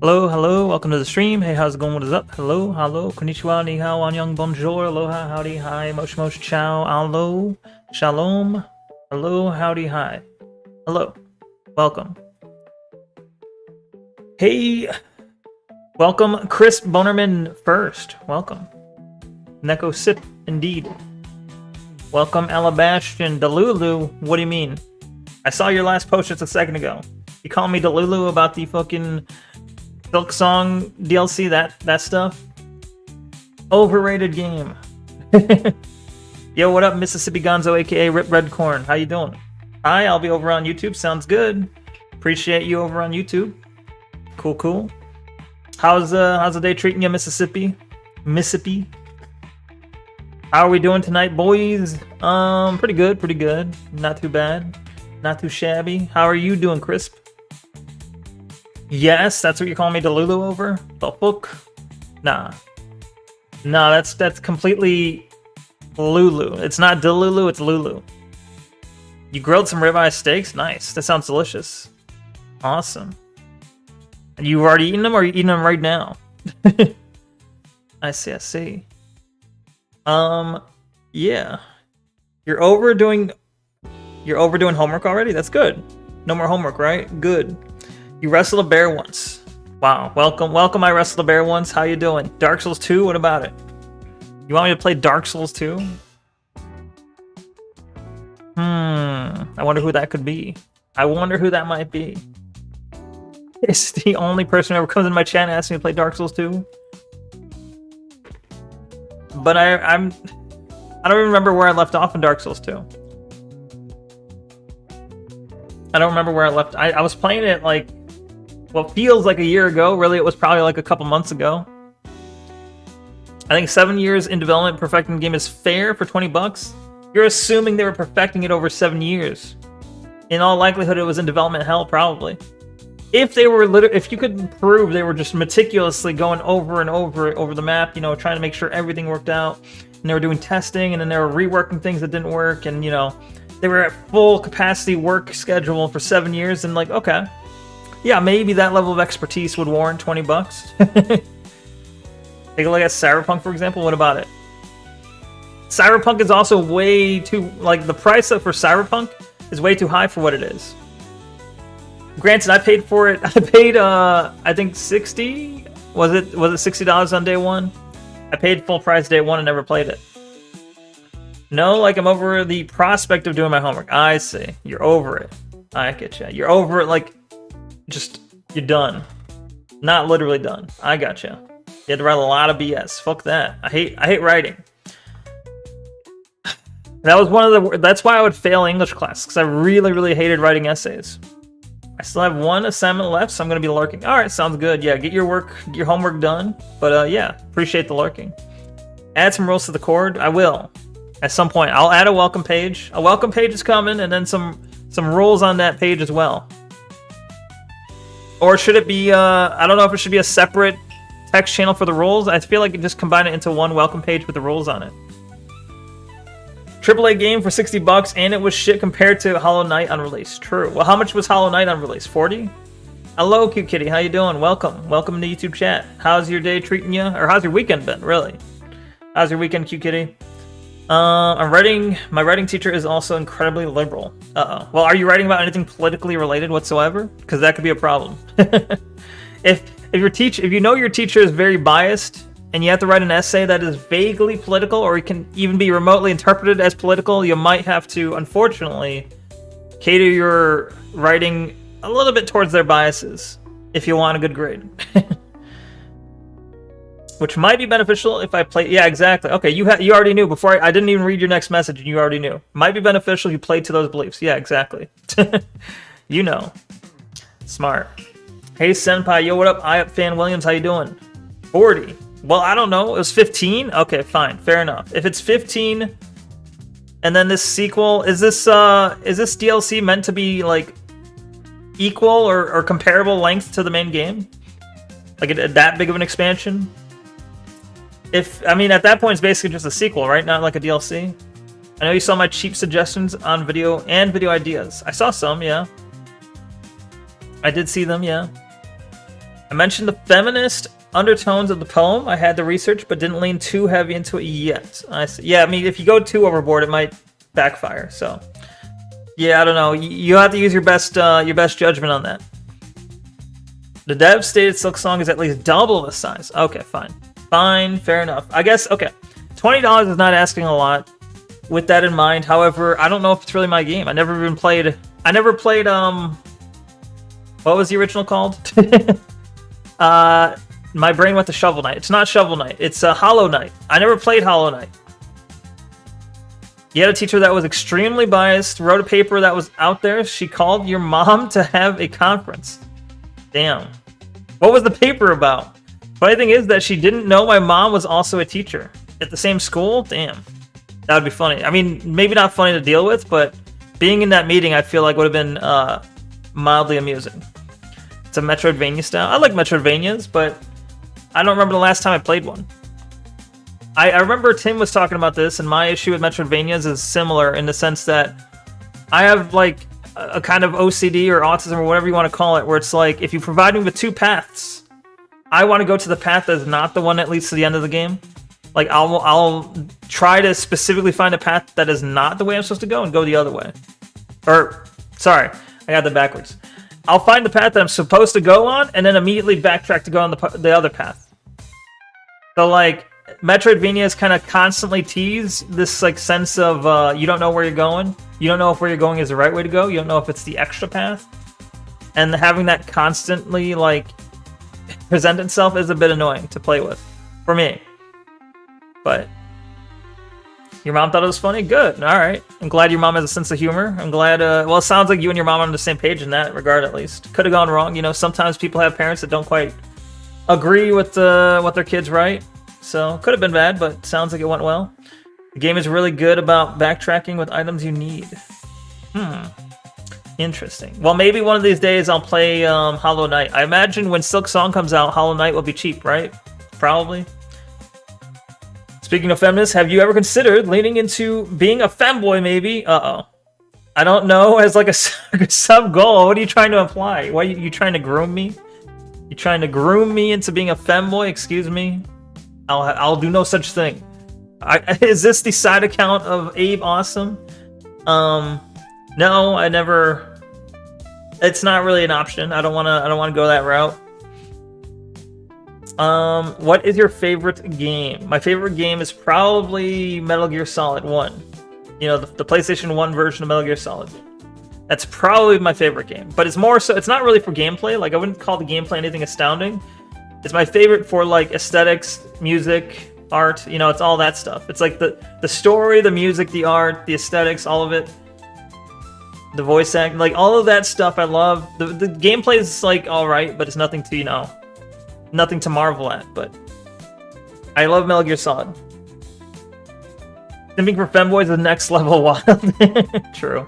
Hello, hello, welcome to the stream. Hey, how's it going? What is up? Hello, hello, konnichiwa, ni hao, annyeong, bonjour, aloha, howdy, hi, mosh mosh, ciao, alo, shalom, hello, howdy, hi, hello, welcome. Hey, welcome, Chris Bonerman first, welcome. Neko Sip, indeed. Welcome, Alabastion, Delulu, what do you mean? I saw your last post just a second ago. You calling me Delulu about the fucking Silk Song DLC, that stuff? Overrated game. Yo, what up, Mississippi Gonzo, aka Rip Red Corn? How you doing? Hi, I'll be over on YouTube. Sounds good. Appreciate you over on YouTube. Cool, cool. How's the day treating you, Mississippi? Mississippi? How are we doing tonight, boys? Pretty good, pretty good. Not too bad. Not too shabby. How are you doing, Crisp? Yes, that's what you're calling me Delulu over? The fuck? Nah. Nah, that's completely Lulu. It's not Delulu, it's Lulu. You grilled some ribeye steaks? Nice. That sounds delicious. Awesome. And you've already eaten them, or are you eating them right now? I see, I see. Yeah. You're overdoing homework already? That's good. No more homework, right? Good. You wrestled a bear once. Wow. Welcome, I wrestled a bear once. How you doing? Dark Souls 2? What about it? You want me to play Dark Souls 2? I wonder who that could be. I wonder who that might be. It's the only person who ever comes in my chat and asks me to play Dark Souls 2. But I don't even remember where I left off in Dark Souls 2. I don't remember where I left. I was playing it like what feels like a year ago. Really, it was probably like a couple months ago. I think 7 years in development perfecting the game is fair for $20. You're assuming they were perfecting it over 7 years. In all likelihood, it was in development hell, probably. If they were if you could prove they were just meticulously going over and over the map, you know, trying to make sure everything worked out, and they were doing testing, and then they were reworking things that didn't work, and you know, they were at full capacity work schedule for 7 years, and like, okay, yeah, maybe that level of expertise would warrant $20. Take a look at Cyberpunk, for example. What about it? Cyberpunk is also way too, like, the price for Cyberpunk is way too high for what it is. Granted, I paid for it. I paid, I think 60. Was it $60 on day one? I paid full price day one and never played it. No, like I'm over the prospect of doing my homework. I see. You're over it. I get you. You're over it, like, just, you're done. Not literally done. I got you. You had to write a lot of BS. Fuck that. I hate writing. That was one of the. That's why I would fail English class, because I really hated writing essays. I still have one assignment left, so I'm gonna be lurking. All right, sounds good. Yeah, get your homework done. But yeah, appreciate the lurking. Add some rules to the cord. I will. At some point, I'll add a welcome page. A welcome page is coming, and then some rules on that page as well. Or should it be? I don't know if it should be a separate text channel for the rules. I feel like you just combine it into one welcome page with the rules on it. AAA game for $60, and it was shit compared to Hollow Knight on release. True. Well, how much was Hollow Knight on release? 40? Hello, cute kitty. How you doing? Welcome. Welcome to YouTube chat. How's your day treating you? Or how's your weekend been, really? How's your weekend, cute kitty? My writing teacher is also incredibly liberal. Uh-oh. Well, are you writing about anything politically related whatsoever? Because that could be a problem. If you know your teacher is very biased, and you have to write an essay that is vaguely political, or it can even be remotely interpreted as political, you might have to, unfortunately, cater your writing a little bit towards their biases if you want a good grade. Which might be beneficial if I play. Yeah, exactly. Okay, you already knew before. I didn't even read your next message, and you already knew. Might be beneficial if you played to those beliefs. Yeah, exactly. You know. Smart. Hey, Senpai. Yo, what up? Fan Williams, how you doing? 40. Well, I don't know. It was 15? Okay, fine. Fair enough. If it's 15, and then this sequel, is this DLC meant to be, like, equal or comparable length to the main game? Like, that big of an expansion? I mean, at that point, it's basically just a sequel, right? Not like a DLC. I know you saw my cheap suggestions on video and video ideas. I saw some, yeah. I did see them, yeah. I mentioned the feminist undertones of the poem. I had to research, but didn't lean too heavy into it yet. I see. Yeah, I mean, if you go too overboard, it might backfire. So, yeah, I don't know. You have to use your best judgment on that. The dev stated Silk Song is at least double the size. Okay, fine. Fine, fair enough. I guess, okay. $20 is not asking a lot. With that in mind, however, I don't know if it's really my game. I never played, what was the original called? My brain went to Shovel Knight. It's not Shovel Knight. It's Hollow Knight. I never played Hollow Knight. You had a teacher that was extremely biased, wrote a paper that was out there. She called your mom to have a conference. Damn. What was the paper about? Funny thing is that she didn't know my mom was also a teacher. At the same school? Damn. That would be funny. I mean, maybe not funny to deal with, but being in that meeting, I feel like would have been mildly amusing. It's a Metroidvania style. I like Metroidvanias, but I don't remember the last time I played one. I remember Tim was talking about this, and my issue with Metroidvanias is similar in the sense that I have like a kind of OCD or autism or whatever you want to call it, where it's like, if you provide me with two paths, I want to go to the path that's not the one that leads to the end of the game. Like, I'll try to specifically find a path that is not the way I'm supposed to go and go the other way. Or, sorry, I got that backwards. I'll find the path that I'm supposed to go on and then immediately backtrack to go on the other path. So, like, Metroidvanias kind of constantly tease this, like, sense of you don't know where you're going. You don't know if where you're going is the right way to go. You don't know if it's the extra path. And having that constantly, like, present itself is a bit annoying to play with. For me. But your mom thought it was funny? Good. All right. I'm glad your mom has a sense of humor. I'm glad, well, it sounds like you and your mom are on the same page in that regard, at least. Could have gone wrong. You know, sometimes people have parents that don't quite agree with what their kids write. So, could have been bad, but sounds like it went well. The game is really good about backtracking with items you need. Interesting. Well, maybe one of these days I'll play Hollow Knight. I imagine when Silk Song comes out, Hollow Knight will be cheap, right? Probably. Speaking of feminists, have you ever considered leaning into being a femboy, maybe? Uh-oh. I don't know, as like a sub-goal. What are you trying to imply? Why are you trying to groom me? You trying to groom me into being a femboy? Excuse me? I'll do no such thing. Is this the side account of Abe Awesome? No, I never... It's not really an option. I don't wanna go that route. What is your favorite game? My favorite game is probably Metal Gear Solid 1. You know, the PlayStation 1 version of Metal Gear Solid. That's probably my favorite game. But it's more so, it's not really for gameplay. Like, I wouldn't call the gameplay anything astounding. It's my favorite for, like, aesthetics, music, art. You know, it's all that stuff. It's like the story, the music, the art, the aesthetics, all of it. The voice acting, like, all of that stuff I love. The gameplay is, like, alright, but it's nothing to, you know... Nothing to marvel at, but I love Metal Gear Solid. Simping for femboys is next level wild. True.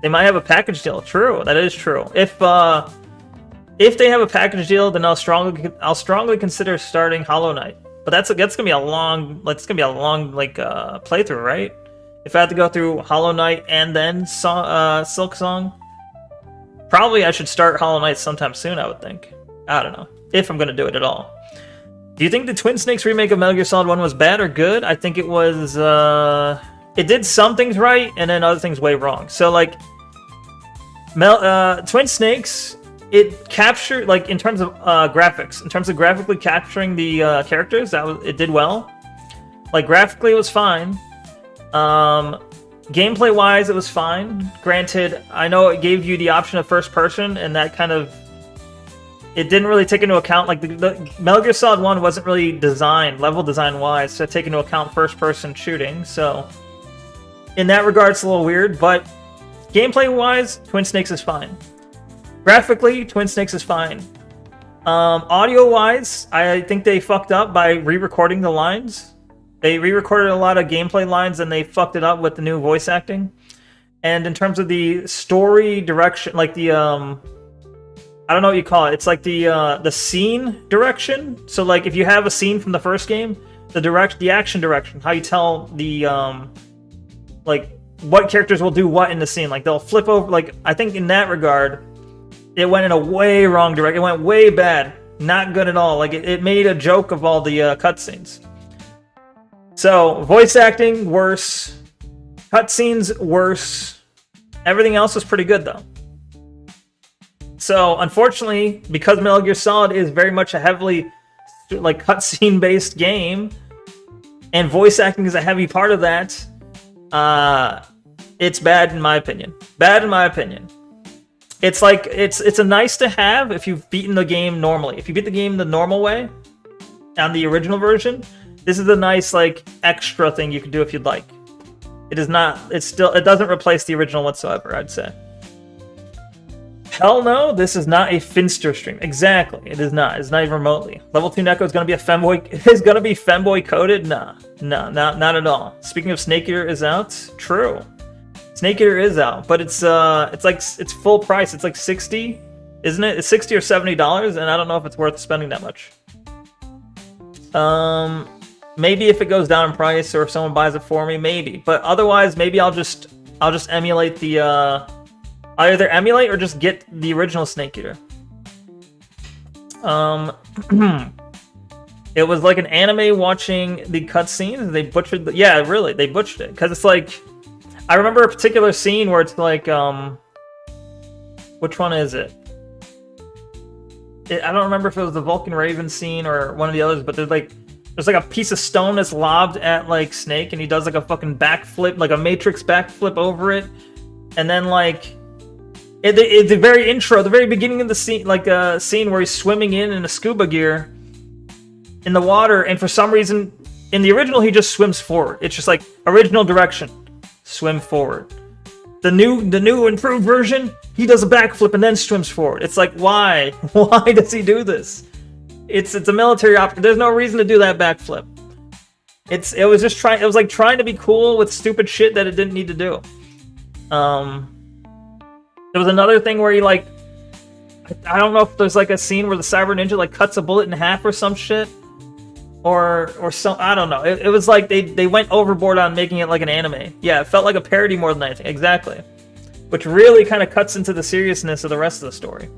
They might have a package deal. True, that is true. If they have a package deal, then I'll strongly consider starting Hollow Knight. But that's gonna be a long playthrough, right? If I have to go through Hollow Knight and then Silk Song, probably I should start Hollow Knight sometime soon. I would think. I don't know. If I'm going to do it at all. Do you think the Twin Snakes remake of Metal Gear Solid 1 was bad or good? I think it was, it did some things right, and then other things way wrong. So, like, Twin Snakes, it captured, like, in terms of graphics, in terms of graphically capturing the characters, it did well. Like, graphically it was fine. Gameplay-wise, it was fine. Granted, I know it gave you the option of first person, and that kind of... It didn't really take into account, like, the Metal Gear Solid 1 wasn't really designed, level design-wise, to take into account first-person shooting, so... In that regard, it's a little weird, but gameplay-wise, Twin Snakes is fine. Graphically, Twin Snakes is fine. Audio-wise, I think they fucked up by re-recording the lines. They re-recorded a lot of gameplay lines, and they fucked it up with the new voice acting. And in terms of the story direction, like the, I don't know what you call it. It's like the scene direction. So like if you have a scene from the first game, the action direction, how you tell the like what characters will do what in the scene. Like they'll flip over. Like I think in that regard, it went in a way wrong direction. It went way bad. Not good at all. Like, it made a joke of all the cutscenes. So, voice acting, worse. Cutscenes, worse. Everything else was pretty good, though. So, unfortunately, because Metal Gear Solid is very much a heavily, like, cutscene-based game, and voice acting is a heavy part of that, it's bad in my opinion. Bad in my opinion. It's like, it's a nice to have if you've beaten the game normally. If you beat the game the normal way, on the original version, this is a nice, like, extra thing you can do if you'd like. It is not, it doesn't replace the original whatsoever, I'd say. Hell no, this is not a Finster stream. Exactly, it is not. It's not even remotely. Level 2 Neko is going to be a femboy. It is going to be femboy coded? Nah, not at all. Speaking of, Snake Eater is out. True, Snake Eater is out, but it's full price. It's like 60, isn't it? It's $60 or $70, and I don't know if it's worth spending that much. Maybe if it goes down in price or if someone buys it for me, maybe. But otherwise, maybe I'll just emulate the. I'll either emulate or just get the original Snake Eater. It was like an anime watching the cutscenes. They butchered yeah, really, they butchered it. Because it's like, I remember a particular scene where it's like, which one is it? I don't remember if it was the Vulcan Raven scene or one of the others, but there's like a piece of stone that's lobbed at like Snake, and he does like a fucking backflip, like a Matrix backflip over it, and then like. At the very intro, the very beginning of the scene, like a scene where he's swimming in a scuba gear in the water, and for some reason, in the original, he just swims forward. It's just like original direction, swim forward. The new improved version, he does a backflip and then swims forward. It's like, why? Why does he do this? It's a military op. There's no reason to do that backflip. It was like trying to be cool with stupid shit that it didn't need to do. There was another thing where he like, I don't know if there's like a scene where the Cyber Ninja like cuts a bullet in half or some shit, or some, I don't know. It was like they went overboard on making it like an anime. Yeah, it felt like a parody more than anything. Exactly, which really kind of cuts into the seriousness of the rest of the story.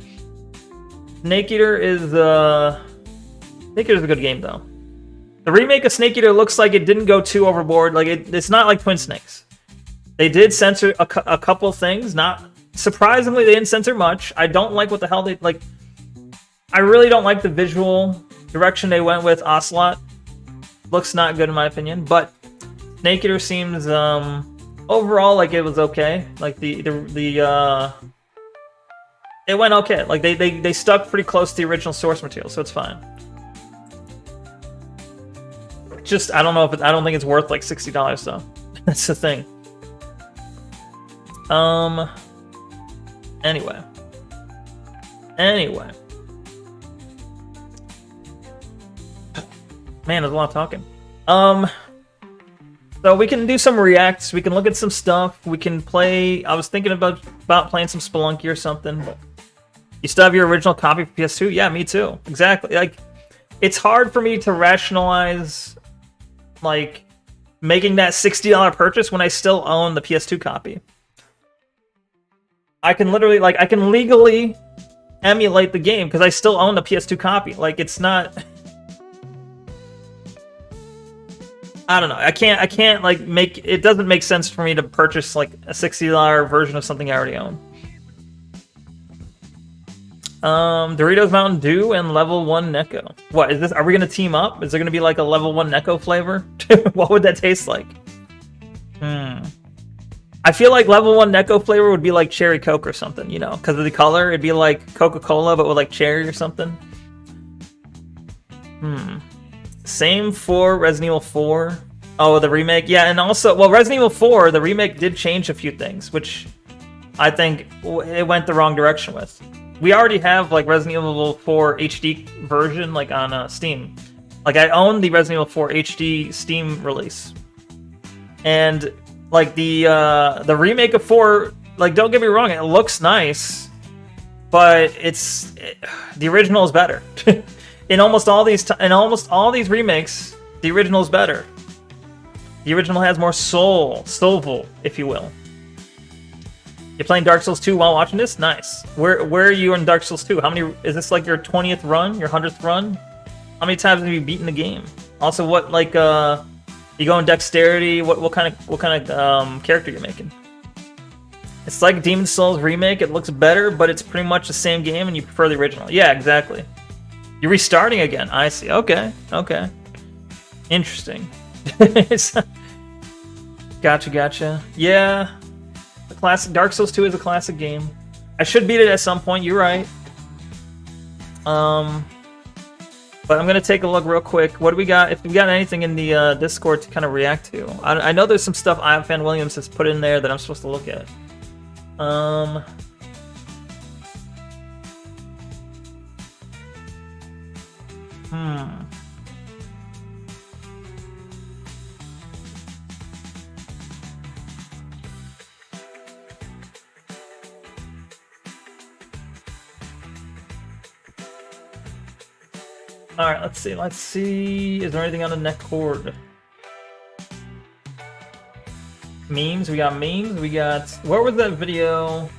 Snake Eater is a good game though. The remake of Snake Eater looks like it didn't go too overboard. Like it's not like Twin Snakes. They did censor a couple things, not. Surprisingly, they didn't censor much. I don't like what the hell they like. I really don't like the visual direction they went with. Ocelot looks not good in my opinion, but Snake Eater seems overall like it was okay. Like it went okay. Like they stuck pretty close to the original source material, so it's fine. Just I don't know if I don't think it's worth like $60 though. That's the thing. Anyway. Man, there's a lot of talking. So we can do some reacts. We can look at some stuff. We can play. I was thinking about playing some Spelunky or something. But you still have your original copy for PS2? Yeah, me too. Exactly. Like, it's hard for me to rationalize, like, making that $60 purchase when I still own the PS2 copy. I can literally, like, I can legally emulate the game because I still own the PS2 copy. Like, it's not. I don't know. I can't like make it. Doesn't make sense for me to purchase like a $60 version of something I already own. Doritos Mountain Dew and level 1 Neko. What is this? Are we gonna team up? Is there gonna be like a level 1 Neko flavor? What would that taste like? I feel like level 1 Neko flavor would be like cherry Coke or something, you know, because of the color. It'd be like Coca-Cola, but with like cherry or something. Same for Resident Evil 4. Oh, the remake. Yeah, and also, well, Resident Evil 4, the remake did change a few things, which I think it went the wrong direction with. We already have like Resident Evil 4 HD version like on Steam. Like I own the Resident Evil 4 HD Steam release. And like the remake of 4, like don't get me wrong, it looks nice, but the original is better. In almost all these remakes, the original is better. The original has more soulful, if you will. You're playing Dark Souls 2 while watching this? Nice. Where are you in Dark Souls 2? How many is this like your 20th run, your 100th run? How many times have you beaten the game? Also, what like you go in dexterity? What kind of character you're making? It's like Demon Souls remake. It looks better, but it's pretty much the same game, and you prefer the original. Yeah, exactly. You're restarting again. I see. Okay. Interesting. Gotcha. Yeah. The classic Dark Souls 2 is a classic game. I should beat it at some point, you're right. But I'm gonna take a look real quick. What do we got? If we got anything in the Discord to kind of react to. I know there's some stuff Fan Williams has put in there that I'm supposed to look at. Alright, let's see. Is there anything on the Neko? Memes? We got memes. We got... Where was that video?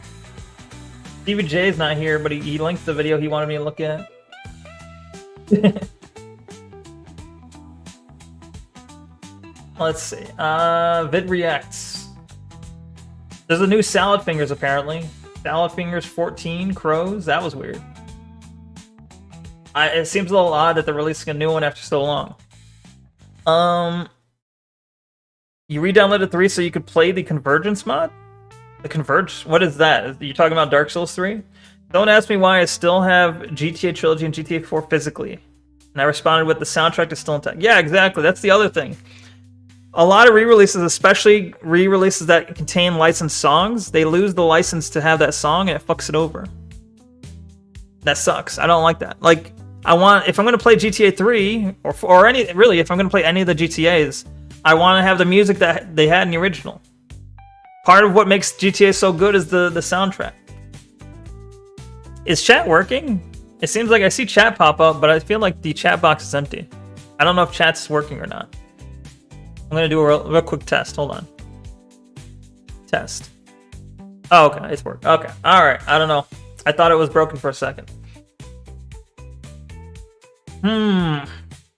Stevie J's not here, but he linked the video he wanted me to look at. Let's see. Vid Reacts. There's a new Salad Fingers, apparently. Salad Fingers 14 Crows. That was weird. It seems a little odd that they're releasing a new one after so long. You re-downloaded 3 so you could play the Convergence mod? The Converge? What is that? Are you talking about Dark Souls 3? Don't ask me why I still have GTA Trilogy and GTA 4 physically. And I responded with the soundtrack is still intact. Yeah, exactly. That's the other thing. A lot of re-releases, especially re-releases that contain licensed songs, they lose the license to have that song and it fucks it over. That sucks. I don't like that. Like, if I'm going to play GTA 3, or any, really, if I'm going to play any of the GTAs, I want to have the music that they had in the original. Part of what makes GTA so good is the soundtrack. Is chat working? It seems like I see chat pop up, but I feel like the chat box is empty. I don't know if chat's working or not. I'm going to do a real quick test. Hold on. Test. Oh, okay. It's worked. Okay. All right. I don't know. I thought it was broken for a second.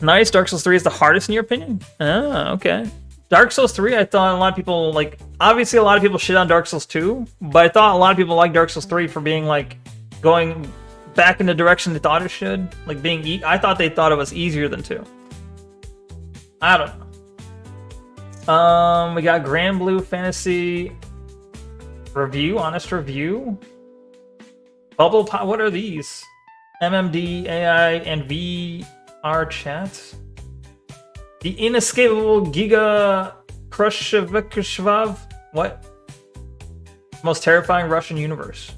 Nice. Dark Souls 3 is the hardest in your opinion? Oh, okay. Dark Souls 3, I thought a lot of people, like, obviously a lot of people shit on Dark Souls 2, but I thought a lot of people like Dark Souls 3 for being, like, going back in the direction they thought it should. Like, I thought they thought it was easier than 2. I don't know. We got Grand Blue Fantasy review, honest review. Bubble Pop, what are these? MMD, AI, and VR chat. The inescapable Giga Khrushchev. What? Most terrifying Russian universe.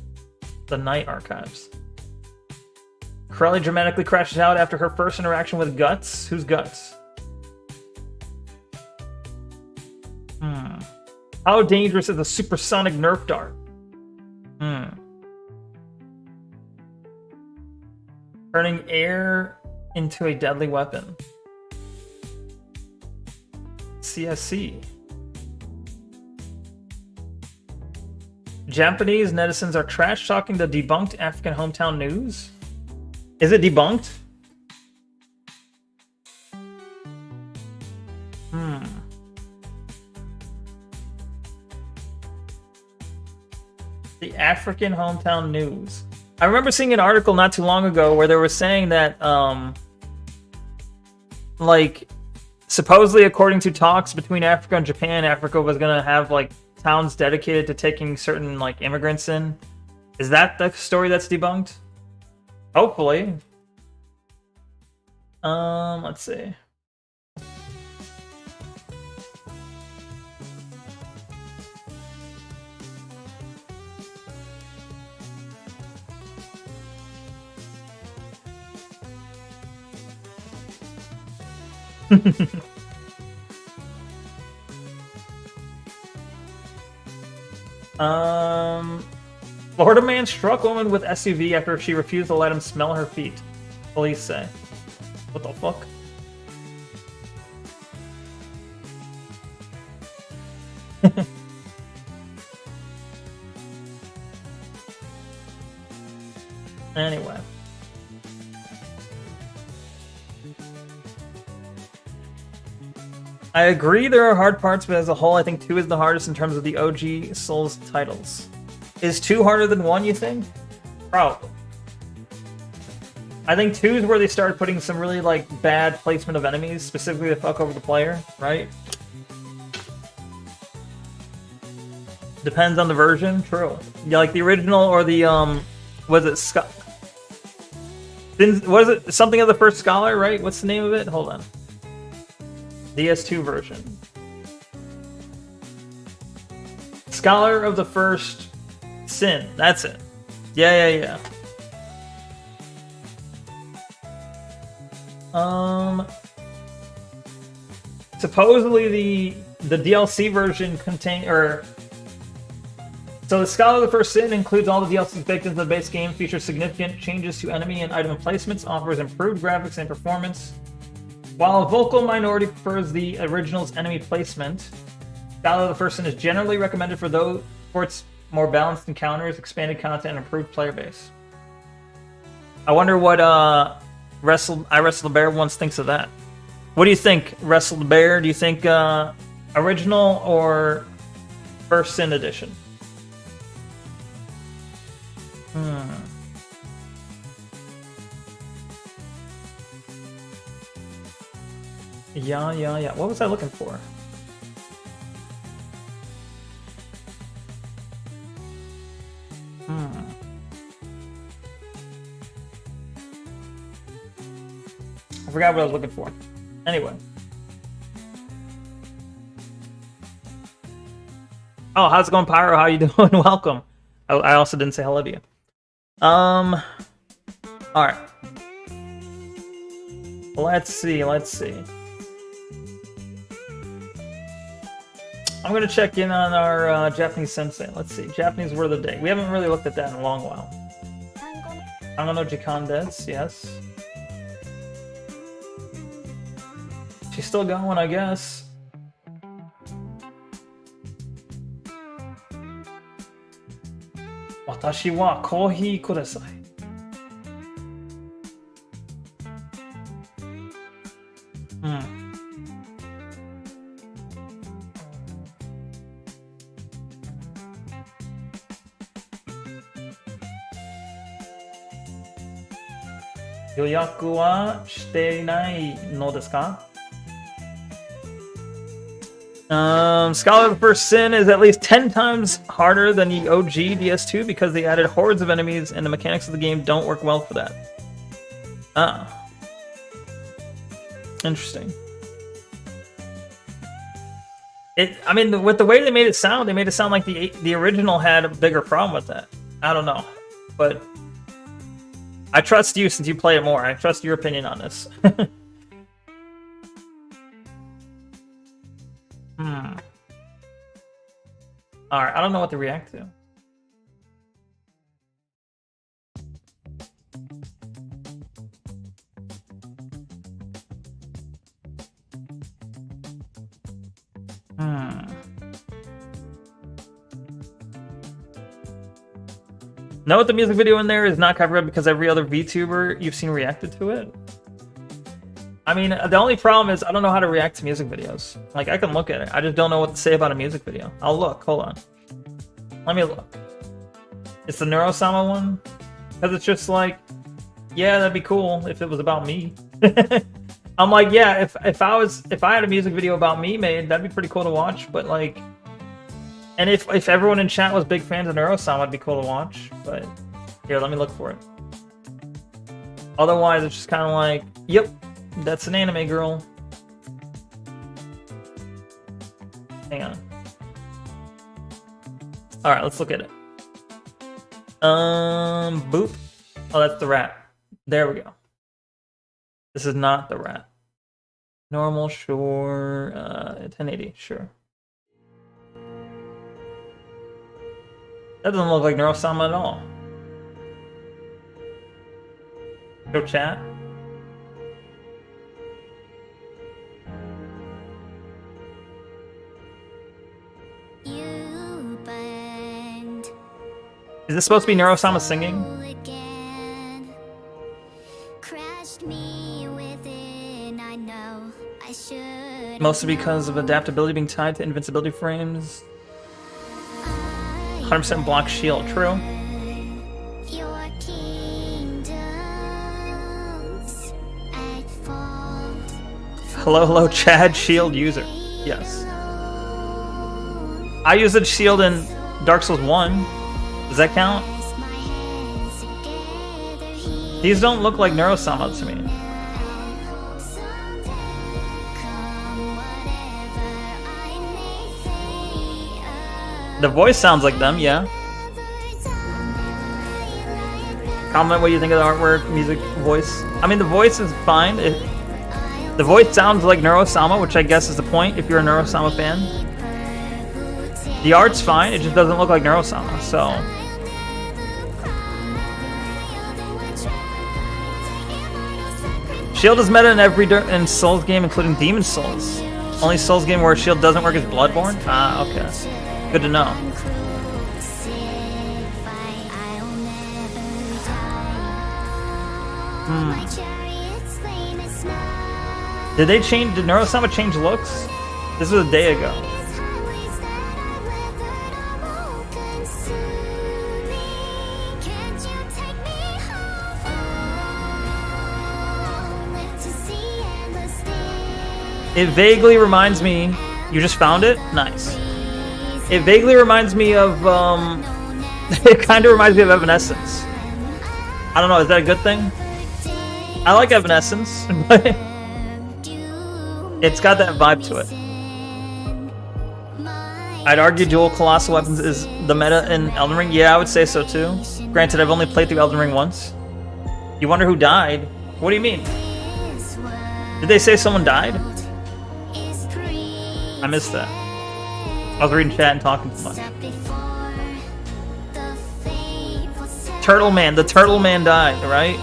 The Night Archives. Crowley dramatically crashes out after her first interaction with Guts. Who's Guts? How dangerous is a supersonic Nerf dart? Turning air into a deadly weapon. CSC. Japanese netizens are trash talking the debunked African hometown news. Is it debunked? The African hometown news. I remember seeing an article not too long ago where they were saying that, like, supposedly according to talks between Africa and Japan, Africa was gonna have, like, towns dedicated to taking certain, like, immigrants in. Is that the story that's debunked? Hopefully. Let's see. Florida man struck woman with SUV after she refused to let him smell her feet. Police say. What the fuck? Anyway. I agree there are hard parts, but as a whole, I think 2 is the hardest in terms of the OG Souls titles. Is 2 harder than 1, you think? Probably. I think 2 is where they started putting some really, like, bad placement of enemies, specifically to fuck over the player, right? Depends on the version, true. Yeah, like the original or the, was it what is it? Something of the First Scholar, right? What's the name of it? Hold on. DS2 version. Scholar of the First Sin. That's it. Yeah. Supposedly the DLC version so the Scholar of the First Sin includes all the DLC baked into the base game, features significant changes to enemy and item placements, offers improved graphics and performance. While a vocal minority prefers the original's enemy placement, Scholar of the First Sin is generally recommended for its more balanced encounters, expanded content, and improved player base. I wonder what I Wrestle the Bear once thinks of that. What do you think, Wrestle the Bear? Do you think original or First Sin edition? Yeah. What was I looking for? I forgot what I was looking for. Anyway. Oh, how's it going, Pyro? How you doing? Welcome. I also didn't say hello to you. Alright. Let's see. I'm gonna check in on our Japanese sensei. Let's see. Japanese word of the day. We haven't really looked at that in a long while. Tango no jikan desu, yes. She's still going, I guess. Watashi wa kohi kudasai. Yoyaku wa shite inai no desu ka? Scholar of the First Sin is at least 10 times harder than the OG DS2 because they added hordes of enemies and the mechanics of the game don't work well for that. Interesting. I mean, with the way they made it sound like the original had a bigger problem with that. I don't know, but I trust you since you play it more. I trust your opinion on this. Alright, I don't know what to react to. Note the music video in there is not copyrighted because every other VTuber you've seen reacted to it. I mean, the only problem is I don't know how to react to music videos. Like, I can look at it. I just don't know what to say about a music video. I'll look. Hold on. Let me look. It's the Neurosama one? Because it's just like, yeah, that'd be cool if it was about me. I'm like, yeah, if I had a music video about me made, that'd be pretty cool to watch. But like, and if everyone in chat was big fans of Neurosama, it'd be cool to watch. But here, let me look for it. Otherwise, it's just kind of like, yep. That's an anime girl. Hang on. Alright, let's look at it. Boop. Oh, that's the rat. There we go. This is not the rat. Normal, sure. 1080, sure. That doesn't look like Neurosama at all. Go chat. Is this supposed to be Neurosama singing? Mostly because of adaptability being tied to invincibility frames. 100% block shield, true. Hello, Chad, shield user. Yes. I use a shield in Dark Souls 1. Does that count? These don't look like Neurosama to me. The voice sounds like them, yeah. Comment what you think of the artwork, music, voice. I mean, the voice is fine. The voice sounds like Neurosama, which I guess is the point if you're a Neurosama fan. The art's fine, it just doesn't look like Neurosama, so... Shield is meta in every Souls game, including Demon Souls. Only Souls game where Shield doesn't work is Bloodborne? Ah, okay. Good to know. Did Neurosama change looks? This was a day ago. It vaguely reminds me... You just found it? Nice. It vaguely reminds me of, it kind of reminds me of Evanescence. I don't know, is that a good thing? I like Evanescence, but it's got that vibe to it. I'd argue dual colossal weapons is the meta in Elden Ring. Yeah, I would say so too. Granted, I've only played through Elden Ring once. You wonder who died? What do you mean? Did they say someone died? I missed that. I was reading chat and talking too much. Turtle Man. The Turtle Man died, right?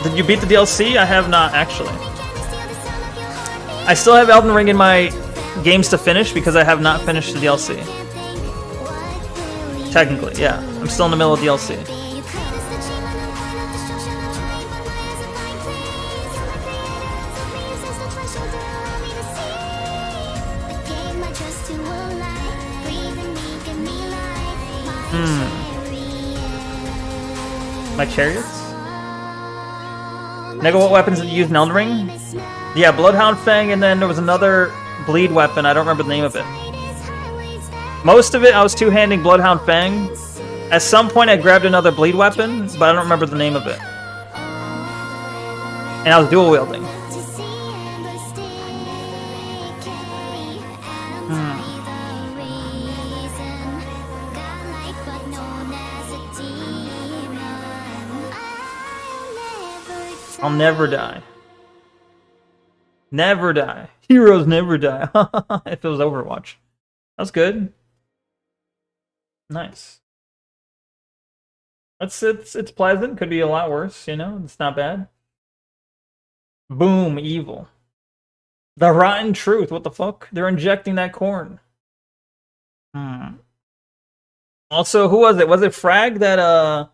Did you beat the DLC? I have not, actually. I still have Elden Ring in my games to finish because I have not finished the DLC. Technically, yeah. I'm still in the middle of DLC. My chariots? Neko, what weapons did you use in Elden Ring? Yeah, Bloodhound Fang, and then there was another bleed weapon. I don't remember the name of it. Most of it, I was two-handing Bloodhound Fang. At some point, I grabbed another bleed weapon, but I don't remember the name of it. And I was dual-wielding. I'll never die. Never die. Heroes never die. If it was Overwatch. That's good. Nice. It's pleasant. Could be a lot worse, you know? It's not bad. Boom, evil. The rotten truth. What the fuck? They're injecting that corn. Also, who was it? Was it Frag that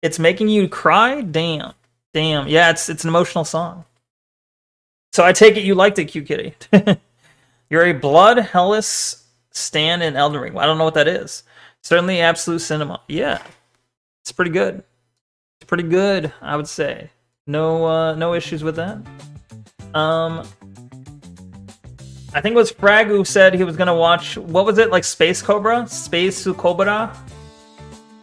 it's making you cry? Damn. Damn. Yeah, it's an emotional song. So I take it you liked it, Cute Kitty. You're a Blood Hellas stan in Elden Ring. Well, I don't know what that is. Certainly Absolute Cinema. Yeah. It's pretty good. It's pretty good, I would say. No issues with that. I think it was Frag who said he was gonna watch, what was it, like Space Cobra? Space Cobra?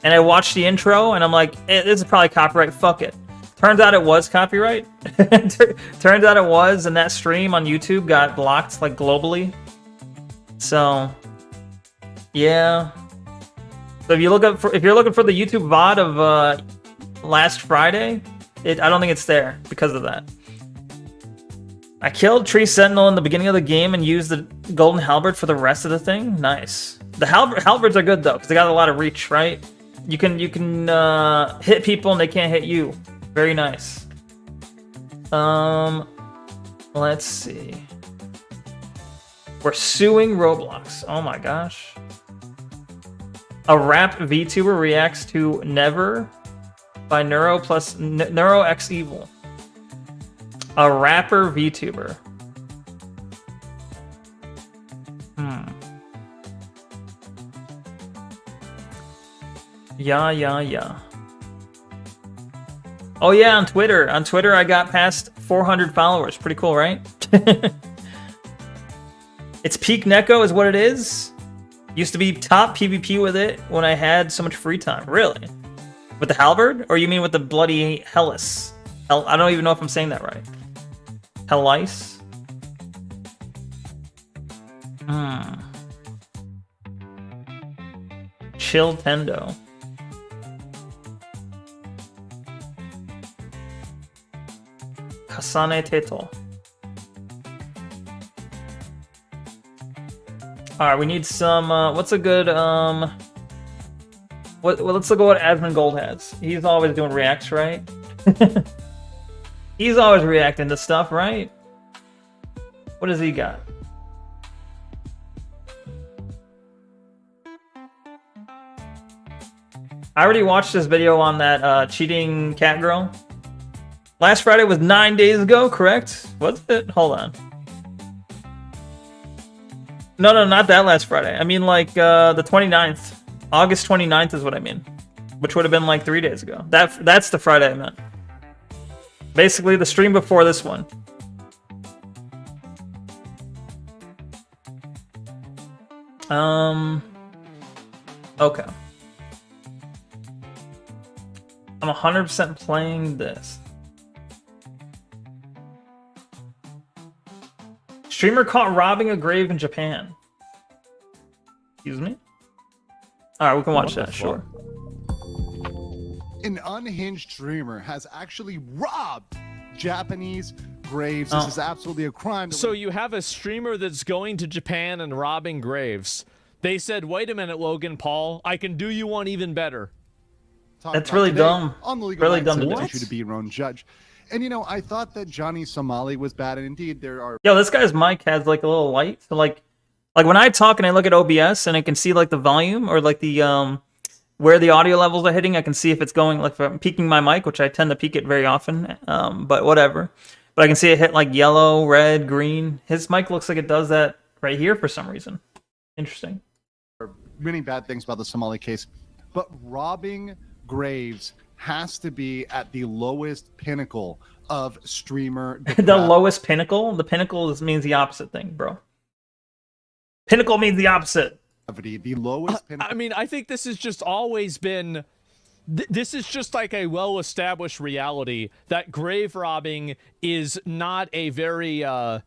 And I watched the intro and I'm like, this is probably copyright, fuck it. Turns out it was copyright. Turns out it was, and that stream on YouTube got blocked like globally. So, yeah. So if you're looking for the YouTube VOD of last Friday, I don't think it's there because of that. I killed Tree Sentinel in the beginning of the game and used the Golden Halberd for the rest of the thing. Nice. The halberds are good though because they got a lot of reach, right? You can hit people and they can't hit you. Very nice. Let's see. We're suing Roblox. Oh my gosh. A rap VTuber reacts to Never by Neuro plus Neuro X Evil. A rapper VTuber. Yeah. Oh yeah, on Twitter. On Twitter, I got past 400 followers. Pretty cool, right? It's peak Neko is what it is. Used to be top PvP with it when I had so much free time. Really? With the halberd? Or you mean with the bloody Hellas? I don't even know if I'm saying that right. Hellice? Chill Tendo. Kasane Teto. Alright, we need some, what's a good, let's look at what Asmongold has. He's always doing reacts, right? He's always reacting to stuff, right? What does he got? I already watched this video on that cheating cat girl. Last Friday was 9 days ago, correct? Was it? Hold on. No, not that last Friday. I mean like the 29th. August 29th is what I mean. Which would have been like 3 days ago. That's the Friday I meant. Basically the stream before this one. Okay. I'm 100% playing this. Streamer caught robbing a grave in Japan. Excuse me? Alright, we can watch that, sure. An unhinged streamer has actually robbed Japanese graves. This is absolutely a crime. So you have a streamer that's going to Japan and robbing graves. They said, wait a minute, Logan Paul, I can do you one even better. That's really dumb. On the legal really dumb to do. You to be your own judge. And you know, I thought that Johnny Somali was bad, and indeed there are. Yo, this guy's mic has like a little light, so like when I talk and I look at OBS and I can see like the volume or like the where the audio levels are hitting, I can see if it's going like if I'm peaking my mic, which I tend to peak it very often. But whatever. But I can see it hit like yellow, red, green. His mic looks like it does that right here for some reason. Interesting. Many bad things about the Somali case, but robbing graves has to be at the lowest pinnacle of streamer. The lowest pinnacle? The pinnacle means the opposite thing, bro. Pinnacle means the opposite. The lowest pinnacle. I mean, I think this has just always been... This is just like a well-established reality that grave robbing is not a very... not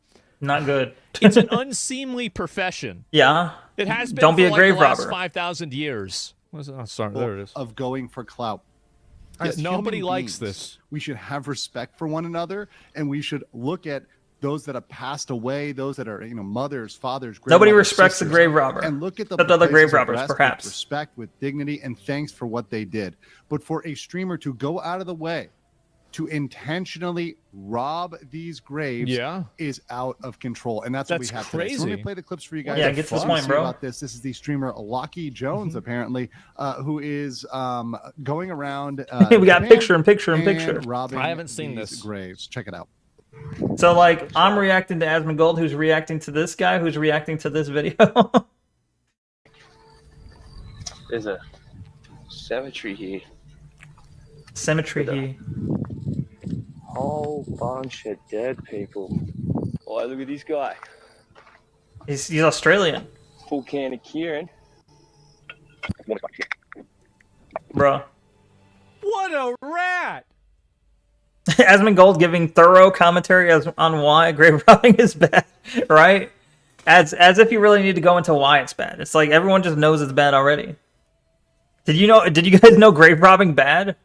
good. It's an unseemly profession. Yeah. It has been Don't be for a like grave the last robber. 5,000 years. Oh, sorry, there it is. Of going for clout. Yeah, nobody human likes beings, this. We should have respect for one another, and we should look at those that have passed away, those that are, you know, mothers, fathers. Nobody respects a grave robber. And look at the except other grave places of robbers, rest perhaps. With respect, with dignity, and thanks for what they did. But for a streamer to go out of the way to intentionally rob these graves is out of control, and that's what we have today. So let me play the clips for you guys. Yeah, get to this point, bro. About this is the streamer Lucky Jones, apparently, who is going around. We got picture in picture. Robbing I haven't seen these this. graves. Check it out. So like, I'm reacting to Asmongold, who's reacting to this guy, who's reacting to this video. There's a cemetery here. Cemetery here. Whole bunch of dead people. Oh, look at this guy. He's Australian. Full can of Kieran. Bro. What a rat! Asmongold giving thorough commentary on why grave robbing is bad, right? As if you really need to go into why it's bad. It's like everyone just knows it's bad already. Did you guys know grave robbing bad?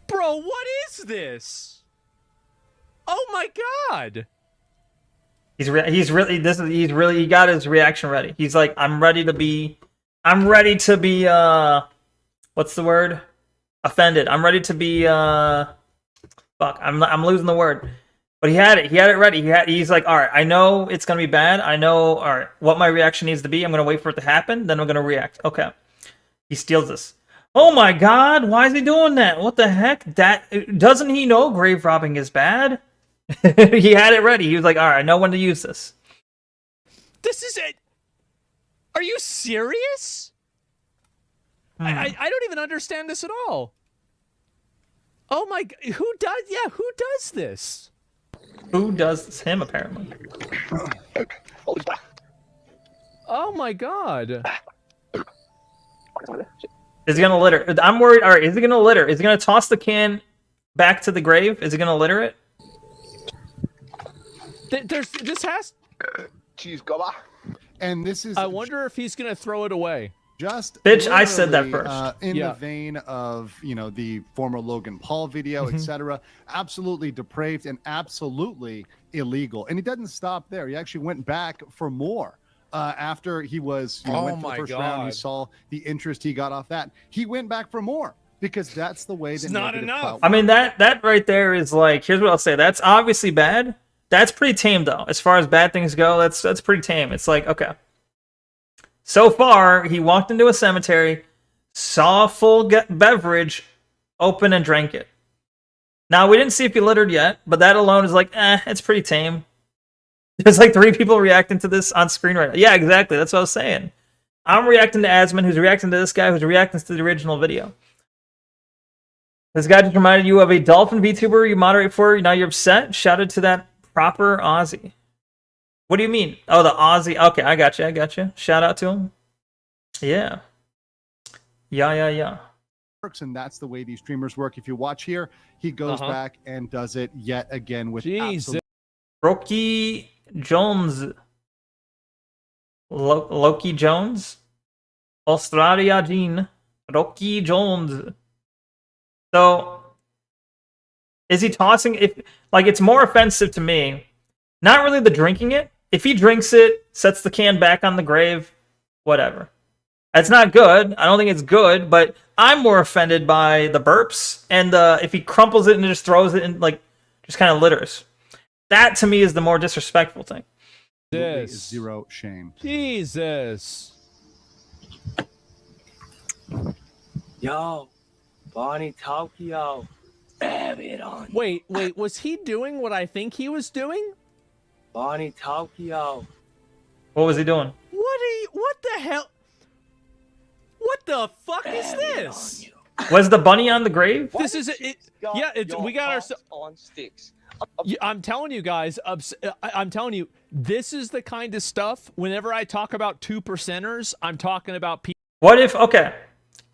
Bro, what is this? Oh my god! He got his reaction ready. He's like, I'm ready to be what's the word? Offended. I'm ready to be fuck, I'm losing the word. But he had it ready. He's like, all right, I know it's gonna be bad. I know, all right, what my reaction needs to be. I'm gonna wait for it to happen, then I'm gonna react. Okay. He steals this. Oh my God! Why is he doing that? What the heck? That doesn't he know grave robbing is bad? He had it ready. He was like, "All right, I know when to use this." This is it. Are you serious? I don't even understand this at all. Oh my! Who does? Yeah, who does this? Who does this? Him apparently. Oh my God! Is he gonna litter? I'm worried. All right, is he gonna litter? Is he gonna toss the can back to the grave? Is he gonna litter it? This has. Cheese gobber. And this is. I wonder if he's gonna throw it away. Just bitch, I said that first. In the vein of, you know, the former Logan Paul video, etc. Absolutely depraved and absolutely illegal. And he doesn't stop there. He actually went back for more. After he was, you know, went for the first round, he saw the interest he got off that. He went back for more because that's the way that it's not enough. I mean, that right there is like, here's what I'll say. That's obviously bad. That's pretty tame though. As far as bad things go, that's pretty tame. It's like, okay. So far, he walked into a cemetery, saw a full beverage, opened and drank it. Now, we didn't see if he littered yet, but that alone is like, it's pretty tame. There's like 3 people reacting to this on screen right now. Yeah, exactly. That's what I was saying. I'm reacting to Asman, who's reacting to this guy, who's reacting to the original video. This guy just reminded you of a dolphin VTuber you moderate for. Now you're upset? Shouted to that proper Aussie. What do you mean? Oh, the Aussie. Okay, I got you. Shout out to him. Yeah. Yeah. And that's the way these streamers work. If you watch here, he goes back and does it yet again with absolute. Rocky Jones. Loki Jones? Australia Jean. Rocky Jones. So, is he tossing? It's more offensive to me. Not really the drinking it. If he drinks it, sets the can back on the grave, whatever. That's not good. I don't think it's good, but I'm more offended by the burps and if he crumples it and just throws it in, like, just kind of litters. That to me is the more disrespectful thing. Zero shame. Jesus. Yo, Bonnie Tokyo. On. Wait, was he doing what I think he was doing? Bonnie Tokyo. What was he doing? What the hell? What the fuck is this? Was the bunny on the grave? This is it. Yeah, we got ourselves on sticks. I'm telling you guys, I'm telling you, this is the kind of stuff, whenever I talk about 2%ers, I'm talking about people. What if, okay,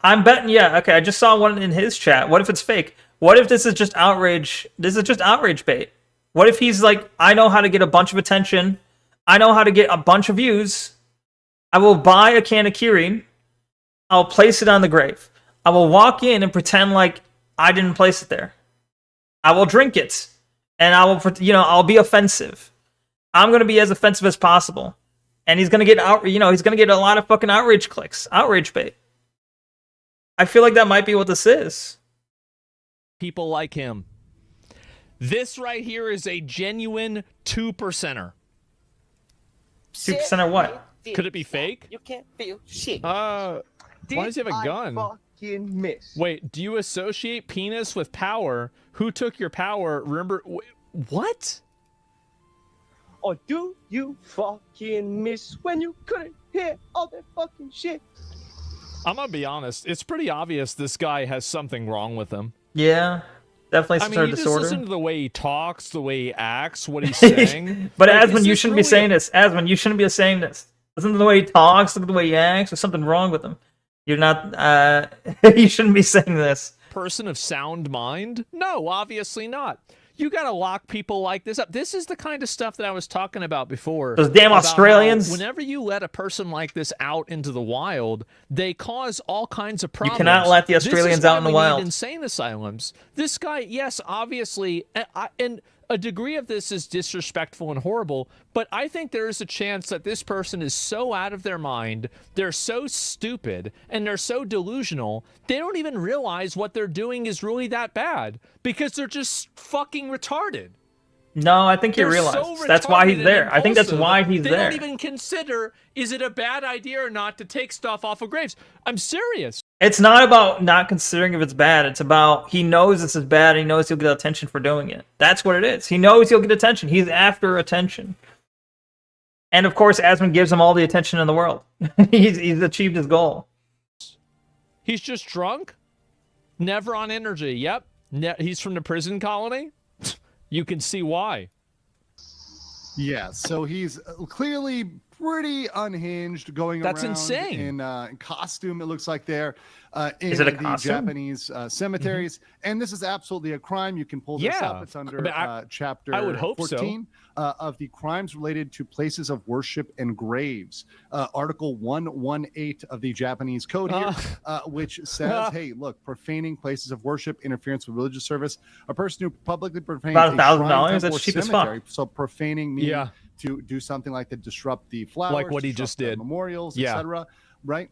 I'm betting, yeah, okay, I just saw one in his chat. What if it's fake? What if this is just outrage? This is just outrage bait. What if he's like, I know how to get a bunch of attention. I know how to get a bunch of views. I will buy a can of Kirin. I'll place it on the grave. I will walk in and pretend like I didn't place it there. I will drink it. And I will, I'll be offensive. I'm going to be as offensive as possible. And he's going to get he's going to get a lot of fucking outrage clicks. Outrage bait. I feel like that might be what this is. People like him. This right here is a genuine 2%er. 2%er what? Could it be fake? You can't feel shit. Why does he have a gun? Fucking miss. Wait, do you associate penis with power? Who took your power? Remember, what? Or do you fucking miss when you couldn't hear all that fucking shit? I'm gonna be honest. It's pretty obvious this guy has something wrong with him. Yeah, definitely some sort of disorder. Just listen to the way he talks, the way he acts, what he's saying. But like, Asman, you shouldn't be saying this. Asman, you shouldn't be saying this. Listen to the way he talks, look at the way he acts. There's something wrong with him. You're not, you shouldn't be saying this. Person of sound mind? No, obviously not. You gotta lock people like this up. This is the kind of stuff that I was talking about before. Those damn Australians. Whenever you let a person like this out into the wild, they cause all kinds of problems. You cannot let the Australians out in the wild. Need insane asylums. This guy, yes, obviously, and a degree of this is disrespectful and horrible, but I think there is a chance that this person is so out of their mind, they're so stupid, and they're so delusional, they don't even realize what they're doing is really that bad, because they're just fucking retarded. No, I think he realized. That's why he's there. I think that's why he's there. They don't even consider, is it a bad idea or not to take stuff off of graves? I'm serious. It's not about not considering if it's bad. It's about he knows this is bad and he knows he'll get attention for doing it. That's what it is. He knows he'll get attention. He's after attention. And of course, Asmund gives him all the attention in the world. he's achieved his goal. He's just drunk? Never on energy. Yep. He's from the prison colony? You can see why. Yeah, so he's clearly pretty unhinged, going That's around insane. in costume, it looks like there, in Is it a the costume? Japanese cemeteries. And this is absolutely a crime. You can pull this up. It's under chapter I would hope 14 of the crimes related to places of worship and graves. Article 118 of the Japanese code here, which says, hey, look, profaning places of worship, interference with religious service, a person who publicly profanes About a $1,000? shrine, That's temple, or cheap as cemetery. fuck. So profaning means to do something like to disrupt the flowers, like what he disrupt just the did, memorials, etc. Right?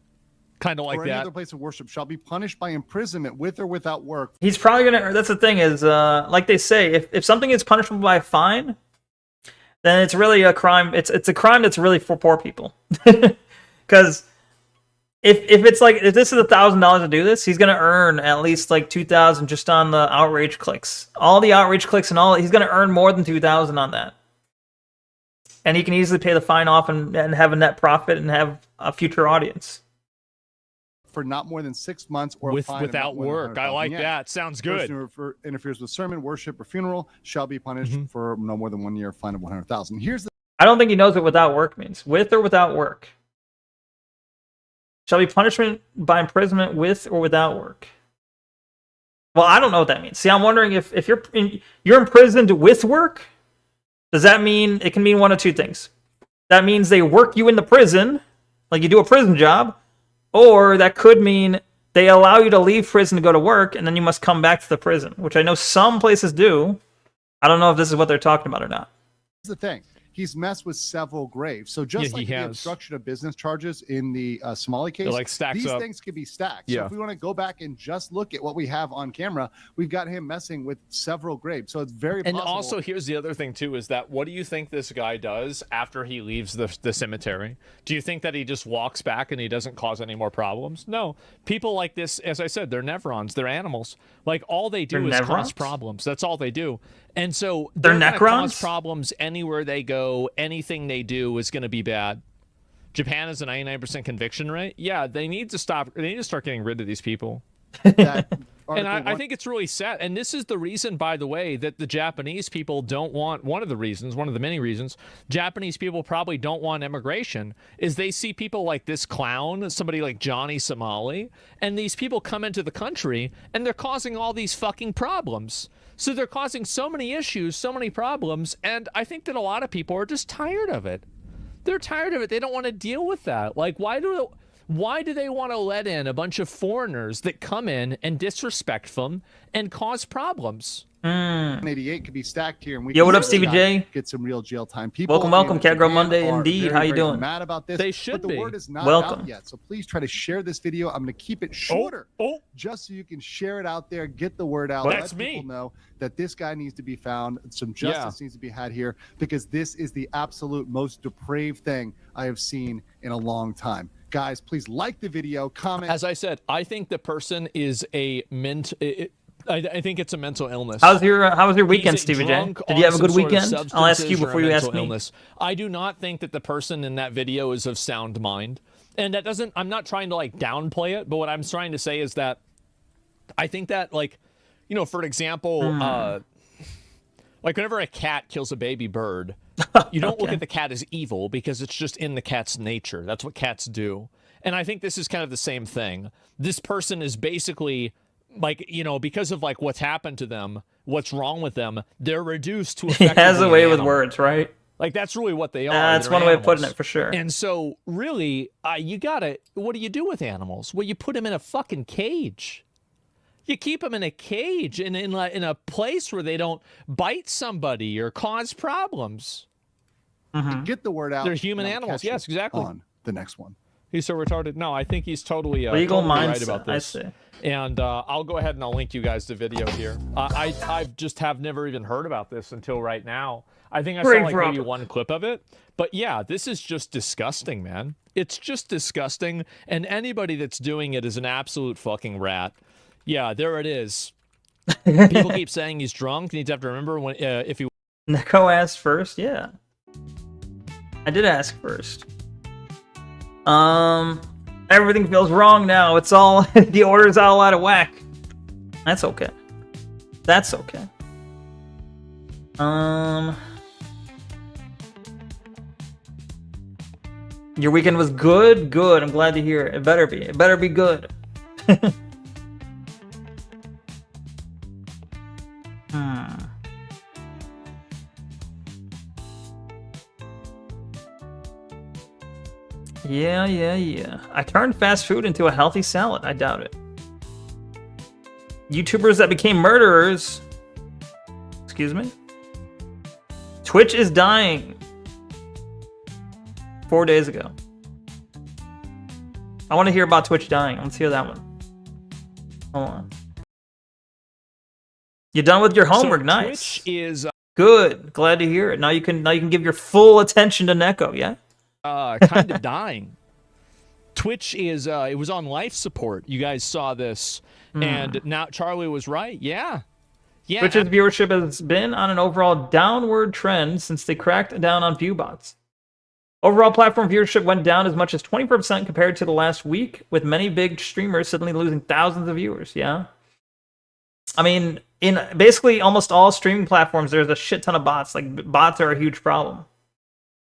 Kind of like or that. any other place of worship shall be punished by imprisonment with or without work. He's probably gonna. That's the thing is, like they say, if something is punishable by a fine, then it's really a crime. It's a crime that's really for poor people. Because if it's like if this is $1,000 to do this, he's gonna earn at least like 2,000 just on the outrage clicks. All the outrage clicks and all, he's gonna earn more than 2,000 on that. And he can easily pay the fine off and have a net profit and have a future audience. For not more than 6 months or without work. I like that. Sounds good. Person who interferes with sermon, worship, or funeral shall be punished for no more than 1 year, fine of 100,000. Here's the. I don't think he knows what without work means. With or without work. Shall be punishment by imprisonment with or without work. Well, I don't know what that means. See, I'm wondering if you're imprisoned with work. Does that mean it can mean one of two things? That means they work you in the prison, like you do a prison job, or that could mean they allow you to leave prison to go to work, and then you must come back to the prison, which I know some places do. I don't know if this is what they're talking about or not. Here's the thing. He's messed with several graves. So just like the obstruction of business charges in the Somali case, like these things can be stacked. So if we want to go back and just look at what we have on camera, we've got him messing with several graves. So it's very possible. And also, here's the other thing, too, is that what do you think this guy does after he leaves the cemetery? Do you think that he just walks back and he doesn't cause any more problems? No. People like this, as I said, they're nevrons. They're animals. Like, all they do is cause problems. That's all they do. And so they're gonna necrons? Cause problems anywhere they go. Anything they do is going to be bad. Japan has a 99% conviction rate. Yeah, they need to stop. They need to start getting rid of these people. And I think it's really sad. And this is the reason, by the way, that the Japanese people don't want, one of the many reasons, Japanese people probably don't want immigration, is they see people like this clown, somebody like Johnny Somali, and these people come into the country, and they're causing all these fucking problems. So they're causing so many issues, so many problems, and I think that a lot of people are just tired of it. They're tired of it. They don't want to deal with that. Like, why do they want to let in a bunch of foreigners that come in and disrespect them and cause problems? 88 could be stacked here, and we what up, Stevie J? Get some real jail time. People, welcome, Cat Girl Monday. Indeed, very, how you doing? Mad about this? They should but be. The word is not welcome out yet, so please try to share this video. I'm going to keep it shorter, just so you can share it out there, get the word out. That's let people know that this guy needs to be found. Some justice needs to be had here, because this is the absolute most depraved thing I have seen in a long time. Guys, please like the video, comment. As I said, I think the person is a I think it's a mental illness. How was your weekend, Stevie J? Did you have a good weekend? I'll ask you before you ask me. Illness. I do not think that the person in that video is of sound mind. And that doesn't, I'm not trying to like downplay it, but what I'm trying to say is that I think that, like, you know, for example, like whenever a cat kills a baby bird, you don't look at the cat as evil because it's just in the cat's nature. That's what cats do. And I think this is kind of the same thing. This person is basically, like, you know, because of like what's happened to them, what's wrong with them, they're reduced to he has a way with words, right? Like, that's really what they are. That's one way of putting it, for sure. And so, really, you gotta, what do you do with animals? Well, you put them in a fucking cage. You keep them in a cage and in a place where they don't bite somebody or cause problems. Get the word out. They're human animals. Yes, exactly. On the next one. He's so retarded. No, I think he's totally, legal totally mindset, right about this. I see. And I'll go ahead and I'll link you guys the video here. I just have never even heard about this until right now. I think I saw like maybe one clip of it. But yeah, this is just disgusting, man. It's just disgusting. And anybody that's doing it is an absolute fucking rat. Yeah, there it is. People keep saying he's drunk. You need to have to remember when if he. Neko asked first. Yeah, I did ask first. Everything feels wrong now. It's all the order's all out of whack. That's okay. That's okay. Your weekend was good? Good. I'm glad to hear it. It better be. It better be good. Yeah. I turned fast food into a healthy salad. I doubt it. YouTubers that became murderers. Excuse me? Twitch is dying. 4 days ago. I want to hear about Twitch dying. Let's hear that one. Hold on. You done with your homework? So nice. Twitch is good. Glad to hear it. Now you can give your full attention to Neko. Yeah. Kind of dying. Twitch is it was on life support. You guys saw this, and now Charlie was right. Yeah. Twitch's viewership has been on an overall downward trend since they cracked down on view bots. Overall platform viewership went down as much as 20% compared to the last week, with many big streamers suddenly losing thousands of viewers. Yeah. I mean, in basically almost all streaming platforms, there's a shit ton of bots. Like, bots are a huge problem.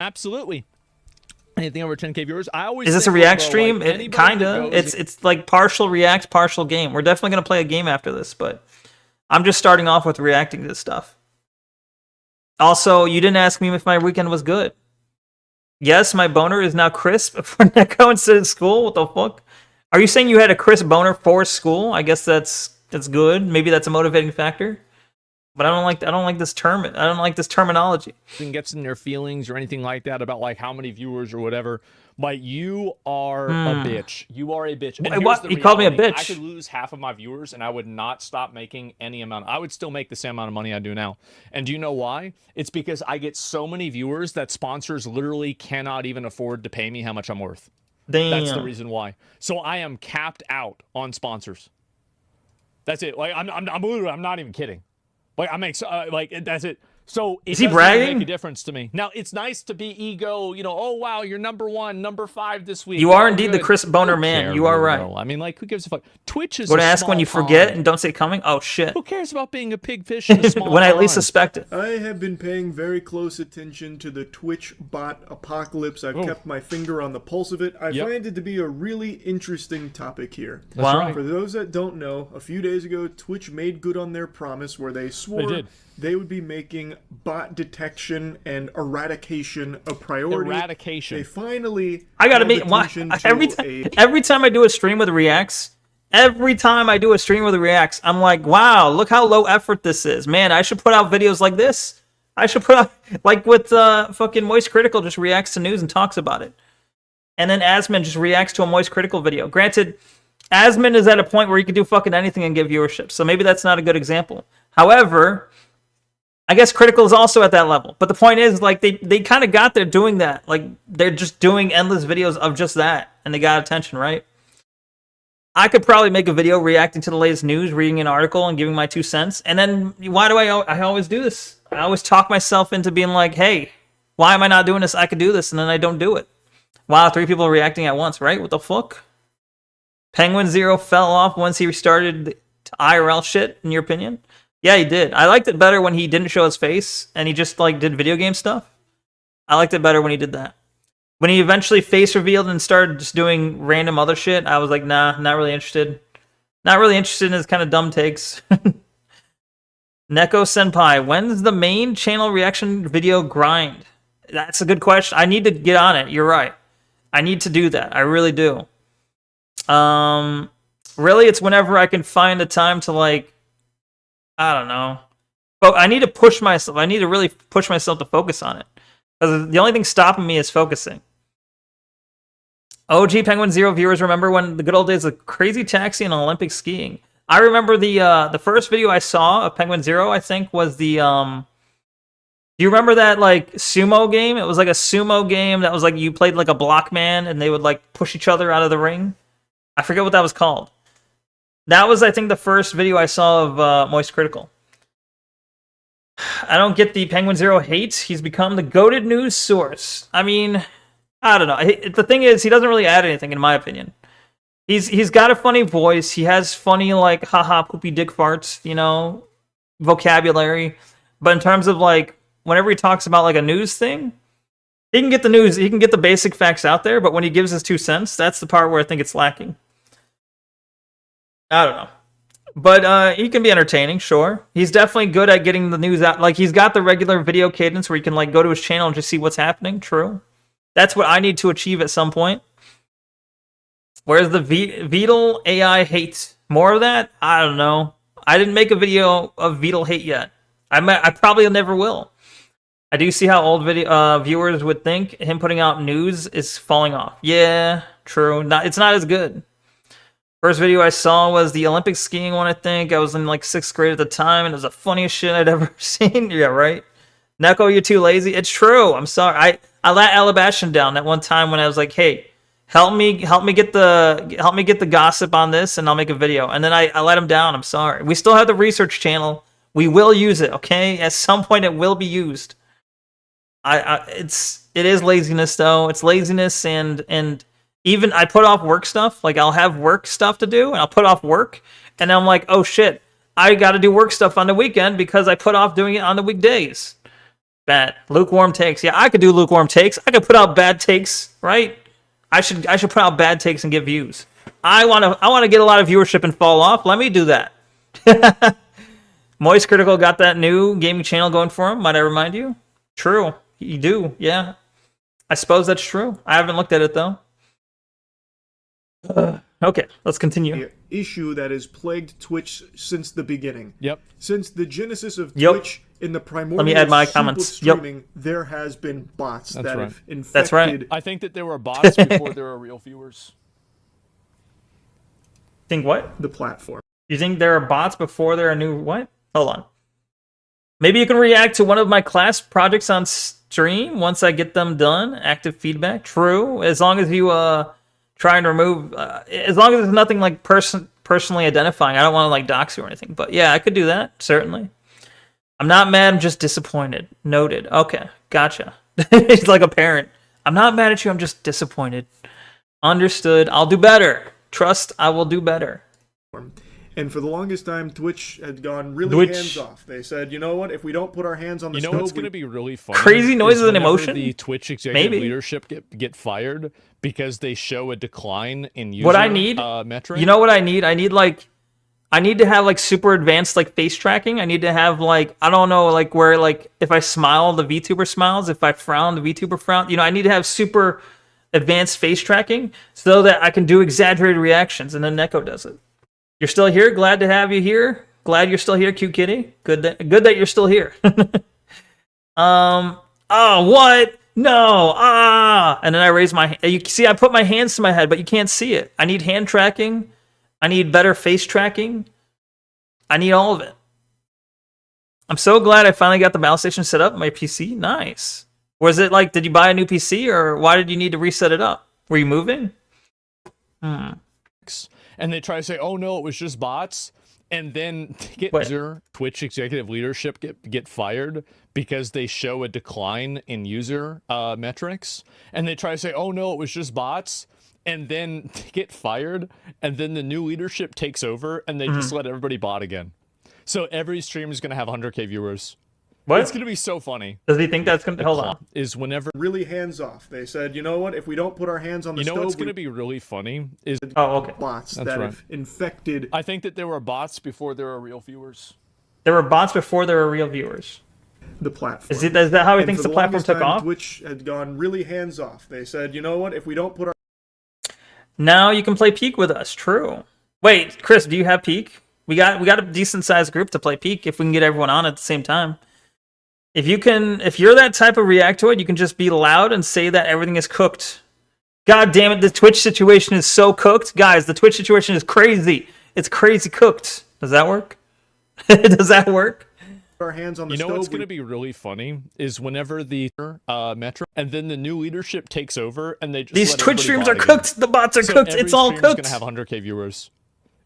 Absolutely. Anything over 10k viewers? I always is this a React stream? Like it kinda. It's like partial React, partial game. We're definitely gonna play a game after this, but I'm just starting off with reacting to this stuff. Also, you didn't ask me if my weekend was good. Yes, my boner is now crisp for Neko instead of school. What the fuck? Are you saying you had a crisp boner for school? I guess that's good. Maybe that's a motivating factor. But I don't like this term. I don't like this terminology. Gets in their feelings or anything like that about like how many viewers or whatever. But you are a bitch. You are a bitch. And what? You called me a bitch. I could lose half of my viewers and I would not stop making any amount. I would still make the same amount of money I do now. And do you know why? It's because I get so many viewers that sponsors literally cannot even afford to pay me how much I'm worth. Damn. That's the reason why. So I am capped out on sponsors. That's it. Like I'm literally, I'm not even kidding. Like I make like that's it. So it doesn't make a difference to me. Now it's nice to be ego. You know, oh wow, you're number 1, number 5 this week. You are indeed the Chris Boner man. You are right. I mean, like, who gives a fuck? Twitch is. Go to ask when you forget and don't say coming. Oh shit. Who cares about being a pig fish in a small when I at least suspect it. I have been paying very close attention to the Twitch bot apocalypse. I've kept my finger on the pulse of it. I find it to be a really interesting topic here. Wow. Right. For those that don't know, a few days ago, Twitch made good on their promise where they swore they would be making bot detection and eradication a priority. Eradication. They finally. I gotta be every time I do a stream with Reacts. Every time I do a stream with Reacts, I'm like, wow, look how low effort this is. Man, I should put out videos like this. I should put out like with fucking Moist Critical just reacts to news and talks about it, and then Asmin just reacts to a Moist Critical video. Granted, Asmin is at a point where he can do fucking anything and get viewership, so maybe that's not a good example. However, I guess Critical is also at that level. But the point is, like, they kind of got there doing that. Like, they're just doing endless videos of just that. And they got attention, right? I could probably make a video reacting to the latest news, reading an article, and giving my 2 cents. And then, why do I always do this? I always talk myself into being like, hey, why am I not doing this? I could do this. And then I don't do it. Wow, 3 people reacting at once, right? What the fuck? Penguin Zero fell off once he restarted to IRL shit, in your opinion? Yeah, he did. I liked it better when he didn't show his face and he just like did video game stuff. I liked it better when he did that. When he eventually face revealed and started just doing random other shit, I was like, nah, not really interested. Not really interested in his kind of dumb takes. Neko Senpai, when's the main channel reaction video grind? That's a good question. I need to get on it. You're right. I need to do that. I really do. Really, it's whenever I can find the time to like, I don't know. But I need to push myself. I need to really push myself to focus on it. Because the only thing stopping me is focusing. OG Penguin Zero viewers remember when the good old days of Crazy Taxi and Olympic skiing. I remember the first video I saw of Penguin Zero, I think, was the Do you remember that like sumo game? It was like a sumo game that was like you played like a block man and they would like push each other out of the ring. I forget what that was called. That was, I think, the first video I saw of Moist Critical. I don't get the Penguin Zero hate. He's become the goated news source. I mean, I don't know. The thing is, he doesn't really add anything, in my opinion. He's got a funny voice. He has funny, like, haha, poopy dick farts, you know, vocabulary. But in terms of, like, whenever he talks about, like, a news thing, he can get the news, he can get the basic facts out there, but when he gives his 2 cents, that's the part where I think it's lacking. I don't know. But he can be entertaining, sure. He's definitely good at getting the news out. Like, he's got the regular video cadence where you can, like, go to his channel and just see what's happening, true. That's what I need to achieve at some point. Where's the Beetle AI hate? More of that? I don't know. I didn't make a video of Beetle hate yet. I probably never will. I do see how old viewers would think him putting out news is falling off. Yeah, true. It's not as good. First video I saw was the Olympic skiing one, I think. I was in like 6th grade at the time, and it was the funniest shit I'd ever seen. Yeah, right? Neko, you're too lazy. It's true. I'm sorry. I let Alabastion down that one time when I was like, hey, help me get the gossip on this, and I'll make a video. And then I let him down. I'm sorry. We still have the research channel. We will use it, okay? At some point it will be used. It is laziness though. It's laziness and even I put off work stuff. Like, I'll have work stuff to do, and I'll put off work, and I'm like, oh shit, I got to do work stuff on the weekend because I put off doing it on the weekdays. Bad. Lukewarm takes. Yeah, I could do lukewarm takes. I could put out bad takes, right? I should put out bad takes and get views. I want to get a lot of viewership and fall off. Let me do that. Moist Critical got that new gaming channel going for him. Might I remind you? True. You do. Yeah. I suppose that's true. I haven't looked at it though. Okay, let's continue. Issue that has plagued Twitch since the beginning. Yep. Since the genesis of Twitch in the primordial Let me add my comments. Streaming, there has been bots that have infected. That's right. I think that there were bots before there were real viewers. Think what? The platform. You think there are bots before there are new what? Hold on. Maybe you can react to one of my class projects on stream once I get them done. Active feedback. True. As long as you try and remove, as long as there's nothing like personally identifying. I don't want to like dox you or anything, but yeah, I could do that, certainly. I'm not mad, I'm just disappointed. Noted. Okay, gotcha. He's like a parent. I'm not mad at you, I'm just disappointed. Understood. I'll do better. Trust, I will do better. And for the longest time, Twitch had gone really hands-off. They said, you know what, if we don't put our hands on the stove... You know what's going to be really fun? Crazy noises and emotion? The Twitch executive leadership get fired because they show a decline in user metric. You know what I need? I need to have like super advanced like face tracking. I need to have like, I don't know, like where like if I smile, the VTuber smiles. If I frown, the VTuber frown. You know, I need to have super advanced face tracking so that I can do exaggerated reactions, and then Neko does it. You're still here? Glad to have you here. Glad you're still here, cute kitty. Good that you're still here. Oh, what? No. And then I raise my hand. You see, I put my hands to my head, but you can't see it. I need hand tracking. I need better face tracking. I need all of it. I'm so glad I finally got the battle station set up on my PC. Nice. Was it like, did you buy a new PC, or why did you need to reset it up? Were you moving? And they try to say, oh no, it was just bots, and then Twitch executive leadership get fired because they show a decline in user metrics, and they try to say, oh no, it was just bots, and then get fired, and then the new leadership takes over, and they just let everybody bot again. So every stream is going to have 100k viewers. What? It's going to be so funny. Does he think that's going to... Hold on. Is whenever... Really hands-off. They said, you know what? If we don't put our hands on the stove... You know what's going to be really funny? Is bots that have infected... I think that there were bots before there were real viewers. There were bots before there were real viewers. The platform. Is that how he thinks the platform took off? Twitch had gone really hands-off. They said, you know what? If we don't put our... Now you can play Peak with us. True. Wait, Chris, do you have Peak? We got a decent-sized group to play Peak if we can get everyone on at the same time. If you're that type of reactoid, you can just be loud and say that everything is cooked. God damn it, the Twitch situation is so cooked. Guys, the Twitch situation is crazy. It's crazy cooked. Does that work? Does that work? our hands on the You know stove. what's going to be really funny is whenever the Metro and then the new leadership takes over and they just These let Twitch everybody streams are bot again. cooked. The bots are So cooked. every It's all stream's cooked. gonna have 100K viewers.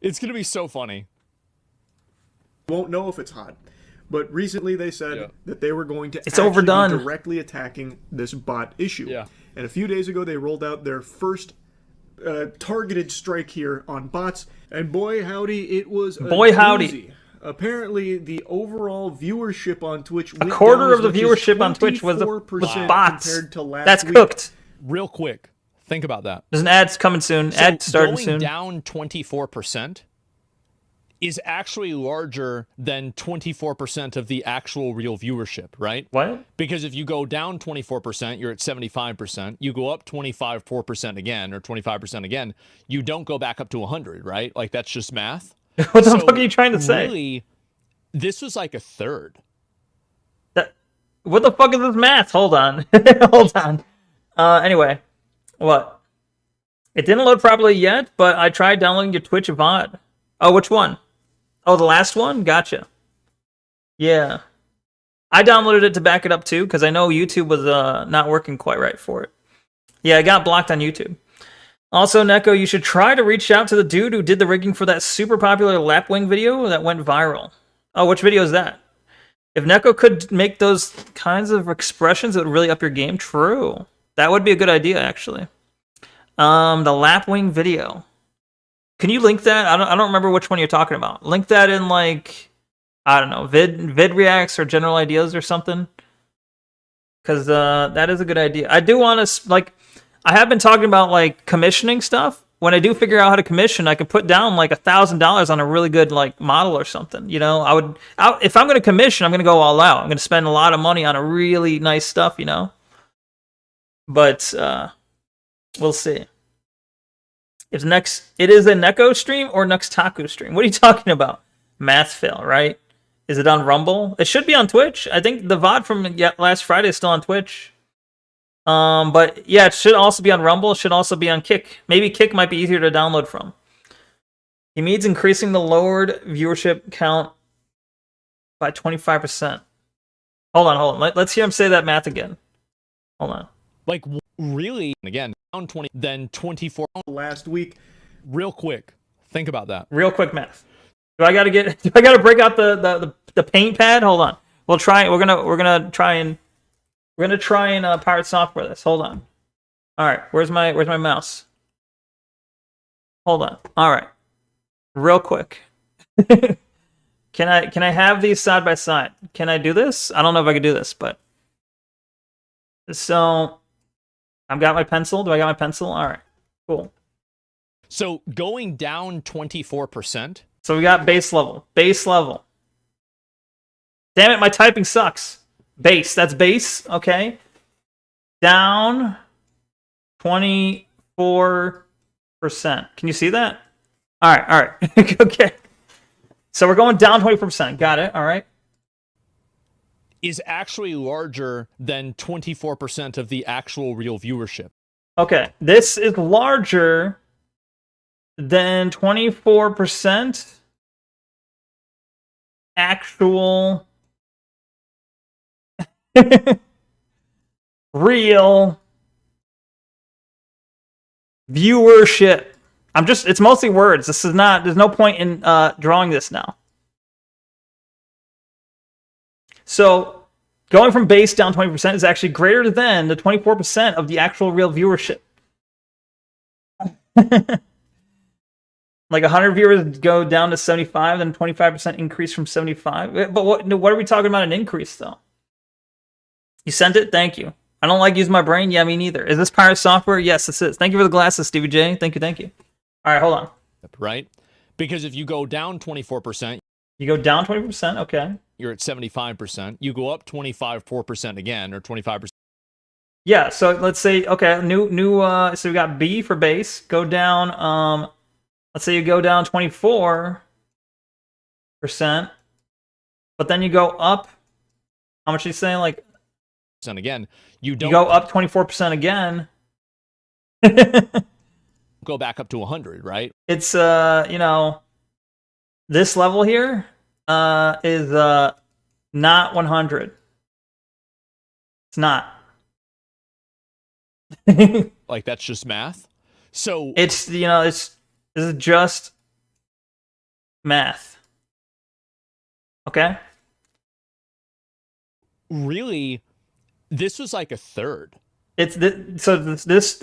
It's gonna be so funny. Won't know if it's hot. But recently they said that they were going to It's overdone. be directly attacking this bot issue. Yeah. And a few days ago they rolled out their first targeted strike here on bots, and boy howdy, it was a doozy. Apparently, the overall viewership on Twitch went a quarter down of the viewership on Twitch was bots. compared to last That's week. cooked. Real quick, think about that. There's an ad's coming soon. So Ad starting going soon. down 24% is actually larger than 24% of the actual real viewership, right? What? Because if you go down 24%, you're at 75%. You go up 4% again, or 25% again, you don't go back up to 100, right? Like, that's just math. What the fuck are you trying to say? Really, this was like a third. What the fuck is this math? Hold on. Hold on. Anyway. What? It didn't load properly yet, but I tried downloading your Twitch VOD. Oh, which one? Oh, the last one? Gotcha. Yeah. I downloaded it to back it up too, because I know YouTube was not working quite right for it. Yeah, I got blocked on YouTube. Also, Neko, you should try to reach out to the dude who did the rigging for that super popular lapwing video that went viral. Oh, which video is that? If Neko could make those kinds of expressions, it would really up your game. True. That would be a good idea, actually. The lapwing video. Can you link that? I don't remember which one you're talking about. Link that in, like, I don't know, vid reacts or general ideas or something. Because that is a good idea. I do want to, like, I have been talking about, like, commissioning stuff. When I do figure out how to commission, I can put down, like, $1,000 on a really good, like, model or something. You know, if I'm going to commission, I'm going to go all out. I'm going to spend a lot of money on a really nice stuff, you know. But we'll see. It is a Neko stream or Nuxtaku stream? What are you talking about? Math fail, right? Is it on Rumble? It should be on Twitch. I think the VOD from last Friday is still on Twitch. But yeah, it should also be on Rumble. It should also be on Kick. Maybe Kick might be easier to download from. He means increasing the lowered viewership count by 25%. Hold on. Let's hear him say that math again. Hold on. Like, really, again, down 20, then 24 last week. Real quick, think about that. Real quick math. Do I gotta break out the paint pad? Hold on. We'll try. We're gonna try and pirate software this. Hold on. All right. Where's my mouse? Hold on. All right. Real quick. Can I have these side by side? Can I do this? I don't know if I can do this, but so I've got my pencil. Do I got my pencil? All right. Cool. So going down 24%. So we got base level. Base level. Damn it, my typing sucks. Base. That's base. Okay. Down 24%. Can you see that? All right. Okay. So we're going down 24%. Got it. All right. Is actually larger than 24% of the actual real viewership. Okay. This is larger than 24% actual real viewership. It's mostly words. There's no point in drawing this now. So going from base down 20% is actually greater than the 24% of the actual real viewership. Like 100 viewers go down to 75, then 25% increase from 75. But what are we talking about an increase, though? You sent it? Thank you. I don't like using my brain. Yeah, me neither. Is this pirate software? Yes, this is. Thank you for the glasses, Stevie J. Thank you. All right, hold on. Right? Because if you go down 24%, you go down 20%, okay. You're at 75%. You go up 4% again, or 25%. Yeah, so let's say, okay, so we got B for base. Go down, let's say you go down 24%, but then you go up, how much are you saying? Like, again, you don't go up 24% again. Go back up to 100, right? It's, this level here is Not 100. It's not. Like, that's just math? So it's, you know, this is just math. Okay? Really, this was like a third. It's so this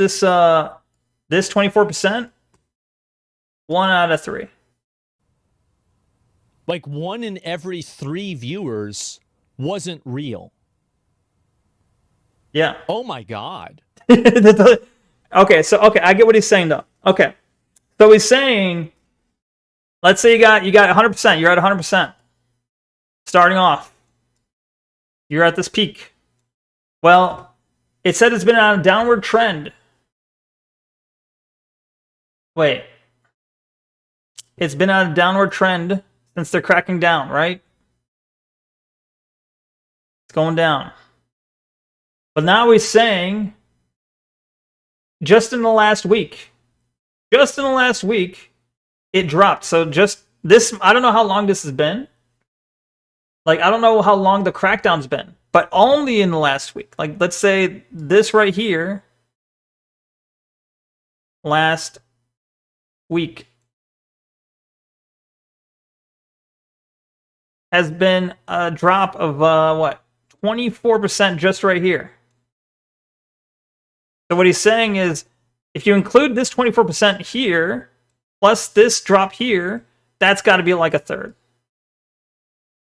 24%, 1 out of 3. Like 1 in every 3 viewers wasn't real. Yeah. Oh my God. Okay, so I get what he's saying though. Okay. So he's saying, let's say you got 100%, you're at 100%. Starting off. You're at this peak. Well, it said it's been on a downward trend. Wait. It's been on a downward trend since they're cracking down, right? It's going down. But now he's saying, just in the last week, it dropped. So just this, I don't know how long this has been. Like, I don't know how long the crackdown's been, but only in the last week. Like, let's say this right here, last week, has been a drop of, 24% just right here. So what he's saying is, if you include this 24% here, plus this drop here, that's got to be like a third.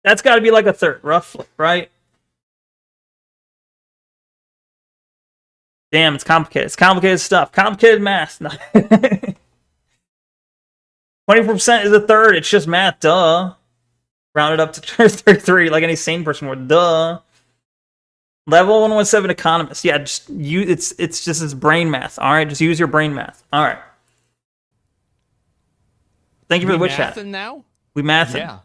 That's got to be like a third, roughly, right? Damn, it's complicated. It's complicated stuff. Complicated math. 24% is a third. It's just math, duh. Round it up to 33, like any sane person would, duh. Level 117 economist. Yeah, just it's just this brain math. All right, just use your brain math. All right. Thank you for the witch hat. Now? We mathing. Yeah.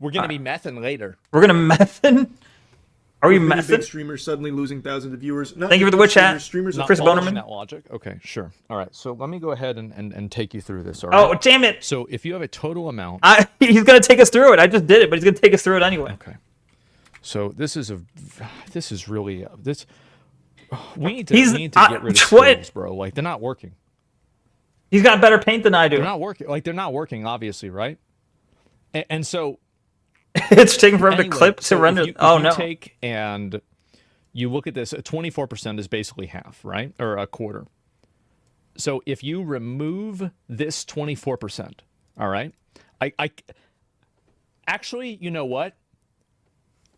We're going to be mething later. We're going to methin? Are we Big mething? streamers suddenly losing thousands of viewers. Thank you for the witch hat. Streamers Chris Bonerman. That logic. Okay, sure. All right, so let me go ahead and take you through this. All right? Oh, damn it. So if you have a total amount... he's going to take us through it. I just did it, but he's going to take us through it anyway. Okay. So this is really we need to get rid of skills, bro. Like, they're not working. He's got better paint than I do. They're not working. Like, they're not working, obviously, right? And so it's taking forever to clip to render. If you take and you look at this, 24% is basically half, right? Or a quarter. So if you remove this 24%, all right? I actually, you know what?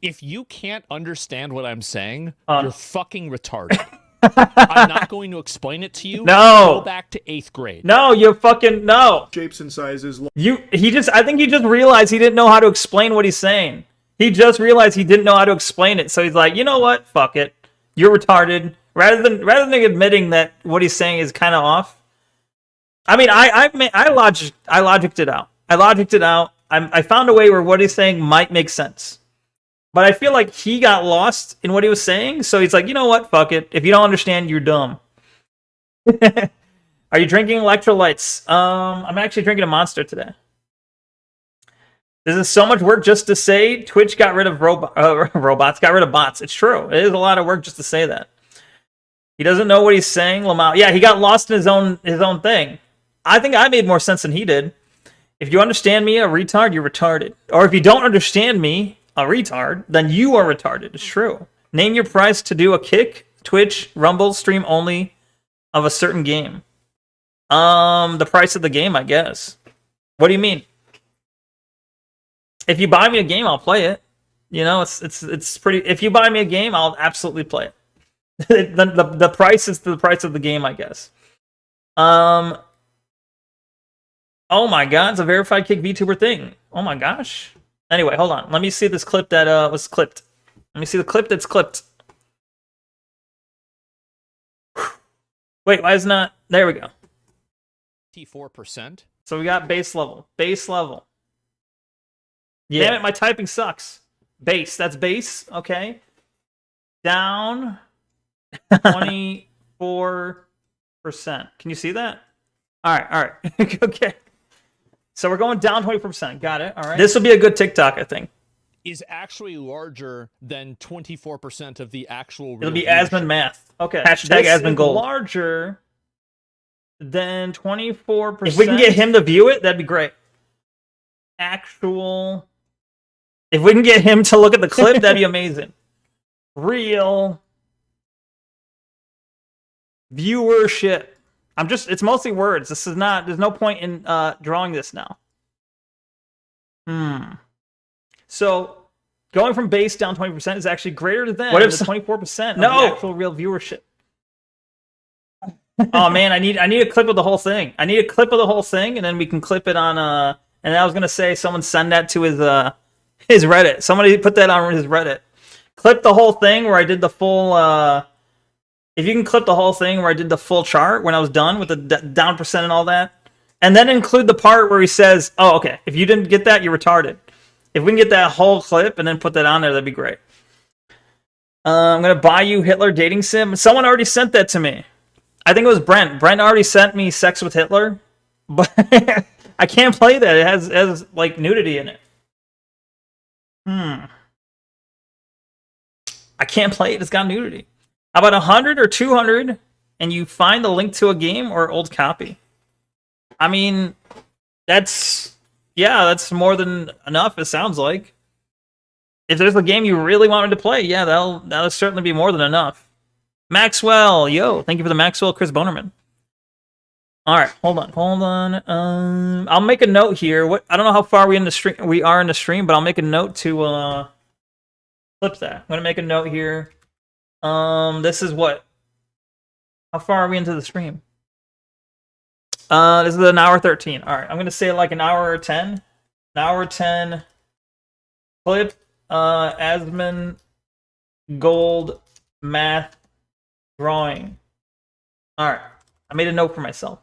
If you can't understand what I'm saying, you're fucking retarded. I'm not going to explain it to you. No. Go back to 8th grade. No, you fucking no. Shapes and sizes. I think he just realized he didn't know how to explain what he's saying. He just realized he didn't know how to explain it. So he's like, you know what? Fuck it. You're retarded. Rather than admitting that what he's saying is kind of off. I mean, I logicked it out. I found a way where what he's saying might make sense. But I feel like he got lost in what he was saying, so he's like, you know what? Fuck it. If you don't understand, you're dumb. Are you drinking electrolytes? I'm actually drinking a Monster today. This is so much work just to say Twitch got rid of robots, got rid of bots. It's true. It is a lot of work just to say that. He doesn't know what he's saying, Lamau. Yeah, he got lost in his own thing. I think I made more sense than he did. If you understand me, a retard, you're retarded. Or if you don't understand me, a retard, then you are retarded. It's true. Name your price to do a Kick, Twitch, Rumble stream only of a certain game. The price of the game, I guess. What do you mean? If you buy me a game, I'll play it. You know, it's pretty. If you buy me a game, I'll absolutely play it. the price is the price of the game, I guess. Oh my god, it's a verified Kick VTuber thing. Oh my gosh. Anyway, hold on. Let me see this clip that was clipped. Let me see the clip that's clipped. Wait, why is it not? There we go. 4%. So we got base level. Base level. Yeah. Damn it, my typing sucks. Base. That's base. Okay. Down 24%. Can you see that? All right. Okay. So we're going down 24%. Got it. All right. This will be a good TikTok, I think. is actually larger than 24% of the actual real It'll be viewership. Asmon math. Okay. Hashtag This Asmon is Gold. larger than 24%. If we can get him to view it, that'd be great. Actual. If we can get him to look at the clip, that'd be amazing. Real viewership. It's mostly words. This is not, there's no point in drawing this now. So going from base down 20% is actually greater than the 24% of the actual real viewership. Oh man, I need a clip of the whole thing. I need a clip of the whole thing, and then we can clip it on and I was gonna say someone send that to his Reddit. Somebody put that on his Reddit. Clip the whole thing where I did the full if you can clip the whole thing where I did the full chart when I was done with the down percent and all that. And then include the part where he says, oh, okay, if you didn't get that, you're retarded. If we can get that whole clip and then put that on there, that'd be great. I'm going to buy you Hitler dating sim. Someone already sent that to me. I think it was Brent. Brent already sent me Sex with Hitler. But I can't play that. It has like nudity in it. I can't play it. It's got nudity. How about 100 or 200 and you find the link to a game or old copy? I mean, that's more than enough, it sounds like. If there's a game you really wanted to play, yeah, that'll certainly be more than enough. Maxwell, yo, thank you for the Maxwell, Chris Bonerman. All right, hold on. I'll make a note here. I don't know how far we are in the stream, but I'll make a note to flip that. I'm gonna make a note here. This is what? How far are we into the stream? This is an hour 13. All right, I'm gonna say like an hour 10. An hour 10. Clip. Asmon Gold math drawing. All right, I made a note for myself.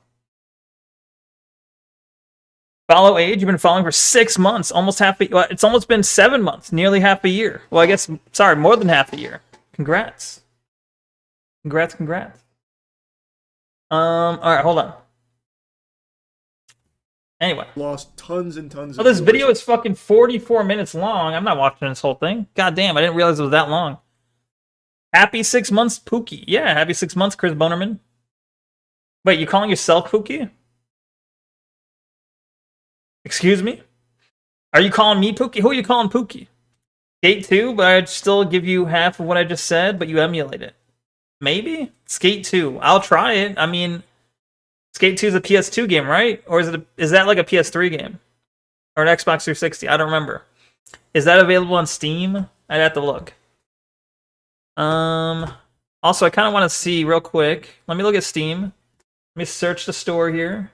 Follow age. You've been following for 6 months, almost half a. Well, it's almost been 7 months, nearly half a year. Well, I guess sorry, more than half a year. Congrats. Congrats. All right, hold on. Anyway. Lost tons and tons of this video is fucking 44 minutes long. I'm not watching this whole thing. God damn, I didn't realize it was that long. Happy 6 months, Pookie. Yeah, happy 6 months, Chris Bonerman. Wait, you calling yourself Pookie? Excuse me? Are you calling me Pookie? Who are you calling Pookie? Skate 2, but I'd still give you half of what I just said, but you emulate it. Maybe? Skate 2. I'll try it. I mean, Skate 2 is a PS2 game, right? Or is that like a PS3 game? Or an Xbox 360? I don't remember. Is that available on Steam? I'd have to look. Also, I kind of want to see real quick. Let me look at Steam. Let me search the store here.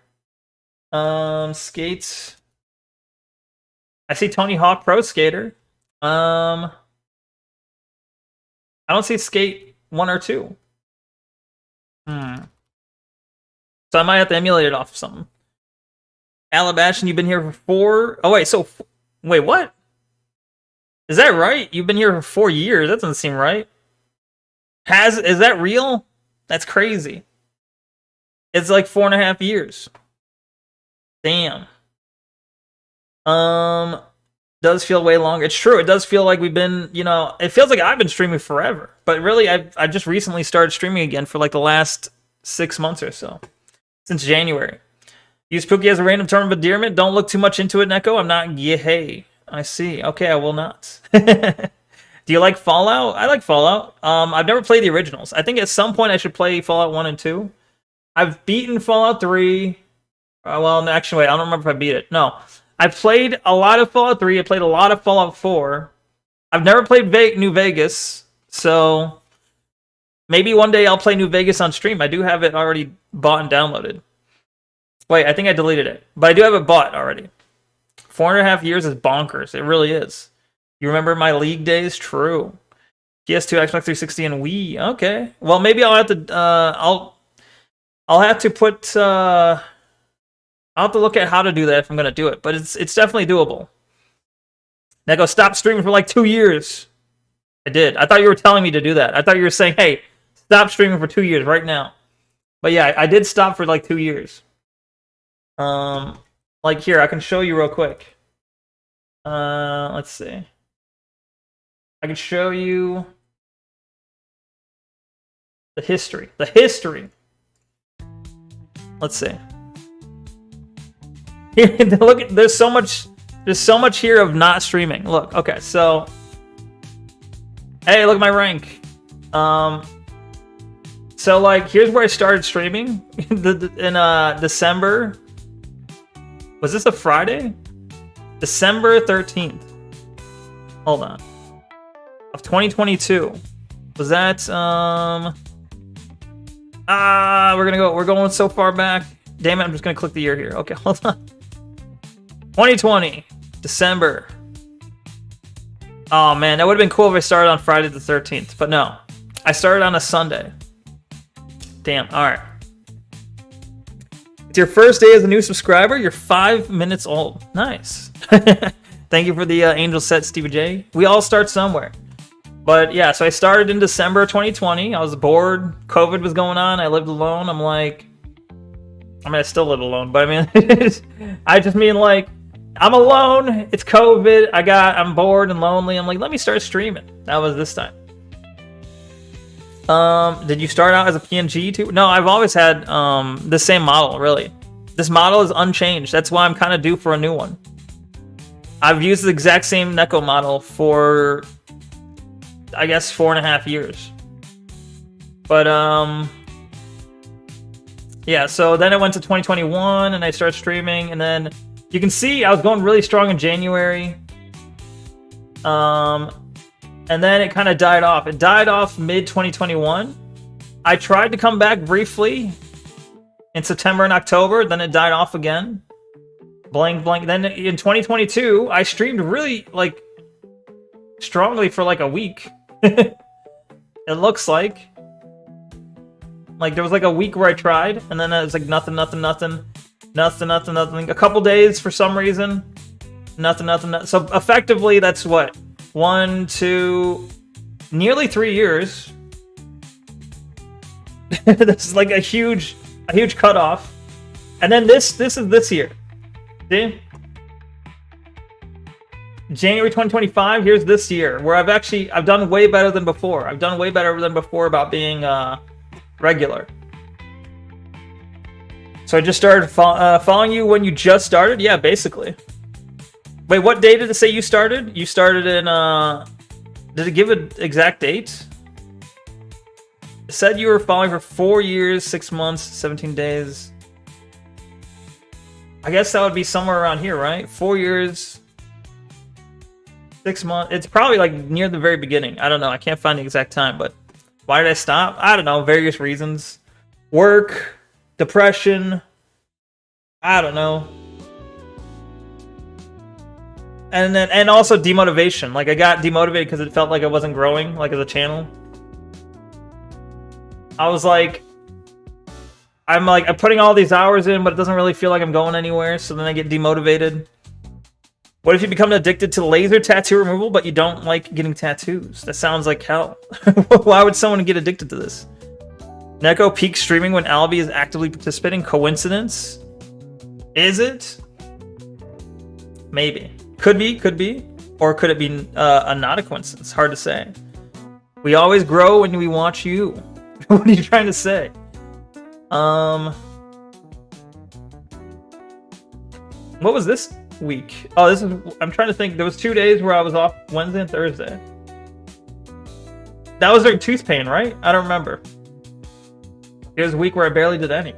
Skates. I see Tony Hawk Pro Skater. I don't see Skate 1 or 2. So I might have to emulate it off of something. Alabastion, you've been here for 4... Oh, wait, wait, what? Is that right? You've been here for 4 years. That doesn't seem right. Is that real? That's crazy. It's like 4.5 years. Damn. Does feel way longer. It's true. It does feel like we've been, it feels like I've been streaming forever. But really, I just recently started streaming again for like the last 6 months or so. Since January. Use Pookie as a random term of endearment. Don't look too much into it, Neko. I'm not hey. I see. Okay, I will not. Do you like Fallout? I like Fallout. I've never played the originals. I think at some point I should play Fallout 1 and 2. I've beaten Fallout 3. Well, actually, wait, I don't remember if I beat it. No. I played a lot of Fallout 3. I played a lot of Fallout 4. I've never played New Vegas, so maybe one day I'll play New Vegas on stream. I do have it already bought and downloaded. Wait, I think I deleted it. But I do have it bought already. 4.5 years is bonkers. It really is. You remember my League days? True. PS2, Xbox 360, and Wii. Okay. Well, maybe I'll have to... I'll have to put... I'll have to look at how to do that if I'm going to do it. But it's definitely doable. Neko, stop streaming for like 2 years. I did. I thought you were telling me to do that. I thought you were saying, hey, stop streaming for 2 years right now. But yeah, I did stop for like 2 years. Like here, I can show you real quick. Let's see. I can show you the history. The history. Let's see. Look, there's so much here of not streaming. Look, okay, so hey, look at my rank. So like here's where I started streaming in December. Was this a Friday? December 13th. Hold on. Of 2022. Was that we're going so far back. Damn it, I'm just gonna click the year here. Okay, hold on. 2020, December. Oh man, that would have been cool if I started on Friday the 13th, but no. I started on a Sunday. Damn, alright. It's your first day as a new subscriber. You're 5 minutes old. Nice. Thank you for the angel set, Stevie J. We all start somewhere. But yeah, so I started in December 2020. I was bored. COVID was going on. I lived alone. I'm like, I mean, I still live alone, but I mean, I just mean like, I'm alone. It's COVID. I'm bored and lonely. I'm like, let me start streaming. That was this time. Did you start out as a PNG too? No, I've always had the same model, really. This model is unchanged. That's why I'm kind of due for a new one. I've used the exact same Neko model for, I guess, 4.5 years. But, yeah, so then I went to 2021 and I started streaming, and then you can see I was going really strong in January. And then it kind of died off. It died off mid-2021. I tried to come back briefly in September and October, then it died off again. Blank. Then in 2022, I streamed really, like, strongly for like a week. It looks like. Like, there was like a week where I tried, and then it was like nothing. A couple days for some reason. Nothing. So effectively, that's what? 1, 2, nearly 3 years. This is like a huge cutoff. And then this is this year. See? January 2025, here's this year, where I've done way better than before. I've done way better than before about being regular. So I just started following you when you just started? Yeah, basically. Wait, what day did it say you started? You started in, did it give an exact date? It said you were following for 4 years, 6 months, 17 days. I guess that would be somewhere around here, right? 4 years, 6 months. It's probably like near the very beginning. I don't know. I can't find the exact time, but why did I stop? I don't know. Various reasons. Work, depression. I don't know. And also demotivation. Like, I got demotivated because it felt like I wasn't growing, like, as a channel. I was like, I'm putting all these hours in, but it doesn't really feel like I'm going anywhere, so then I get demotivated. What if you become addicted to laser tattoo removal, but you don't like getting tattoos? That sounds like hell. Why would someone get addicted to this? Neko peaks streaming when Albie is actively participating. Coincidence? Is it? Maybe. Could be. Or could it be not a coincidence? Hard to say. We always grow when we watch you. What are you trying to say? What was this week? Oh, I'm trying to think. There was 2 days where I was off, Wednesday and Thursday. That was during tooth pain, right? I don't remember. It was a week where I barely did any.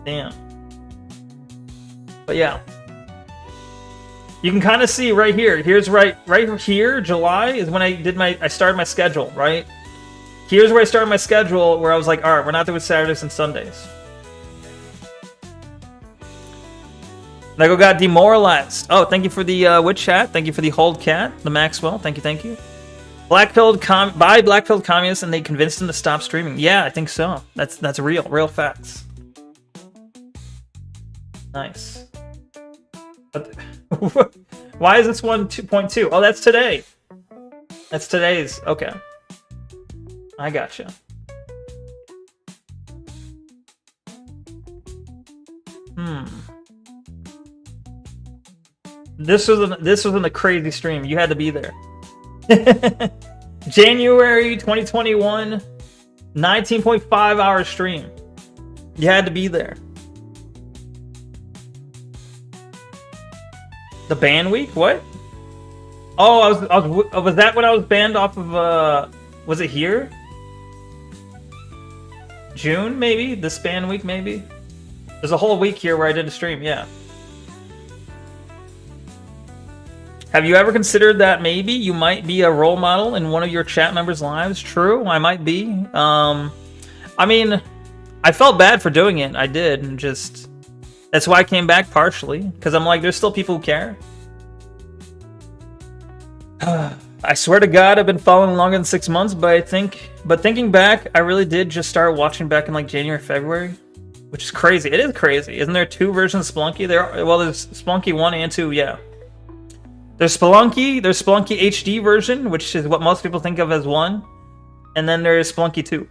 Damn. But yeah. You can kind of see right here. Here's right here, July is when I started my schedule, right? Here's where I started my schedule, where I was like, all right, we're not doing Saturdays and Sundays. Neko got demoralized. Oh, thank you for the witch chat. Thank you for the hold cat, the Maxwell. Thank you. Black-pilled communists, and they convinced him to stop streaming. Yeah, I think so. That's real facts. Nice. But why is this one 2.2? Oh, that's today. That's today's. Okay. I gotcha. This wasn't a crazy stream. You had to be there. January 2021, 19.5 hour stream. You had to be there. The ban week? What? Oh, was that when I was banned off of was it here? June maybe? This ban week maybe? There's a whole week here where I did a stream, yeah. Have you ever considered that maybe you might be a role model in one of your chat members' lives? True, I might be. I mean, I felt bad for doing it. I did, and just that's why I came back partially, because I'm like, there's still people who care. I swear to God, I've been following longer than 6 months, but thinking back, I really did just start watching back in like January, February, which is crazy. It is crazy. Isn't there 2 versions of Spelunky? There's Spelunky 1 and 2, yeah. There's Spelunky HD version, which is what most people think of as 1. And then there's Spelunky 2.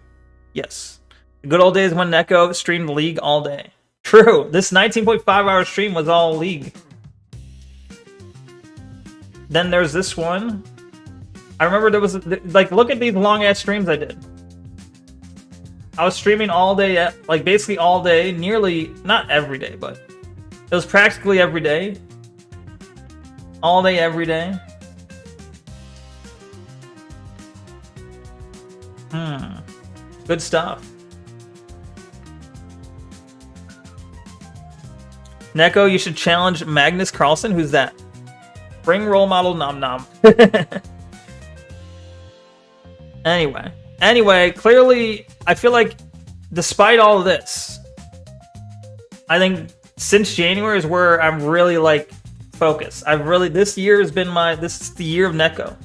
Yes. The good old days when Neko streamed League all day. True. This 19.5 hour stream was all League. Then there's this one. I remember there was, like, look at these long ass streams I did. I was streaming all day, like basically all day, nearly, not every day, but it was practically every day. All day, every day. Good stuff. Neko, you should challenge Magnus Carlsen. Who's that? Bring role model Nom Nom. Anyway, clearly, I feel like despite all of this, I think since January is where I'm really like focused. This year has been this is the year of Neko,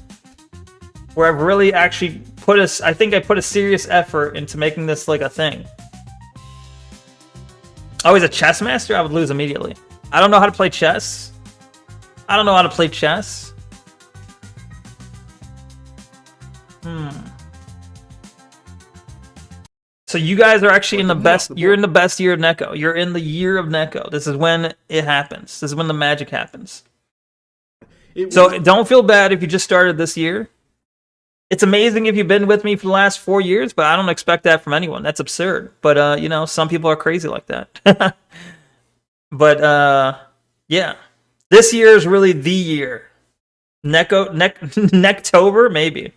where I've really actually I think I put a serious effort into making this like a thing. Oh, he's a chess master? I would lose immediately. I don't know how to play chess. So you guys are actually in the best. You're in the best year of Neko. You're in the year of Neko. This is when it happens. This is when the magic happens. So don't feel bad if you just started this year. It's amazing if you've been with me for the last 4 years, but I don't expect that from anyone. That's absurd. But you know, some people are crazy like that. But yeah, this year is really the year. Nektober, maybe.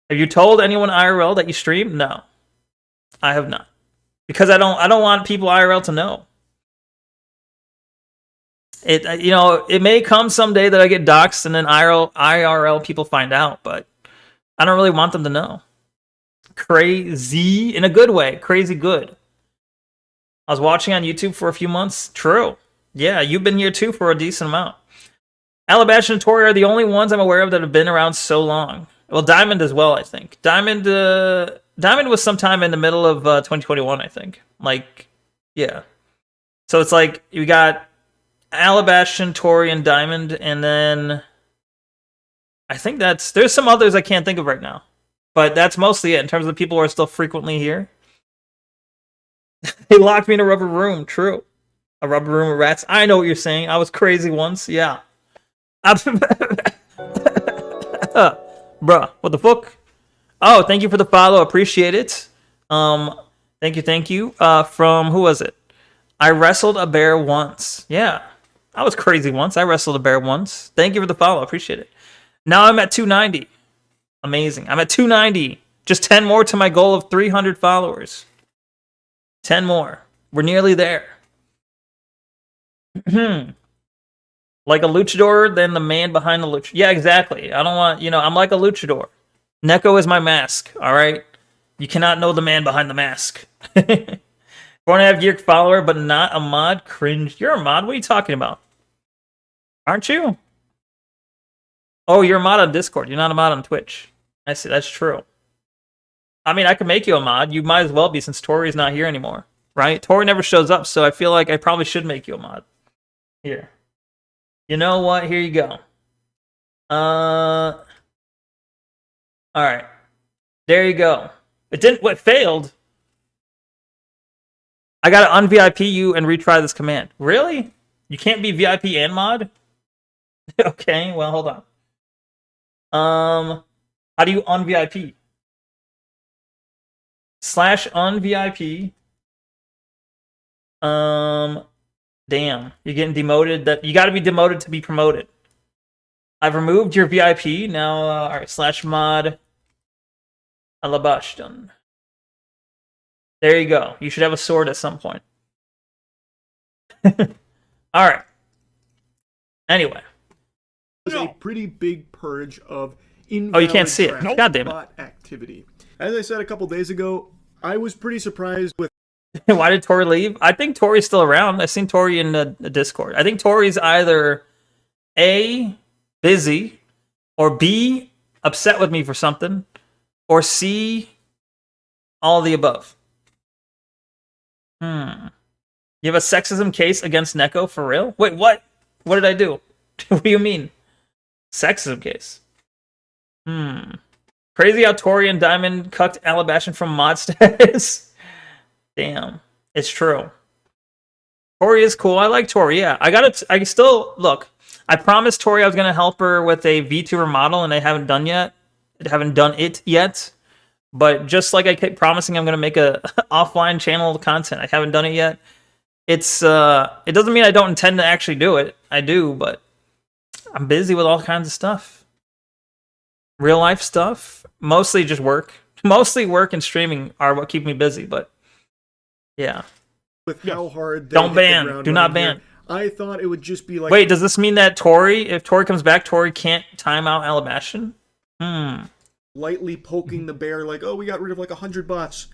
Have you told anyone IRL that you stream? No, I have not, because I don't want people IRL to know. It may come someday that I get doxxed and then IRL people find out, but I don't really want them to know. Crazy in a good way. Crazy good. I was watching on YouTube for a few months. True. Yeah, you've been here too for a decent amount. Alabash and Tori are the only ones I'm aware of that have been around so long. Well, Diamond as well, I think. Diamond was sometime in the middle of 2021, I think. Like, yeah. So it's like you got Alabash, Tori, and Diamond, and then I think there's some others I can't think of right now. But that's mostly it in terms of the people who are still frequently here. They locked me in a rubber room, true. A rubber room with rats. I know what you're saying. I was crazy once, yeah. Bruh, what the fuck? Oh, thank you for the follow. Appreciate it. Thank you. From, who was it? I wrestled a bear once. Yeah, I was crazy once. I wrestled a bear once. Thank you for the follow. Appreciate it. Now I'm at 290. Amazing. I'm at 290. Just 10 more to my goal of 300 followers. 10 more. We're nearly there. Like a luchador, then the man behind the luchador. Yeah, exactly. I don't want, I'm like a luchador. Neko is my mask, all right? You cannot know the man behind the mask. 4.5 gear follower, but not a mod. Cringe. You're a mod? What are you talking about? Aren't you? Oh, you're a mod on Discord. You're not a mod on Twitch. I see. That's true. I mean, I could make you a mod. You might as well be, since Tori's not here anymore, right? Tori never shows up, so I feel like I probably should make you a mod. Here. You know what? Here you go. All right. There you go. It didn't. What failed? I gotta un-VIP you and retry this command. Really? You can't be VIP and mod? Okay, well, hold on. How do you un-VIP? /un-VIP. Damn, you're getting demoted. That you got to be demoted to be promoted. I've removed your VIP now. All right, /mod alabashtan. There you go. You should have a sword at some point. All right. Anyway, it was a pretty big purge of you can't see it. Nope. God damn it. Bot activity. As I said a couple days ago, I was pretty surprised with. Why did Tori leave? I think Tori's still around. I've seen Tori in the Discord. I think Tori's either A, busy, or B, upset with me for something, or C, all of the above. You have a sexism case against Neko for real? Wait, what? What did I do? What do you mean? Sexism case. Crazy how Tori and Diamond cucked Alabastion from mod status. Damn. It's true. Tori is cool. I like Tori, yeah. I still look. I promised Tori I was gonna help her with a VTuber model, and I haven't done it yet. But just like I kept promising I'm gonna make a offline channel of content, I haven't done it yet. It doesn't mean I don't intend to actually do it. I do, but I'm busy with all kinds of stuff. Real life stuff. Mostly just work. Mostly work and streaming are what keep me busy, but yeah. With how hard they don't ban. Do not ban. Here, I thought it would just be like. Wait, does this mean that if Tori comes back, Tori can't time out Alabastion? Lightly poking the bear, like, oh, we got rid of like 100 bots.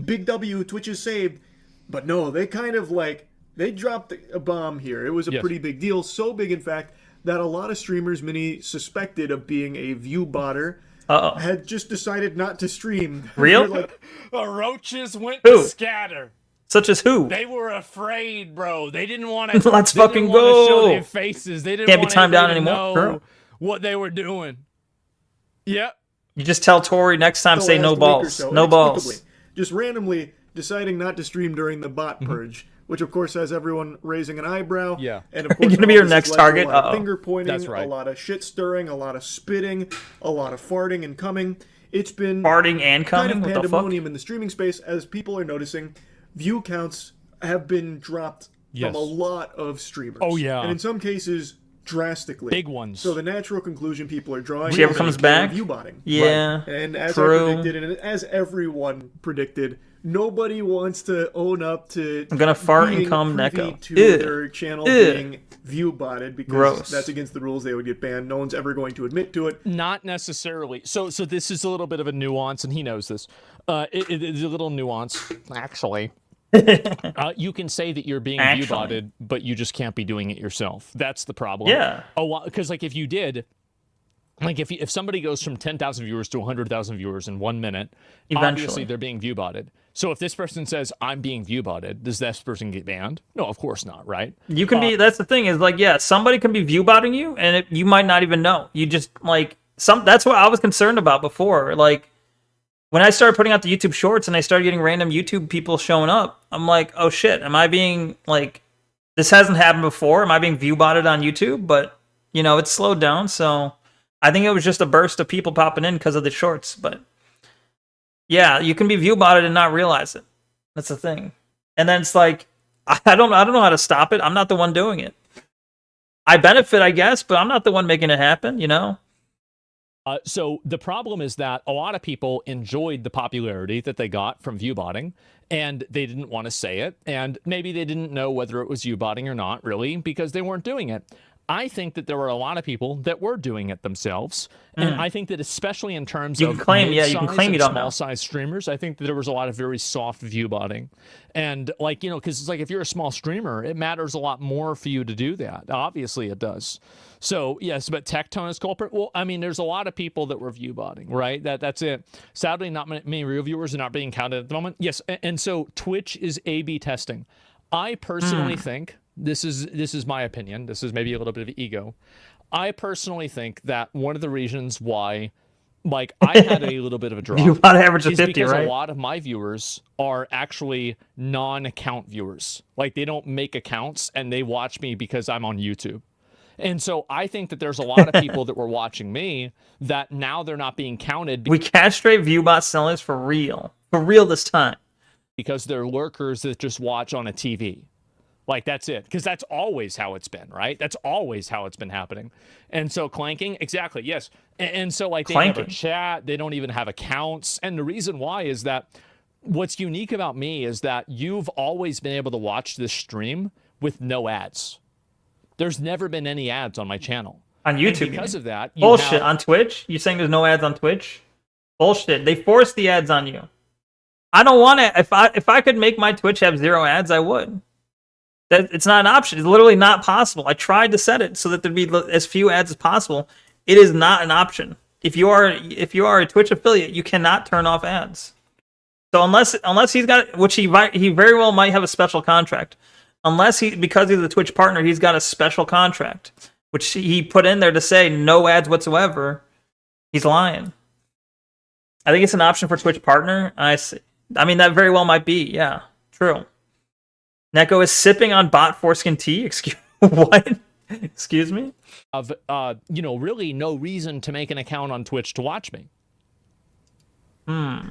Big W, Twitch is saved. But no, they kind of they dropped a bomb here. It was a pretty big deal. So big, in fact, that a lot of streamers many suspected of being a view botter had just decided not to stream. Real? The roaches went to scatter. Such as who? They were afraid, bro. They didn't want to. Let's fucking go. Show their faces. They didn't Can't be want timed down anymore. Know what they were doing. Yep. You just tell Tori next time, say no balls. No balls. Just randomly deciding not to stream during the bot purge, which of course has everyone raising an eyebrow. Yeah. And of course, you're gonna be your next target. A lot of finger pointing. That's right. A lot of shit stirring. A lot of spitting. A lot of farting and coming. It's been farting and coming. Kind of pandemonium in the streaming space as people are noticing. View counts have been dropped from a lot of streamers. Oh yeah. And in some cases, drastically. Big ones. So the natural conclusion people are drawing. She ever comes back. View botting. Yeah. Right. And as true. I predicted, and as everyone predicted, nobody wants to own up to. I'm gonna fart and come Neko. To their channel being view botted because that's against the rules. They would get banned. No one's ever going to admit to it. Not necessarily. So this is a little bit of a nuance, and he knows this. It's a little nuance, actually. You can say that you're being view botted, but you just can't be doing it yourself. That's the problem. Yeah. Because if you did, if somebody goes from 10,000 viewers to 100,000 viewers in 1 minute, obviously they're being view botted. So if this person says I'm being view botted, does this person get banned? No, of course not. Right? You can be. That's the thing is somebody can be view botting you, and you might not even know. You just That's what I was concerned about before. When I started putting out the YouTube shorts and I started getting random YouTube people showing up, I'm like, oh shit, am I being this hasn't happened before? Am I being view botted on YouTube? But it's slowed down, so I think it was just a burst of people popping in because of the shorts. But yeah, you can be view botted and not realize it. That's the thing. And then it's I don't know how to stop it. I'm not the one doing it. I benefit, I guess, but I'm not the one making it happen. So the problem is that a lot of people enjoyed the popularity that they got from viewbotting, and they didn't want to say it, and maybe they didn't know whether it was viewbotting or not, really, because they weren't doing it. I think that there were a lot of people that were doing it themselves, and I think that especially in terms of small-size streamers, I think that there was a lot of very soft viewbotting, and because it's if you're a small streamer, it matters a lot more for you to do that. Obviously, it does. So yes, but Tectone is culprit. Well, I mean, there's a lot of people that were viewbotting, right? That's it. Sadly, not many real viewers are not being counted at the moment. Yes, and so Twitch is A/B testing. I personally think. This is my opinion. This is maybe a little bit of ego. I personally think that one of the reasons why, I had a little bit of a drop. You about average of 50, because right? A lot of my viewers are actually non-account viewers. They don't make accounts and they watch me because I'm on YouTube. And so I think that there's a lot of people that were watching me that now they're not being counted. We castrate ViewBot sellers for real this time. Because they're lurkers that just watch on a TV. Like, that's it. Because that's always how it's been, right? That's always how it's been happening. And so clanking, exactly, yes. And so, like, they never chat. They don't even have accounts. And the reason why is that what's unique about me is that you've always been able to watch this stream with no ads. There's never been any ads on my channel. On YouTube, and because of that, bullshit. On Twitch? You saying there's no ads on Twitch? Bullshit. They force the ads on you. I don't want it. If I could make my Twitch have 0 ads, I would. It's not an option. It's literally not possible. I tried to set it so that there'd be as few ads as possible. It is not an option. If you are a Twitch affiliate, you cannot turn off ads. So unless he's got, which he very well might have a special contract. Unless because he's a Twitch partner, he's got a special contract, which he put in there to say no ads whatsoever. He's lying. I think it's an option for Twitch partner. I mean, that very well might be. Yeah, true. Neko is sipping on bot foreskin tea. Excuse what? Excuse me. Of really no reason to make an account on Twitch to watch me.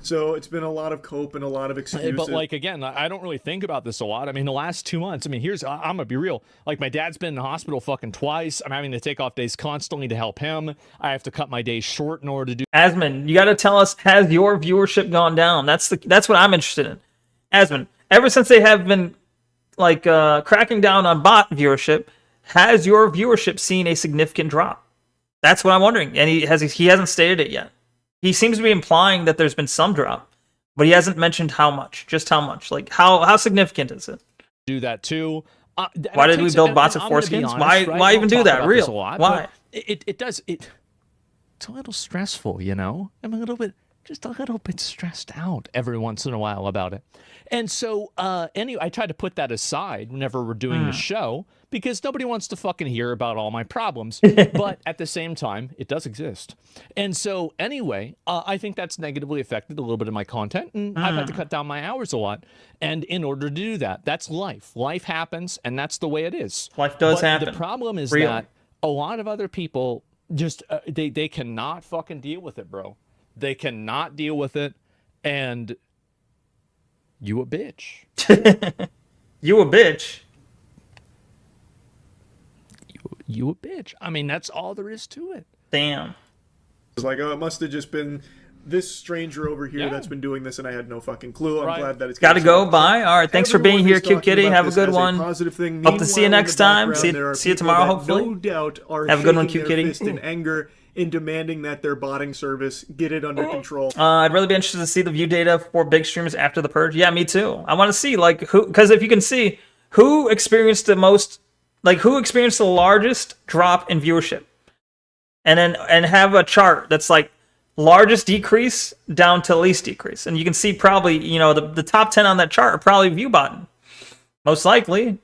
So it's been a lot of cope and a lot of excuses. But like, again, I don't really think about this a lot. I mean, the last 2 months, I mean, I'm gonna be real. Like, my dad's been in the hospital fucking twice. I'm having to take off days constantly to help him. I have to cut my days short in order to do. Asmon, you got to tell us, has your viewership gone down? That's what I'm interested in. Asmon, ever since they have been like cracking down on bot viewership, has your viewership seen a significant drop? That's what I'm wondering. And he hasn't stated it yet. He seems to be implying that there's been some drop, but he hasn't mentioned how much. Just how much. Like, how significant is it? Do that too. Why did we build bots of foreskins? Honest, why even do that? Real? Why? It's a little stressful, you know. I'm just a little bit stressed out every once in a while about it. And so, anyway, I tried to put that aside whenever we're doing the show because nobody wants to fucking hear about all my problems. But at the same time, it does exist. And so, anyway, I think that's negatively affected a little bit of my content, and I've had to cut down my hours a lot. And in order to do that, that's life. Life happens, and that's the way it is. Life does happen. The problem is that a lot of other people just they cannot fucking deal with it, bro. They cannot deal with it, and you a bitch. You a bitch. You a bitch. I mean, that's all there is to it. Damn. It's like, oh, it must have just been this stranger over here that's been doing this, and I had no fucking clue. I'm glad that it's got to go. Bye. All right. Thanks for being here, cute kitty. Have a good one. Positive thing. Hope to see you next time. See you tomorrow, hopefully. No doubt are have a good one, cute kitty. Fist in anger in demanding that their botting service get it under control. I'd really be interested to see the view data for big streamers after the purge. Yeah, me too. I want to see like who, because if you can see who experienced the most, like who experienced the largest drop in viewership, and have a chart that's like largest decrease down to least decrease, and you can see probably the top 10 on that chart are probably ViewBot, most likely.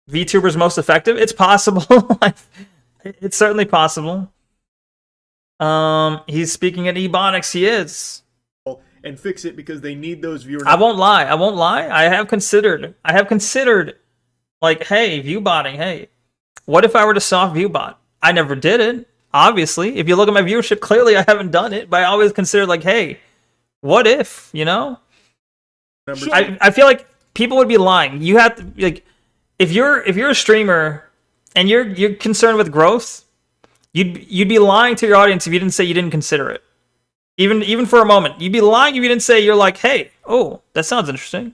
VTuber's most effective. It's possible. It's certainly possible. He's speaking in ebonics. He is. And fix it because they need those viewers. I won't lie. I have considered like, hey, viewbotting. Hey, what if I were to soft viewbot? I never did it. Obviously, if you look at my viewership, clearly I haven't done it. But I always consider like, hey, what if? I feel like people would be lying. You have to like, if you're a streamer and you're concerned with growth, you'd be lying to your audience if you didn't say you didn't consider it. Even for a moment, you'd be lying if you didn't say you're like, hey, oh, that sounds interesting.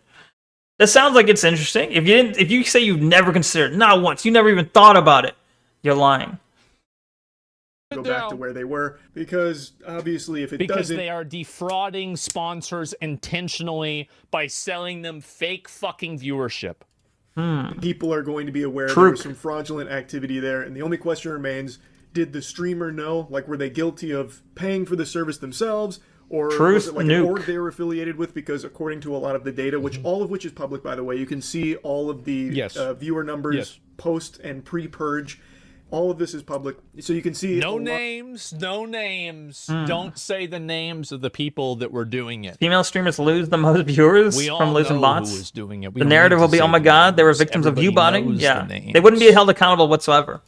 That sounds like it's interesting. If you say you've never considered it, not once, you never even thought about it, you're lying. Go back to where they were because obviously if it because doesn't, they are defrauding sponsors intentionally by selling them fake fucking viewership. People are going to be aware there was some fraudulent activity there, and the only question remains: did the streamer know? Like, were they guilty of paying for the service themselves, or was it like an org they were affiliated with? Because according to a lot of the data, which all of which is public, by the way, you can see all of the viewer numbers post and pre-purge. All of this is public, so you can see. No names. Don't say the names of the people that were doing it. Female streamers lose the most viewers from losing bots. Who was doing it. The narrative will be, oh my god, they were victims of viewbotting. Yeah, they wouldn't be held accountable whatsoever.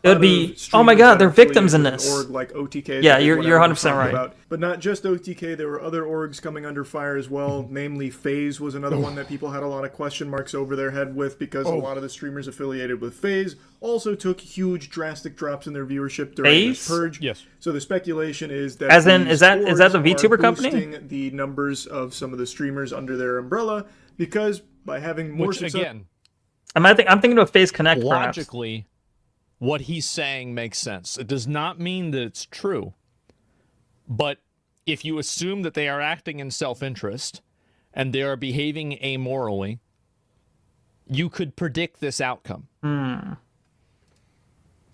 It would be, oh my god, they're victims in this. Org like OTK. Yeah, you're 100% right. About. But not just OTK, there were other orgs coming under fire as well. Namely, FaZe was another one that people had a lot of question marks over their head with, because a lot of the streamers affiliated with FaZe also took huge, drastic drops in their viewership during this purge. Yes. So the speculation is that is that the VTuber company? Boosting the numbers of some of the streamers under their umbrella, because by having more success. Again, I'm thinking of FaZe Connect. Logically, what he's saying makes sense. It does not mean that it's true. But if you assume that they are acting in self-interest and they are behaving amorally, you could predict this outcome.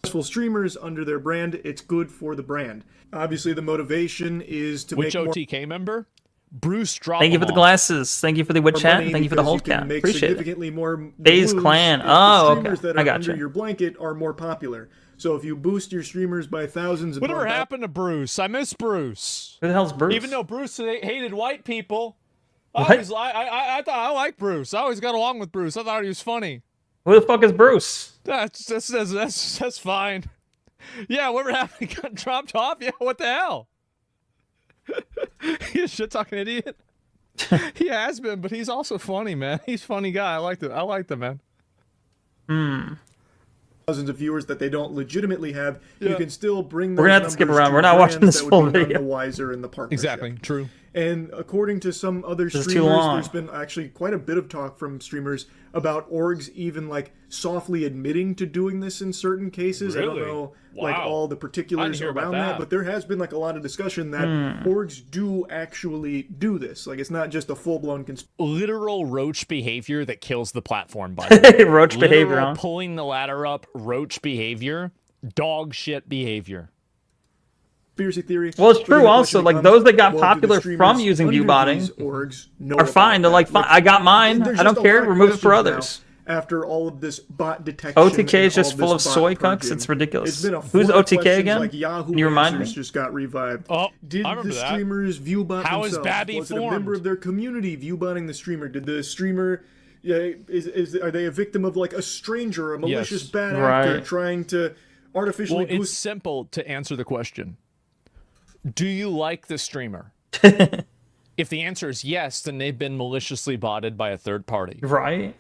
Successful streamers under their brand, it's good for the brand. Obviously, the motivation is to Which make OTK member? Bruce Drop. Thank you for the glasses. Thank you for the wood chat. Thank you for the whole cat. Appreciate it. More FaZe Clan. Oh, okay. That I are got under you. your blanket are more popular. So if you boost your streamers by thousands, Whatever happened to Bruce? I miss Bruce. Who the hell's Bruce? Even though Bruce hated white people, What? I thought I liked Bruce. I always got along with Bruce. I thought he was funny. Who the fuck is Bruce? That's fine. Yeah, whatever happened? He got dropped off. Yeah, what the hell? He's a shit talking idiot. He has been, but he's also funny, man. He's a funny guy. I like him, man. Thousands of viewers that they don't legitimately have, you can still bring. We're gonna have to skip around. We're not watching this full video. The wiser in the partnership. Exactly. True. And according to some other This is streamers, too long. there's been actually quite a bit of talk from streamers about orgs even like softly admitting to doing this in certain cases. Really? I don't know like Wow. all the particulars hear about around that. but there has been like a lot of discussion that orgs do actually do this. Like it's not just a full-blown conspiracy. Literal roach behavior that kills the platform, by the way. Roach behavior, huh? Pulling the ladder up, roach behavior, dog shit behavior. Theory. Well, it's true The also. question Like, becomes, those that got well, do the popular streamers from using under view botting these orgs know are fine. They're about like, that? fine, I got mine. There's I don't just a care. lot of Remove it for questions others. now after all of this bot detection. OTK is and just all full of this soy bot cucks. purging, It's ridiculous. It's been a Who's flood of OTK questions, again? Like Yahoo Can you remind Answers me? just got revived. Oh, Did I remember the that. streamers view bot How is themselves? Babby Was it a member formed? of their community view botting the streamer? Did the streamer? Yeah, are they a victim of like a stranger, a malicious Yes. bad actor Right. trying to artificially Well, it's boost? simple to answer the question. Do you like the streamer? If the answer is yes, then they've been maliciously botted by a third party. Right?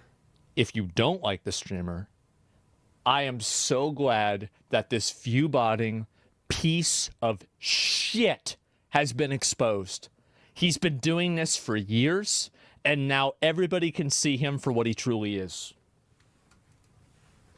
If you don't like the streamer, I am so glad that this view botting piece of shit has been exposed. He's been doing this for years, and now everybody can see him for what he truly is.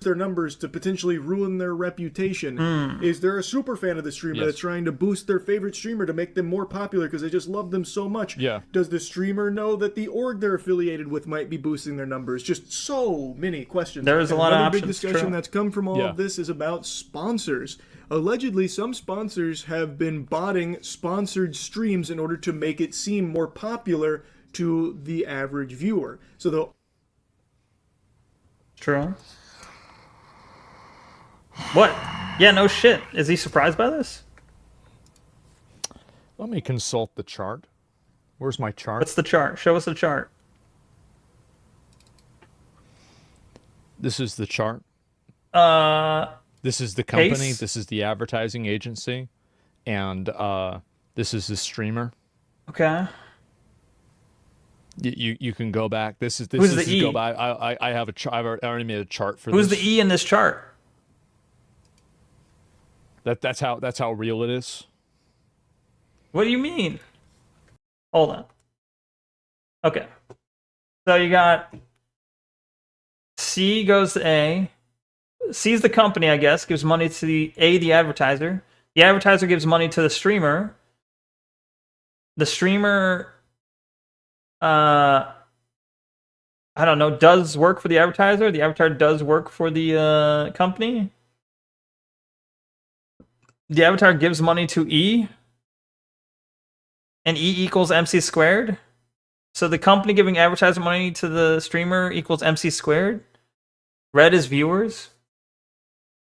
Their numbers to potentially ruin their reputation. Is there a super fan of the streamer Yes. that's trying to boost their favorite streamer to make them more popular because they just love them so much? Yeah. Does the streamer know that the org they're affiliated with might be boosting their numbers? Just so many questions. There is a And lot of another big options, discussion true. that's come from all Yeah. of this is about sponsors. Allegedly, some sponsors have been botting sponsored streams in order to make it seem more popular to the average viewer. So the True. What? Yeah, no shit. Is he surprised by this? Let me consult the chart. Where's my chart? What's the chart? Show us the chart. This is the chart. Uh, This is the company. Case? This is the advertising agency. And this is the streamer. okay. You can go back. This is Who's the is E? go back. I have a chart. I've already made a chart for Who's this. the E in this chart? That's how real it is. What do you mean? Hold on. Okay. So you got C goes to A. C's the company, I guess, gives money to the advertiser. The advertiser gives money to the streamer. The streamer, I don't know, does work for the advertiser. The advertiser does work for the company. The advertiser gives money to E. And E equals MC squared. So the company giving advertiser money to the streamer equals MC squared. Red is viewers.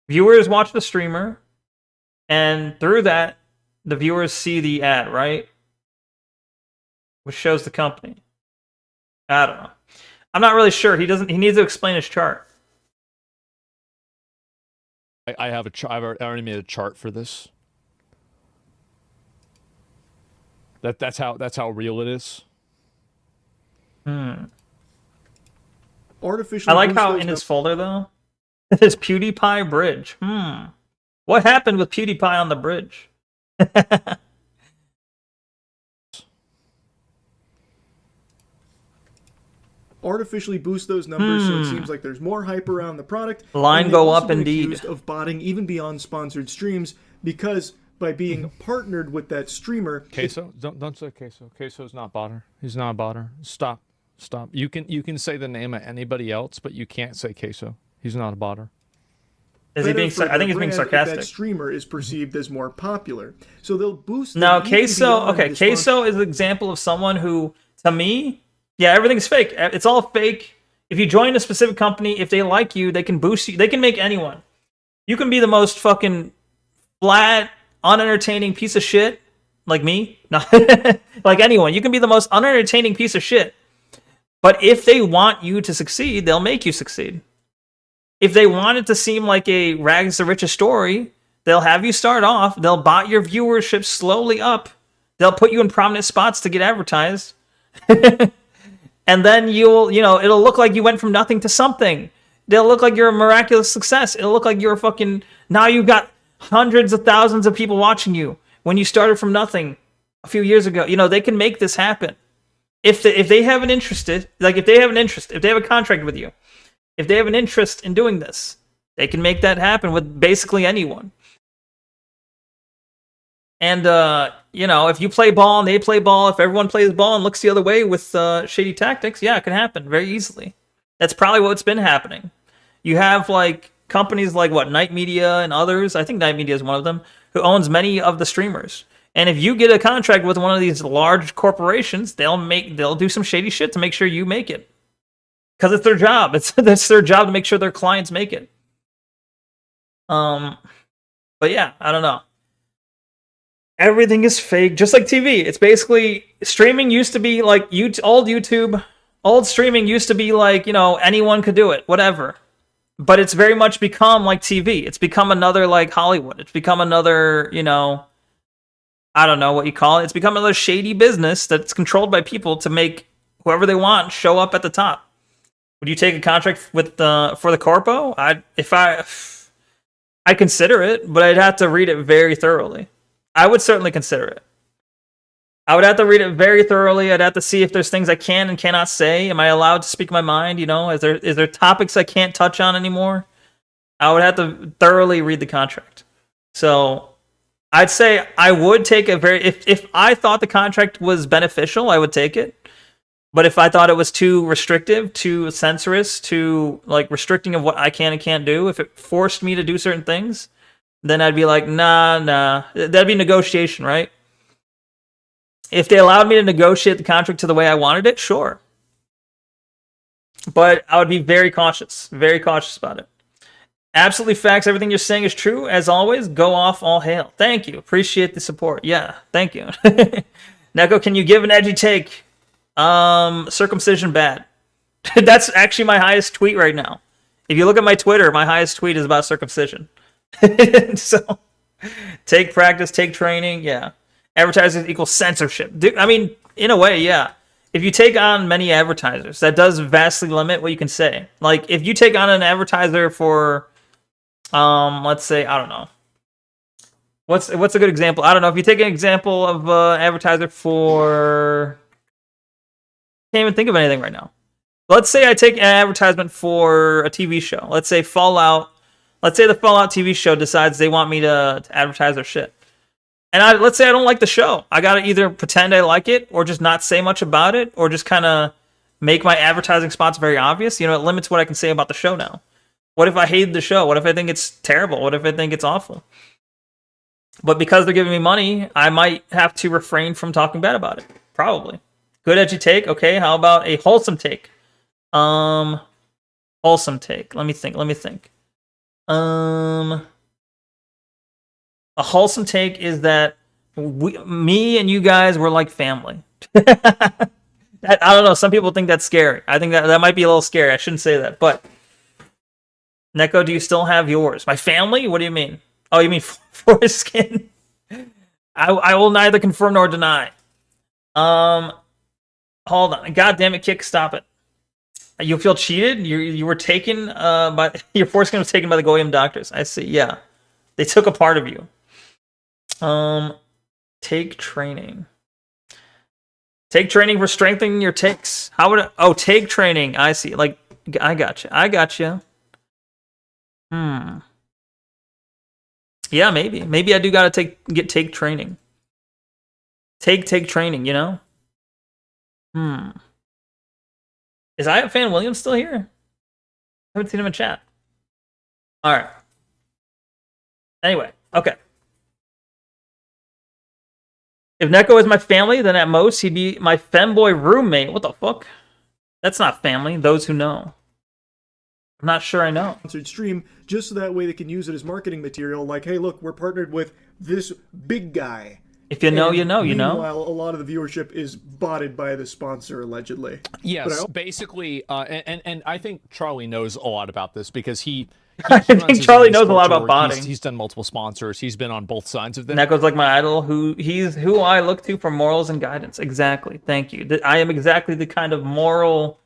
Viewers watch the streamer. And through that, the viewers see the ad, right? Which shows the company. I don't know. I'm not really sure. He needs to explain his chart. I have I already made a chart for this. That's how real it is. Artificially I like how in his folder though, there's PewDiePie bridge. What happened with PewDiePie on the bridge? Artificially boost those numbers so it seems like there's more hype around the product. Line go up indeed. Accused of botting even beyond sponsored streams because by being partnered with that streamer. Queso, don't say Queso. Queso's not botter. He's not a botter. Stop. You can say the name of anybody else, but you can't say Queso. He's not a botter. Is he being? I think he's being sarcastic. That streamer is perceived as more popular, so they'll boost. No, Queso. Okay, Queso is an example of someone who, to me, yeah, everything's fake. It's all fake. If you join a specific company, if they like you, they can boost you. They can make anyone. You can be the most fucking flat, unentertaining piece of shit, like me. No, like anyone. You can be the most unentertaining piece of shit. But if they want you to succeed, they'll make you succeed. If they want it to seem like a rags to riches story, they'll have you start off. They'll bot your viewership slowly up. They'll put you in prominent spots to get advertised. And then it'll look like you went from nothing to something. They'll look like you're a miraculous success. It'll look like you're now you've got hundreds of thousands of people watching you when you started from nothing a few years ago. They can make this happen. If they have an interest, if they have a contract with you, if they have an interest in doing this, they can make that happen with basically anyone. And, if you play ball and they play ball, if everyone plays ball and looks the other way with shady tactics, yeah, it can happen very easily. That's probably what's been happening. You have, companies like, Night Media and others, I think Night Media is one of them, who owns many of the streamers. And if you get a contract with one of these large corporations, they'll do some shady shit to make sure you make it. Because it's their job. That's their job to make sure their clients make it. But yeah, I don't know. Everything is fake, just like TV. It's basically, streaming used to be like old streaming used to be like, anyone could do it, whatever. But it's very much become like TV. It's become another like Hollywood. It's become another, I don't know what you call it. It's become another shady business that's controlled by people to make whoever they want show up at the top. Would you take a contract for the corpo? I'd consider it, but I'd have to read it very thoroughly. I would certainly consider it. I would have to read it very thoroughly. I'd have to see if there's things I can and cannot say. Am I allowed to speak my mind? Is there topics I can't touch on anymore? I would have to thoroughly read the contract. So I'd say I would take if I thought the contract was beneficial, I would take it. But if I thought it was too restrictive, too censorious, too restricting of what I can and can't do, if it forced me to do certain things, then I'd be like, nah. That'd be negotiation, right? If they allowed me to negotiate the contract to the way I wanted it, sure. But I would be very cautious about it. Absolutely facts. Everything you're saying is true. As always, go off, all hail. Thank you. Appreciate the support. Yeah, thank you. Neko, can you give an edgy take? Circumcision bad. That's actually my highest tweet right now. If you look at my Twitter, my highest tweet is about circumcision. So, take practice, take training, yeah. Advertising equals censorship. I mean, in a way, yeah. If you take on many advertisers, that does vastly limit what you can say. Like, if you take on an advertiser for, let's say, I don't know. What's a good example? I don't know. If you take an example of advertiser for... Can't even think of anything right now. Let's say I take an advertisement for a TV show. Let's say Fallout. Let's say the Fallout TV show decides they want me to advertise their shit. And let's say I don't like the show. I gotta either pretend I like it, or just not say much about it, or just kind of make my advertising spots very obvious. It limits what I can say about the show now. What if I hate the show? What if I think it's terrible? What if I think it's awful? But because they're giving me money, I might have to refrain from talking bad about it. Probably. Good edgy take. Okay, how about a wholesome take? Wholesome take. Let me think. A wholesome take is that me and you guys were like family. I don't know. Some people think that's scary. I think that might be a little scary. I shouldn't say that. But Neko, do you still have yours? My family? What do you mean? Oh, you mean foreskin? I will neither confirm nor deny. Hold on. God damn it, Kick, stop it. You feel cheated? You were taken by your foreskin was taken by the Goyim doctors. I see. Yeah, they took a part of you. Take training. Take training for strengthening your takes. How would take training? I see. Like I got you. I got you. Yeah, maybe. Maybe I do gotta get take training. Take training. You know. Is I Fan Williams still here? I haven't seen him in chat. All right. Anyway, okay. If Neko is my family, then at most he'd be my femboy roommate. What the fuck? That's not family. Those who know. I'm not sure I know. Sponsored stream, just so that way they can use it as marketing material. Like, hey, look, we're partnered with this big guy. If you know, you know, you know. Meanwhile, a lot of the viewership is botted by the sponsor, allegedly. Yes, basically, and I think Charlie knows a lot about this because he I think Charlie knows a lot about botting. He's done multiple sponsors. He's been on both sides of them. Neko's like my idol, who I look to for morals and guidance. Exactly. Thank you. I am exactly the kind of moral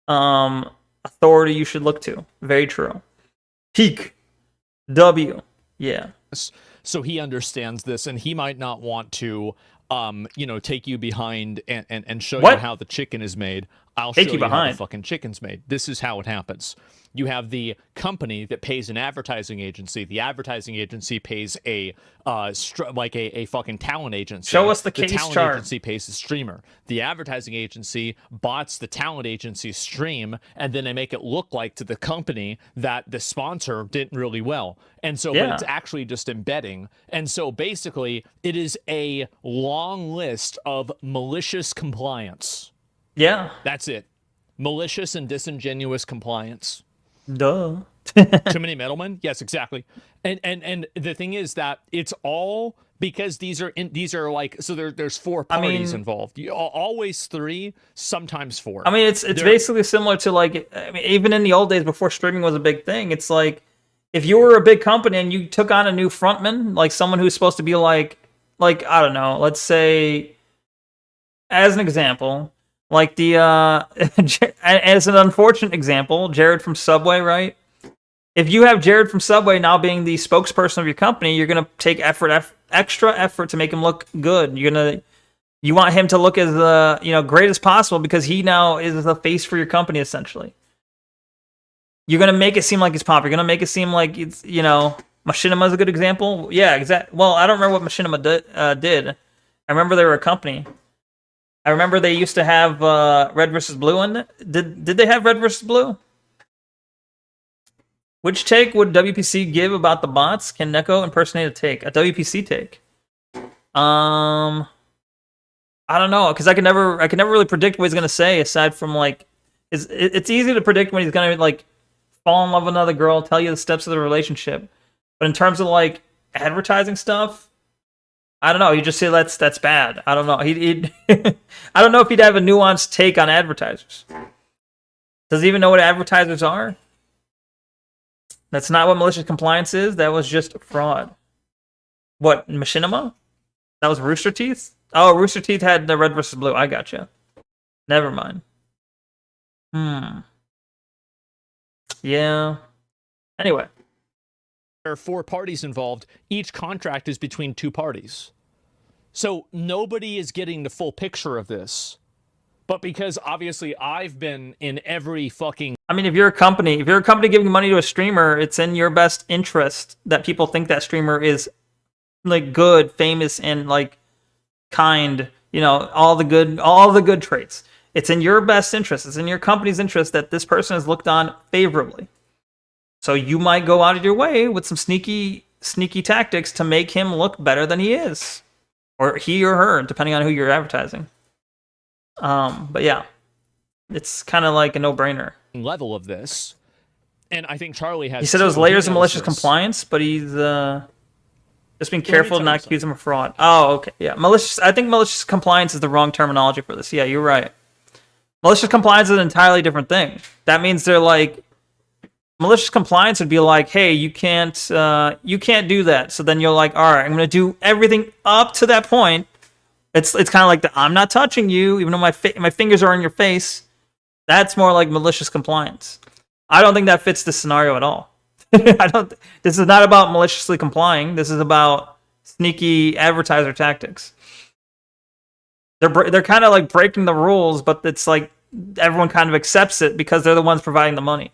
authority you should look to. Very true. Peak. W. Yeah. So he understands this, and he might not want to, take you behind and show you how the chicken is made. I'll show you how the fucking chicken's made. This is how it happens. You have the company that pays an advertising agency. The advertising agency pays a fucking talent agency. Show us the case chart. The talent chart. agency pays the streamer. The advertising agency bots the talent agency's stream, and then they make it look like to the company that the sponsor did really well. And so, but it's actually just embedding. And so basically, it is a long list of malicious compliance. Yeah. That's it. Malicious and disingenuous compliance. Duh. Too many middlemen? Yes, exactly. And the thing is that it's all because these are like, so there's four parties involved. Always three, sometimes four. I mean, it's basically similar to like, I mean, even in the old days before streaming was a big thing, it's like if you were a big company and you took on a new frontman, like someone who's supposed to be like I don't know, let's say as an example, like the as an unfortunate example, Jared from Subway, right? If you have Jared from Subway now being the spokesperson of your company, you're gonna take extra effort to make him look good. You want him to look as great as possible because he now is the face for your company essentially. You're gonna make it seem like he's popular. You're gonna make it seem like it's Machinima is a good example. Yeah, exactly. Well, I don't remember what Machinima did. I remember they were a company. I remember they used to have Red vs. Blue in it. Did they have Red vs. Blue? Which take would WPC give about the bots? Can Neko impersonate a take? A WPC take? I don't know, because I can never really predict what he's gonna say aside from like it's easy to predict when he's gonna like fall in love with another girl, tell you the steps of the relationship. But in terms of like advertising stuff, I don't know. He just say that's bad. I don't know. He'd I don't know if he'd have a nuanced take on advertisers. Does he even know what advertisers are? That's not what malicious compliance is. That was just fraud. What, Machinima? That was Rooster Teeth? Oh, Rooster Teeth had the Red versus Blue. I gotcha. Never mind. Yeah. Anyway. There are four parties involved. Each contract is between two parties. So nobody is getting the full picture of this. But because obviously I've been in every fucking... I mean, if you're a company giving money to a streamer, it's in your best interest that people think that streamer is like good, famous, and like kind, all the good traits. It's in your best interest. It's in your company's interest that this person is looked on favorably. So you might go out of your way with some sneaky tactics to make him look better than he is. Or he or her, depending on who you're advertising. But yeah, it's kind of like a no-brainer. Level of this, and I think Charlie has. He said it was layers of malicious compliance, but he's just being careful to not accuse him of fraud. Oh, okay, yeah, malicious. I think malicious compliance is the wrong terminology for this. Yeah, you're right. Malicious compliance is an entirely different thing. That means they're like Malicious compliance would be like, hey, you can't do that. So then you're like, all right, I'm going to do everything up to that point. It's kind of like I'm not touching you, even though my fingers are in your face. That's more like malicious compliance. I don't think that fits the scenario at all. This is not about maliciously complying. This is about sneaky advertiser tactics. They're kind of like breaking the rules, but it's like everyone kind of accepts it because they're the ones providing the money.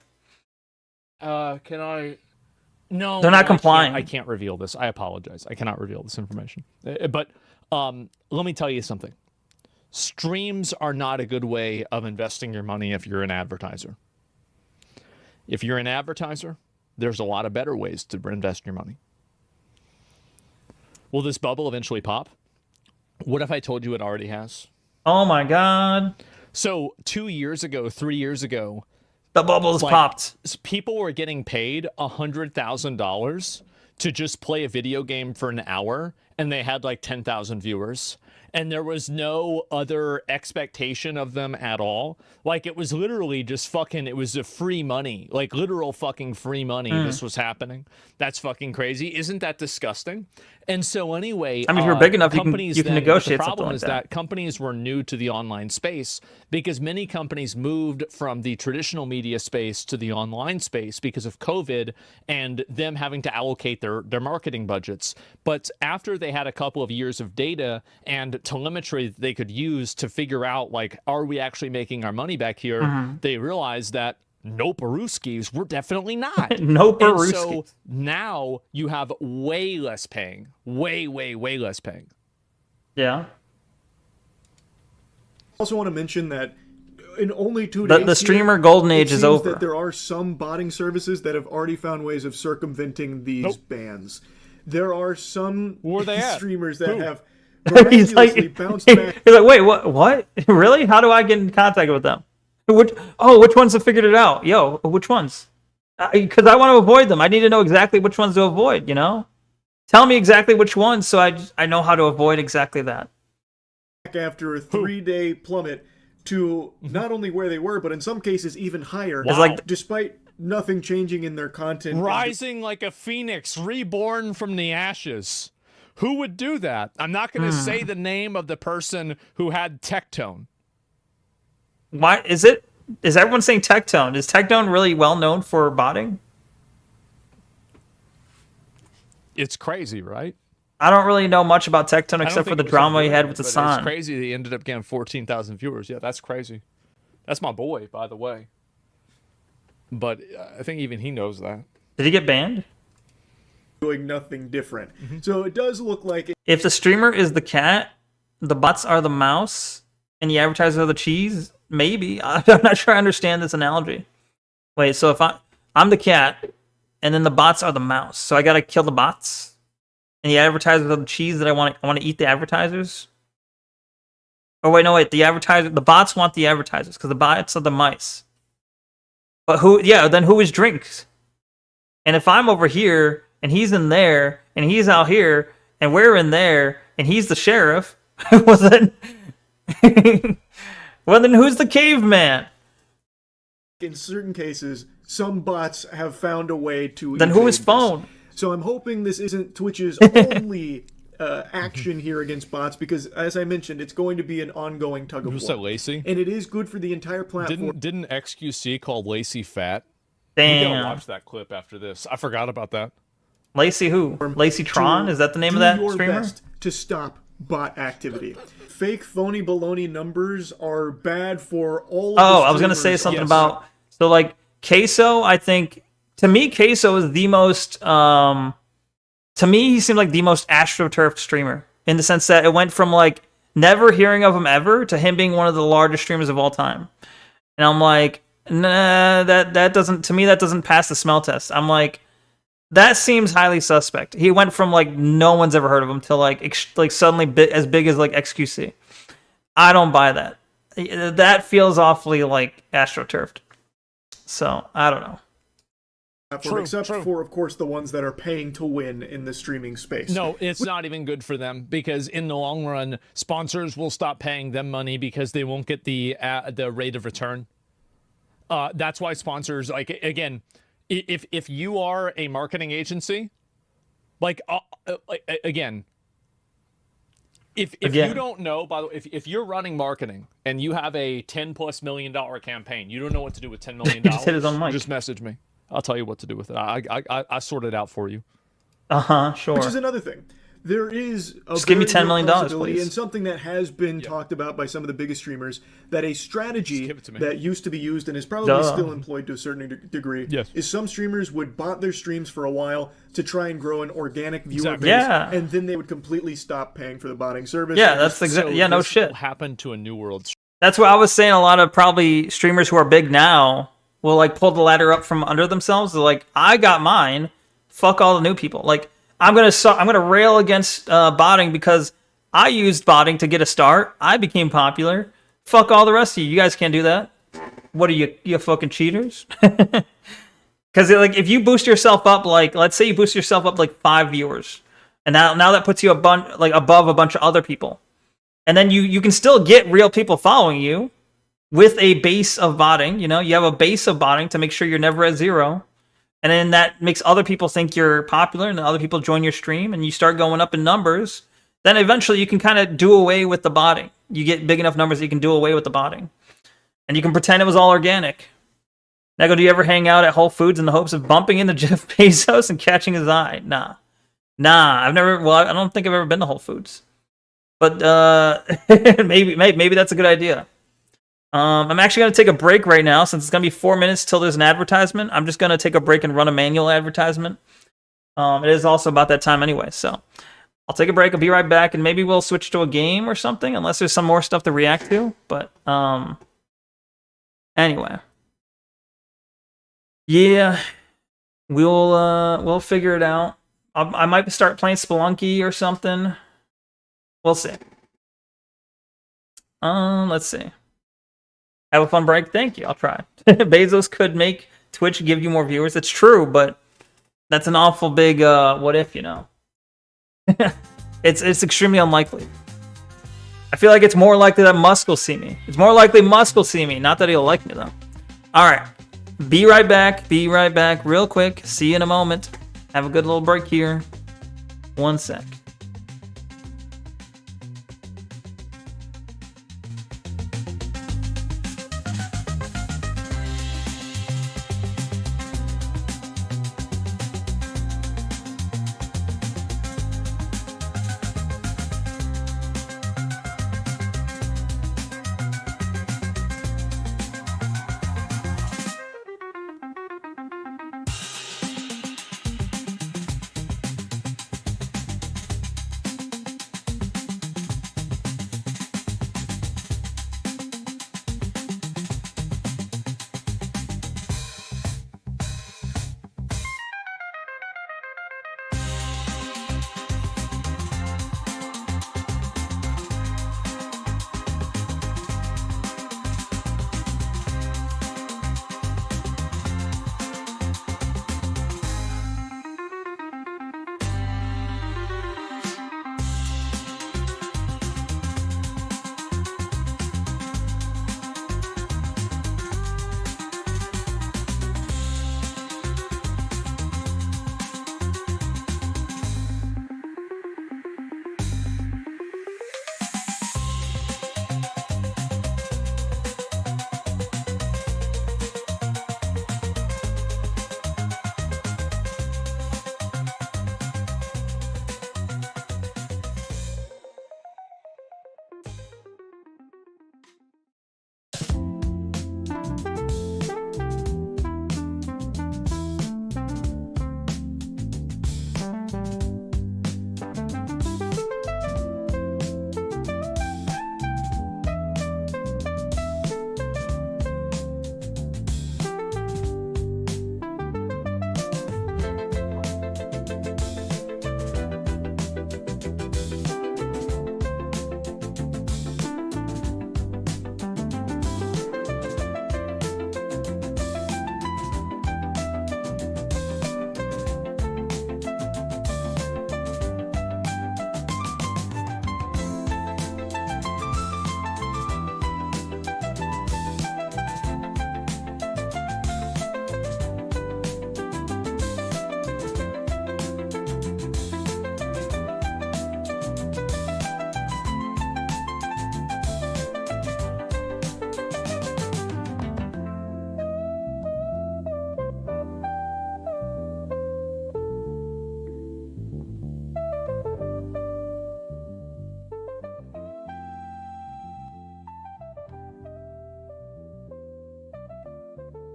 Can I? No, they're not complying. I can't reveal this. I apologize. I cannot reveal this information. But let me tell you something. Streams are not a good way of investing your money if you're an advertiser. If you're an advertiser, there's a lot of better ways to invest your money. Will this bubble eventually pop? What if I told you it already has? Oh my God. So 2 years ago, 3 years ago, the bubbles popped. People were getting paid $100,000 to just play a video game for an hour, and they had like 10,000 viewers. And there was no other expectation of them at all. Like, it was literally just fucking, it was a free money. Like, literal fucking free money. This was happening. That's fucking crazy. Isn't that disgusting? And so anyway, I mean, if you're big enough, you can negotiate. The problem like is that companies were new to the online space because many companies moved from the traditional media space to the online space because of COVID and them having to allocate their marketing budgets. But after they had a couple of years of data and telemetry that they could use to figure out, like, are we actually making our money back here? They realized that no Peruskis, we're definitely not. No Peruskis. So now you have way less paying. Way less paying. Yeah. Also want to mention that in only 2 days, the streamer golden age is over. That there are some botting services that have already found ways of circumventing these bans. There are some streamers that have miraculously bounced back. He's like, wait, what? Really? How do I get in contact with them? Which ones have figured it out? Yo, which ones? Because I want to avoid them. I need to know exactly which ones to avoid, you know? Tell me exactly which ones so I know how to avoid exactly that. After a 3-day plummet to not only where they were, but in some cases even higher. Wow. Like, despite nothing changing in their content. Rising like a phoenix, reborn from the ashes. Who would do that? I'm not going to say the name of the person who had Tectone. Why is everyone saying Tectone? Is Tectone really well known for botting? It's crazy, right? I don't really know much about Tectone except for the drama he had with the Sun. It's crazy that he ended up getting 14,000 viewers. Yeah, that's crazy. That's my boy, by the way. But I think even he knows that. Did he get banned? Doing nothing different. So it does look like if the streamer is the cat, the bots are the mouse, and the advertisers are the cheese, maybe. I'm not sure I understand this analogy. Wait, so if I'm the cat, and then the bots are the mouse, so I gotta kill the bots, and the advertisers are the cheese that I want to eat the advertisers. Oh wait, no wait, the bots want the advertisers because the bots are the mice. But then who is drinks? And if I'm over here and he's in there and he's out here and we're in there and he's the sheriff, well then who's the caveman? In certain cases, some bots have found a way to. Then who is phone? So I'm hoping this isn't Twitch's only action here against bots, because as I mentioned, it's going to be an ongoing tug of war. So Lacey, and it is good for the entire platform. Didn't XQC call Lacey fat? Damn. You gotta watch that clip after this. I forgot about that. Lacey who? Lacey Tron? Is that the name of that streamer? Best to stop bot activity. Fake, phony, baloney numbers are bad for all. I was gonna say something about like Queso. I think to me, Queso is the most. To me, he seemed like the most astroturfed streamer in the sense that it went from like never hearing of him ever to him being one of the largest streamers of all time. And I'm like, nah, that doesn't, to me, that doesn't pass the smell test. I'm like, that seems highly suspect. He went from like no one's ever heard of him to like suddenly as big as like XQC. I don't buy that. That feels awfully like astroturfed. So I don't know. Except for, of course, the ones that are paying to win in the streaming space. No, it's not even good for them, because in the long run, sponsors will stop paying them money because they won't get the rate of return. That's why sponsors, like, again, if you are a marketing agency, like again, if you don't know, by the way, if you're running marketing and you have a $10+ million campaign, you don't know what to do with $10 million. Just hit his own mic. Just message me. I'll tell you what to do with it. I sort it out for you. Sure. Which is another thing. There is a just give me $10 million, possibility, please. and something that has been talked about by some of the biggest streamers, that a strategy that used to be used and is probably still employed to a certain degree is some streamers would bot their streams for a while to try and grow an organic viewer base, and then they would completely stop paying for the botting service. Yeah, that's exactly. Yeah, no shit. Happened to a New World. That's what I was saying. A lot of probably streamers who are big now will like pull the ladder up from under themselves. They're like, I got mine. Fuck all the new people. Like, I'm gonna rail against botting because I used botting to get a start. I became popular. Fuck all the rest of you. You guys can't do that. What are you fucking cheaters? Because like if you boost yourself up, like let's say you boost yourself up like 5 viewers, and now that puts you above a bunch of other people, and then you can still get real people following you with a base of botting. You know, you have a base of botting to make sure you're never at 0. And then that makes other people think you're popular, and then other people join your stream, and you start going up in numbers. Then eventually you can kind of do away with the botting. You get big enough numbers that you can do away with the botting. And you can pretend it was all organic. Neko, do you ever hang out at Whole Foods in the hopes of bumping into Jeff Bezos and catching his eye? Nah. I've never, well, I don't think I've ever been to Whole Foods. But maybe that's a good idea. I'm actually going to take a break right now since it's going to be 4 minutes till there's an advertisement. I'm just going to take a break and run a manual advertisement. It is also about that time anyway, so I'll take a break. I'll be right back, and maybe we'll switch to a game or something, unless there's some more stuff to react to. But anyway, yeah, we'll figure it out. I might start playing Spelunky or something. We'll see. Let's see. Have a fun break. Thank you. I'll try. Bezos could make Twitch give you more viewers. It's true, but that's an awful big what if, you know. It's extremely unlikely. I feel like it's more likely that Musk will see me. It's more likely Musk will see me. Not that he'll like me, though. All right. Be right back. Be right back real quick. See you in a moment. Have a good little break here. 1 sec.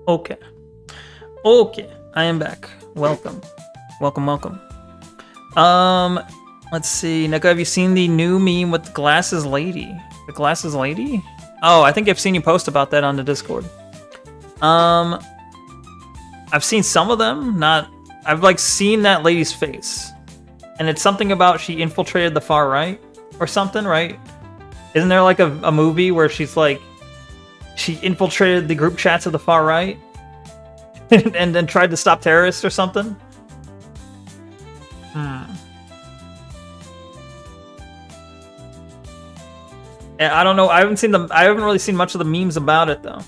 Okay. Okay. I am back. Welcome. Welcome. Let's see. Neko, have you seen the new meme with the glasses lady? The glasses lady? Oh, I think I've seen you post about that on the Discord. I've seen some of them. I've like seen that lady's face, and it's something about she infiltrated the far right or something, right? Isn't there like a movie where she's like she infiltrated the group chats of the far right and then tried to stop terrorists or something? I don't know. I haven't really seen much of the memes about it though.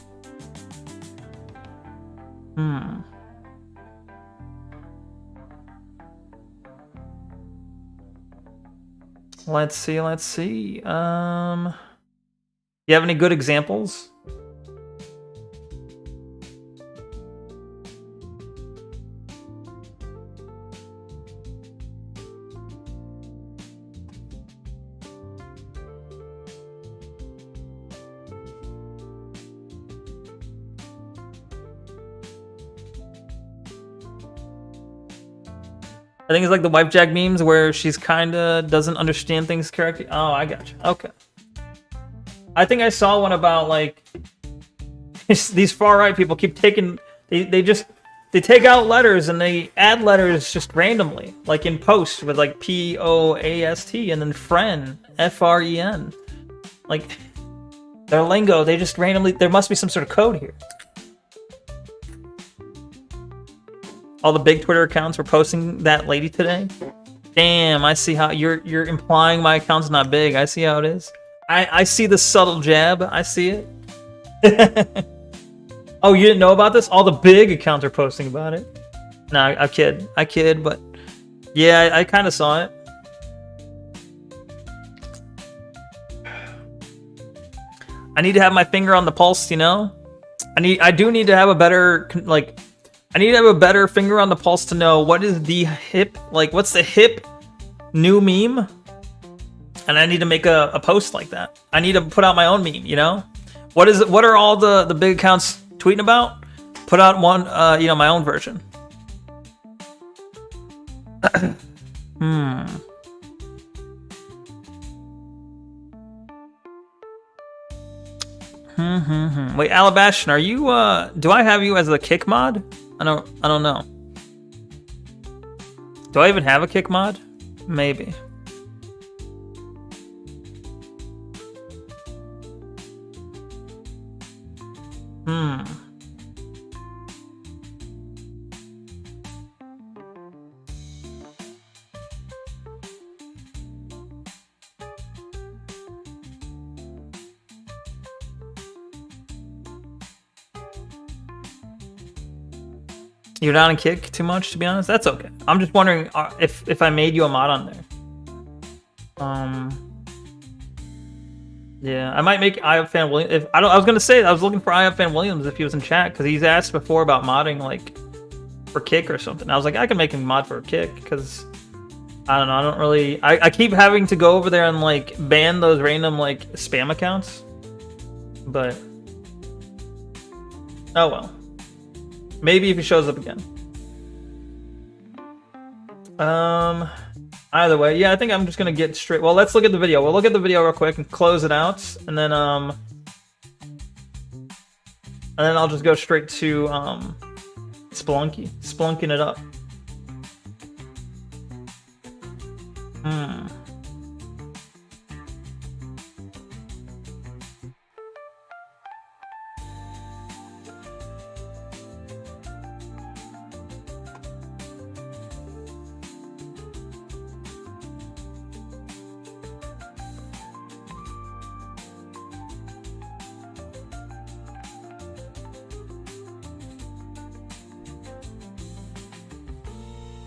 Let's see. You have any good examples? I think it's like the wipe jack memes where she's kind of doesn't understand things correctly. Oh, I got you. Okay. I think I saw one about like these far right people keep taking they take out letters and they add letters just randomly, like in post with like POAST and then friend FREN. Like their lingo, they just randomly. There must be some sort of code here. All the big Twitter accounts were posting that lady today. Damn, I see how you're implying my account's not big. I see how it is. I see the subtle jab. I see it. Oh, you didn't know about this? All the big accounts are posting about it. No, I kid, but yeah, I kind of saw it. I need to have my finger on the pulse, you know? I do need to have a better like. I need to have a better finger on the pulse to know what is the hip, like what's the hip new meme, and I need to make a post like that. I need to put out my own meme, you know? What are all the big accounts tweeting about? Put out one, my own version. Wait, Alabastion, are you do I have you as a kick mod? I don't know. Do I even have a kick mod? Maybe. You're not on kick too much, to be honest. That's okay. I'm just wondering if I made you a mod on there. Yeah, I might make IFan Williams. I was gonna say I was looking for IFan Williams if he was in chat because he's asked before about modding like for kick or something. I was like, I can make him mod for a kick because I don't know. I don't really. I keep having to go over there and like ban those random like spam accounts. But oh well. Maybe if he shows up again. Either way, yeah, I think I'm just gonna get straight. Well, let's look at the video. We'll look at the video real quick and close it out, and then I'll just go straight to Spelunking it up.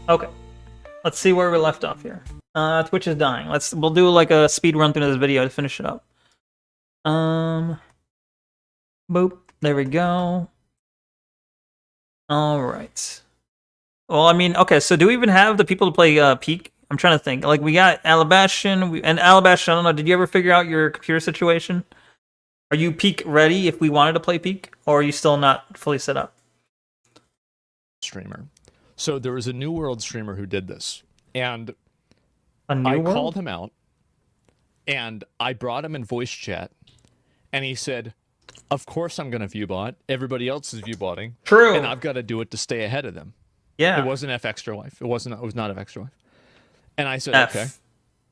Okay, let's see where we left off here. Twitch is dying. We'll do like a speed run through this video to finish it up. Boop. There we go. All right. Well, I mean, okay. So do we even have the people to play Peak? I'm trying to think. Like we got Alabastion and Alabastion. I don't know. Did you ever figure out your computer situation? Are you Peak ready if we wanted to play Peak, or are you still not fully set up? streamer. So there was a New World streamer who did this, and I called him out, and I brought him in voice chat, and he said, "Of course I'm going to viewbot. Everybody else is viewbotting. True. And I've got to do it to stay ahead of them." Yeah. It wasn't F Extra Life. It was not F Extra Life. And I said, F. okay.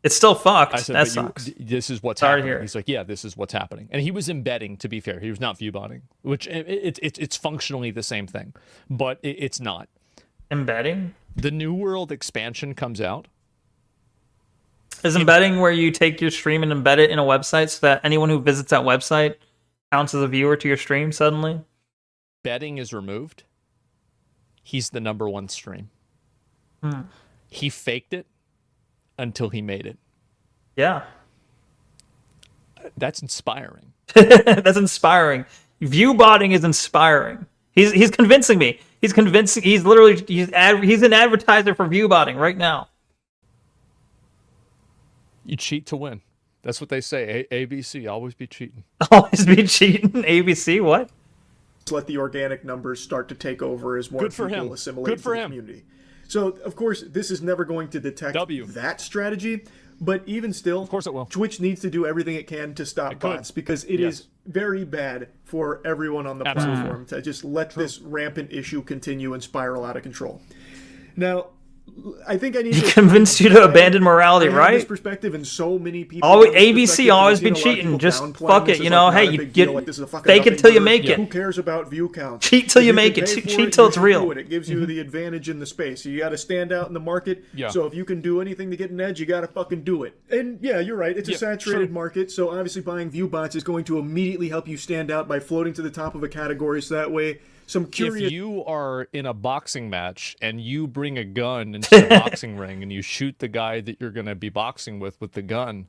It's still fucked. I said, that but sucks. This is what's Sorry to happening. hear. He's like, yeah, this is what's happening. And he was embedding, to be fair. He was not viewbotting, which it's functionally the same thing, but it's not. Embedding? The New World expansion comes out. Is embedding where you take your stream and embed it in a website so that anyone who visits that website counts as a viewer to your stream suddenly? Betting is removed. He's the number one stream. He faked it until he made it. Yeah. That's inspiring. That's inspiring. View botting is inspiring. He's convincing me. He's convincing. He's literally he's an advertiser for view botting right now. You cheat to win. That's what they say. ABC, always be cheating. Always be cheating. ABC, what? Let the organic numbers start to take over as more people assimilate Good for to the him. community. So, of course, this is never going to detect that strategy, but even still, of course it will. Twitch needs to do everything it can to stop bots because it is very bad for everyone on the platform to just let this rampant issue continue and spiral out of control. Now, I think I need He to convinced you to abandon morality, I have right? this perspective, and so many people. Always, have this ABC always perspective, be I've seen a lot of cheating. people Just downplaying fuck this it. as, You know, like, not hey, a you big deal, get like, this is a fucking fake it nothing till you number. make it. Who cares about view counts? Cheat till If you can make it. pay for Cheat till it's you should real. do it. It gives you the advantage in the space. You got to stand out in the market. Yeah. So if you can do anything to get an edge, you got to fucking do it. And yeah, you're right. It's a saturated market. So obviously buying view bots is going to immediately help you stand out by floating to the top of a category. So that way, some curious. If you are in a boxing match and you bring a gun into the boxing ring and you shoot the guy that you're going to be boxing with the gun,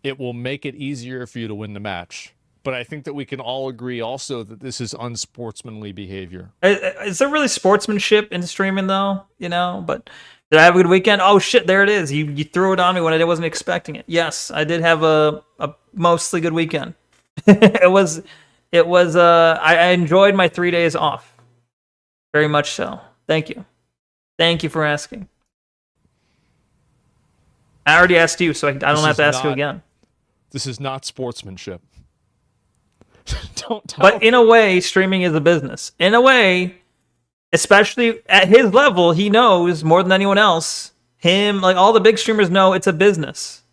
it will make it easier for you to win the match. But I think that we can all agree also that this is unsportsmanly behavior. Is there really sportsmanship in streaming though? You know, but did I have a good weekend? Oh shit, there it is. You threw it on me when I wasn't expecting it. Yes, I did have a mostly good weekend. I enjoyed my 3 days off. Very much so. Thank you. Thank you for asking. I already asked you, so I don't have to ask you again. This is not sportsmanship. Don't tell But in a way, streaming is a business. In a way, especially at his level, he knows more than anyone else. Like all the big streamers know it's a business.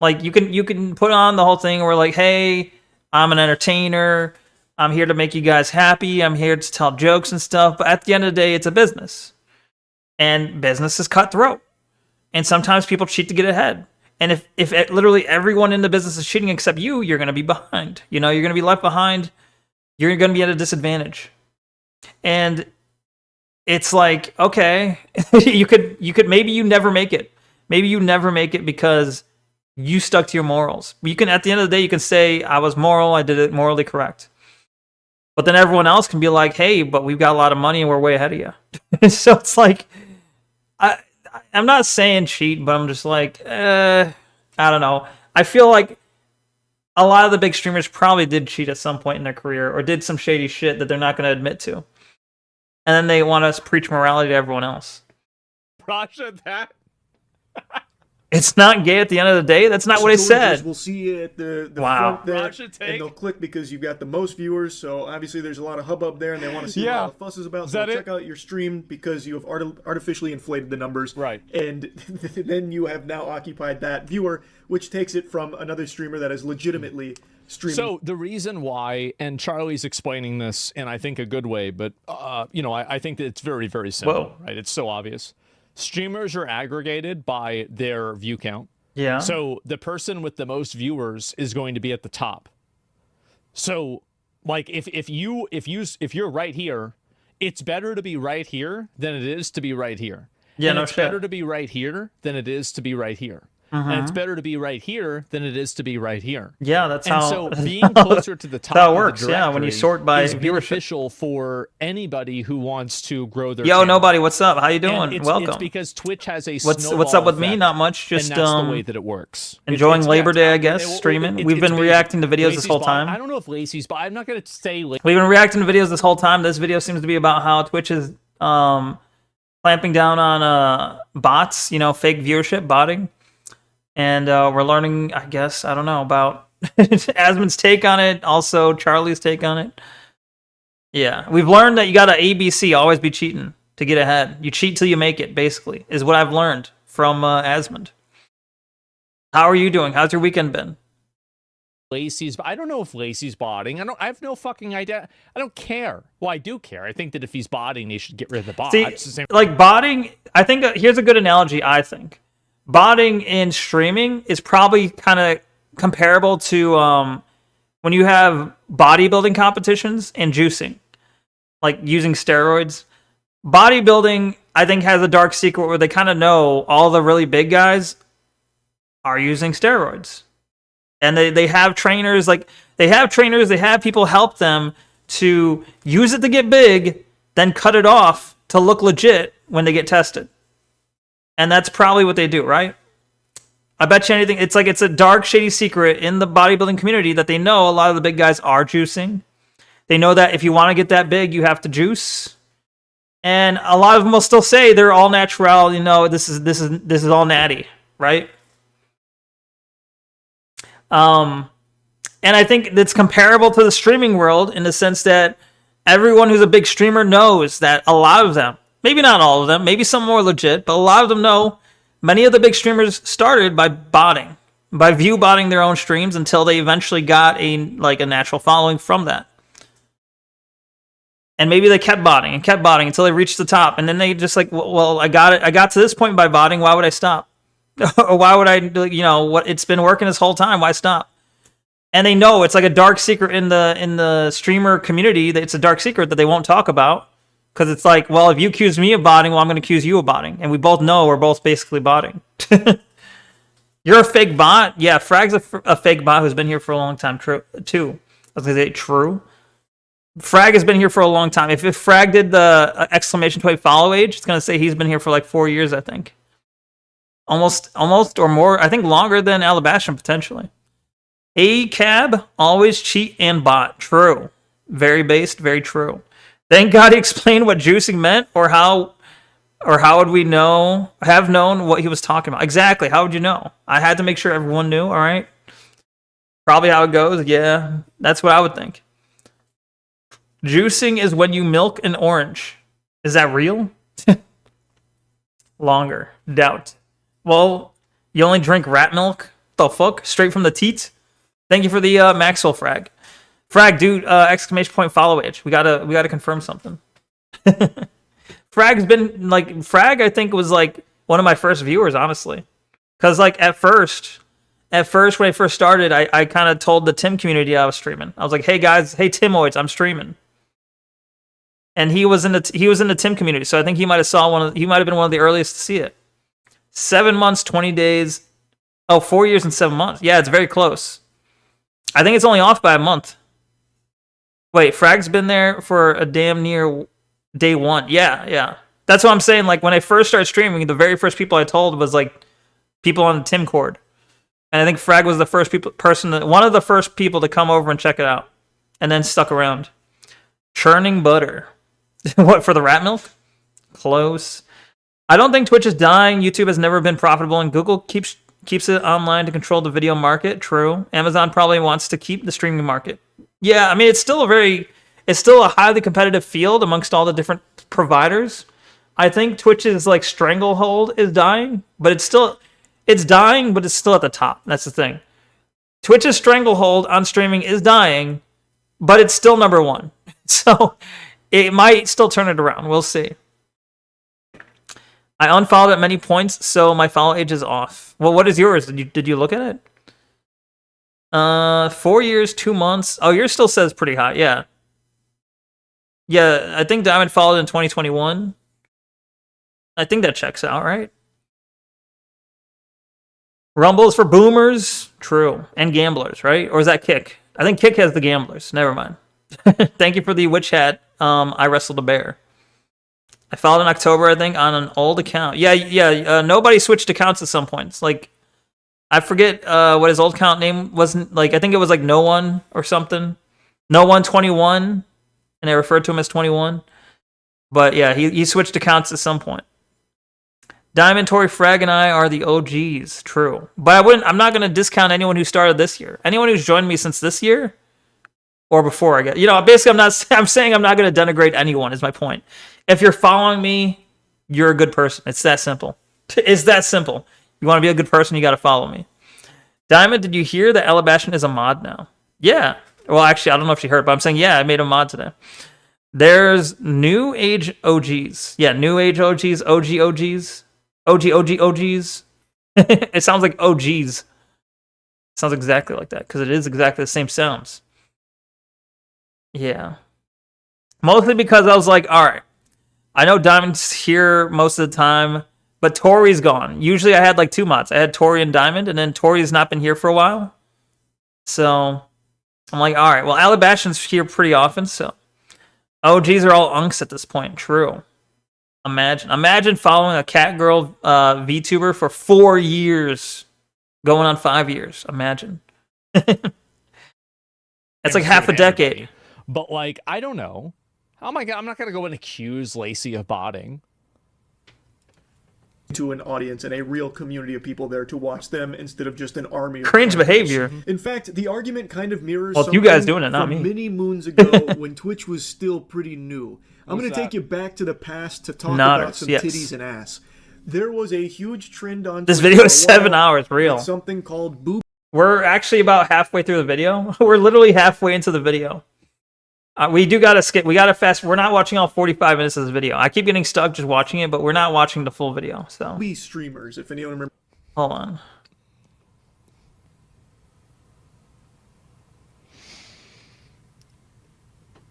Like you can put on the whole thing where like, hey, I'm an entertainer. I'm here to make you guys happy. I'm here to tell jokes and stuff. But at the end of the day, it's a business. And business is cutthroat. And sometimes people cheat to get ahead. And if literally everyone in the business is cheating except you, you're going to be behind. You know, you're going to be left behind. You're going to be at a disadvantage. And it's like, okay, you could maybe you never make it. Maybe you never make it because you stuck to your morals. You can, at the end of the day, you can say, I was moral, I did it morally correct. But then everyone else can be like, hey, but we've got a lot of money and we're way ahead of you. So it's like, I'm not saying cheat, but I'm just like, I don't know. I feel like a lot of the big streamers probably did cheat at some point in their career or did some shady shit that they're not going to admit to. And then they want us to preach morality to everyone else. Rasha, that... It's not gay at the end of the day. That's not what I said. We'll see you at the Wow. front there, and they'll click because you've got the most viewers. So obviously there's a lot of hubbub there, and they want to see what all the fuss is about. So check out your stream because you have artificially inflated the numbers. Right. And then you have now occupied that viewer, which takes it from another streamer that is legitimately streaming. So the reason why, and Charlie's explaining this in I think a good way, but I think that it's very, very simple. Right? It's so obvious. Streamers are aggregated by their view count. Yeah. So the person with the most viewers is going to be at the top. So like if you're right here, it's better to be right here than it is to be right here. Yeah, and no it's shit. better to be right here than it is to be right here. And it's better to be right here than it is to be right here. Yeah, that's how. So being closer to the top how it of works. the Yeah, when you sort by is viewership. beneficial for anybody who wants to grow their Yo, channel. nobody. What's up? How you doing? And it's Welcome. It's because Twitch has a What's snowball up with me? effect, Not much. Just and that's the way that it works. enjoying It's Labor Day, I it's- guess. well, Streaming. it's We've been basic. reacting to videos this Lazy's whole bot. time. I don't know if Lazy's bot. I'm not going to say. We've been reacting to videos this whole time. This video seems to be about how Twitch is clamping down on bots, fake viewership, botting. And we're learning, I guess, I don't know, about Asmund's take on it, also Charlie's take on it. Yeah, we've learned that you got to ABC, always be cheating to get ahead. You cheat till you make it, basically, is what I've learned from Asmund. How are you doing? How's your weekend been? I don't know if Lacey's botting. I have no fucking idea. I don't care. Well, I do care. I think that if he's botting, they should get rid of the bots. See, like botting, I think here's a good analogy, I think. Botting in streaming is probably kind of comparable to when you have bodybuilding competitions and juicing, like using steroids. Bodybuilding, I think, has a dark secret where they kind of know all the really big guys are using steroids. And they have trainers, they have people help them to use it to get big, then cut it off to look legit when they get tested. And that's probably what they do, right? I bet you anything, it's a dark, shady secret in the bodybuilding community that they know a lot of the big guys are juicing. They know that if you want to get that big, you have to juice. And a lot of them will still say they're all natural, this is all natty, right? And I think that's comparable to the streaming world in the sense that everyone who's a big streamer knows that a lot of them, maybe not all of them, maybe some more legit, but a lot of them know many of the big streamers started by botting, by view botting their own streams until they eventually got a natural following from that. And maybe they kept botting until they reached the top. And then they just well, I got to this point by botting. Why would I stop? Or why would I, what? It's been working this whole time. Why stop? And they know it's like a dark secret in the streamer community. That it's a dark secret that they won't talk about because it's like, well, if you accuse me of botting, well, I'm going to accuse you of botting, and we both know we're both basically botting. You're a fake bot, yeah. Frag's a fake bot who's been here for a long time. True, too. I was going to say true. Frag has been here for a long time. If Frag did the exclamation point follow age, it's going to say he's been here for like 4 years, I think. Almost or more. I think longer than Alabastion, potentially. A-Cab, always cheat and bot. True. Very based, very true. Thank God he explained what juicing meant, or how would we have known what he was talking about. Exactly, how would you know? I had to make sure everyone knew, all right? Probably how it goes, yeah. That's what I would think. Juicing is when you milk an orange. Is that real? Longer. Doubt. Well, you only drink rat milk? The fuck? Straight from the teat? Thank you for the Maxwell frag. Frag, dude, exclamation point follow age. We gotta confirm something. Frag's been Frag, I think, was one of my first viewers, honestly. Cause at first when I first started, I kind of told the Tim community I was streaming. I was like, hey guys, hey Timoids, I'm streaming. And he was in the Tim community, so I think he might have been one of the earliest to see it. 7 months, 20 days. Oh, 4 years and 7 months. Yeah, it's very close. I think it's only off by a month. Wait, Frag's been there for a damn near day one. Yeah. That's what I'm saying. When I first started streaming, the very first people I told was people on the Tim Cord. And I think Frag was the first one of the first people to come over and check it out. And then stuck around. Churning butter. What, for the rat milk? Close. I don't think Twitch is dying. YouTube has never been profitable, and Google keeps it online to control the video market. True. Amazon probably wants to keep the streaming market. Yeah, I mean, it's still a highly competitive field amongst all the different providers. I think Twitch's stranglehold is dying, but it's dying, but it's still at the top. That's the thing. Twitch's stranglehold on streaming is dying, but it's still number one. So it might still turn it around. We'll see. I unfollowed at many points, so my follow age is off. Well, what is yours? Did you look at it? 4 years, 2 months. Oh, yours still says pretty high. Yeah. Yeah, I think Diamond followed in 2021. I think that checks out, right? Rumble is for boomers. True. And gamblers, right? Or is that Kick? I think Kick has the gamblers. Never mind. Thank you for the witch hat. I wrestled a bear. I followed in October, I think, on an old account. Yeah. Nobody switched accounts at some points. I forget what his old account name wasn't. I think it was No One or something. No One 21, and they referred to him as 21. But yeah, he switched accounts at some point. Diamond, Tori, Frag, and I are the OGs. True. But I'm not going to discount anyone who started this year. Anyone who's joined me since this year or before, I guess. Basically, I'm saying I'm not going to denigrate anyone is my point. If you're following me, you're a good person. It's that simple. It's that simple. You want to be a good person, you got to follow me. Diamond, did you hear that Elabastion is a mod now? Yeah. Well, actually, I don't know if she heard, but I'm saying, yeah, I made a mod today. There's New Age OGs. Yeah, New Age OGs, OGs. OGs. It sounds like OGs. It sounds exactly like that, because it is exactly the same sounds. Yeah. Mostly because I was like, all right, I know Diamond's here most of the time, but Tori's gone. Usually I had like 2 mods. I had Tori and Diamond, and then Tori's not been here for a while. So I'm like, all right, well, Alabastion's here pretty often, so OGs are all unks at this point. True. Imagine following a cat girl VTuber for 4 years, going on 5 years. Imagine. It's like half a decade. But like, I don't know. Oh my god, I'm not gonna go and accuse Lacey of botting. To an audience and a real community of people there to watch them instead of just an army of cringe behavior. In fact, the argument kind of mirrors you guys doing it, not me. Many moons ago when Twitch was still pretty new. I'm going to take you back to the past to talk about some titties and ass. There was a huge trend on this video is 7 hours real. Something called boob. We're actually about halfway through the video. We're literally halfway into the video. We do gotta skip. We gotta fast. We're not watching all 45 minutes of this video. I keep getting stuck just watching it, but we're not watching the full video. So we streamers, if anyone remembers. Hold on.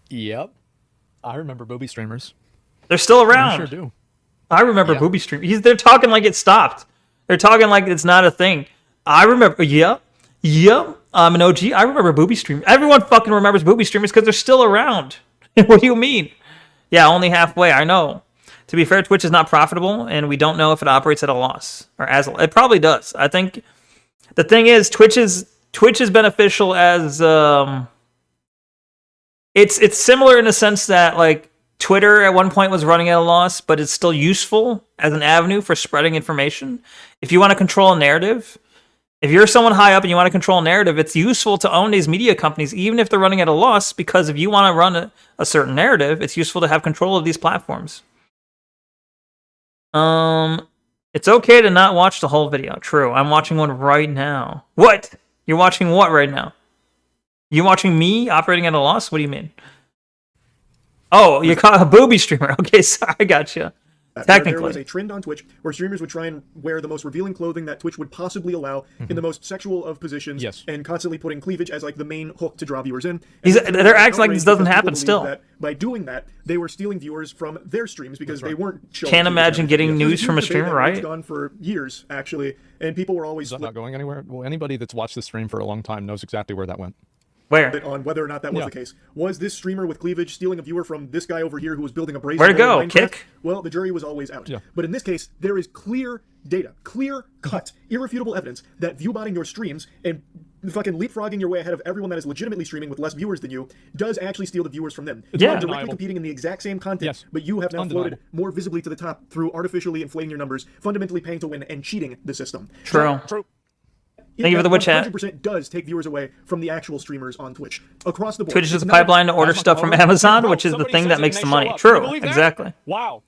Yep, I remember booby streamers. They're still around. I sure do. I remember booby streamers. They're talking like it stopped. They're talking like it's not a thing. I remember. Yep. I'm an OG. I remember booby streamers. Everyone fucking remembers booby streamers because they're still around. What do you mean? Yeah, only halfway. I know. To be fair, Twitch is not profitable, and we don't know if it operates at a loss or as a. It probably does. I think the thing is, Twitch is beneficial as it's similar in the sense that like Twitter at one point was running at a loss, but it's still useful as an avenue for spreading information. If you want to control a narrative. If you're someone high up and you want to control a narrative, it's useful to own these media companies, even if they're running at a loss, because if you want to run a certain narrative, it's useful to have control of these platforms. It's okay to not watch the whole video. True. I'm watching one right now. What? You're watching what right now? You watching me operating at a loss? What do you mean? Oh, you caught a booby streamer. Okay, sorry, I gotcha. Technically. There was a trend on Twitch where streamers would try and wear the most revealing clothing that Twitch would possibly allow in the most sexual of positions, and constantly putting cleavage as like the main hook to draw viewers in. They're acting like this doesn't happen still. That by doing that, they were stealing viewers from their streams because they weren't showing. Can't imagine getting news from a streamer, right? It's gone for years, actually, and people were always... Is that not going anywhere? Well, anybody that's watched the stream for a long time knows exactly where that went. Where? On whether or not that was the case. Was this streamer with cleavage stealing a viewer from this guy over here who was building a brazen... Where'd it go? Kick? Well, the jury was always out. But in this case, there is clear data, clear-cut, irrefutable evidence that viewbotting your streams and fucking leapfrogging your way ahead of everyone that is legitimately streaming with less viewers than you does actually steal the viewers from them. It's directly competing in the exact same content, but you have now floated more visibly to the top through artificially inflating your numbers, fundamentally paying to win, and cheating the system. True. Thank you for the witch hat. 100% does take viewers away from the actual streamers on Twitch across the board. Twitch is a pipeline to order stuff from Amazon, which is the thing that makes the money. True, exactly. Wow.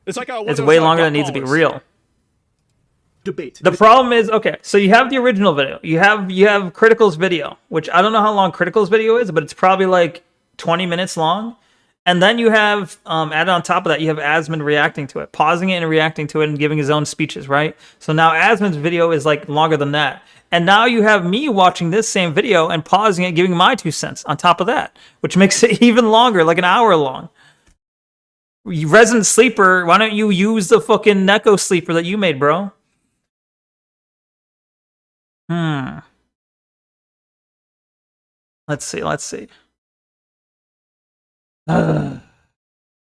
It's like it's way longer than it needs to be real. Debate. The problem is, okay, so you have the original video. You have Critical's video, which I don't know how long Critical's video is, but it's probably like 20 minutes long. And then you have, added on top of that, you have Asmund reacting to it, pausing it and reacting to it and giving his own speeches, right? So now Asmund's video is like longer than that. And now you have me watching this same video and pausing it, giving my 2 cents on top of that, which makes it even longer, like an hour long. Resident Sleeper, why don't you use the fucking Neko sleeper that you made, bro? Let's see. That's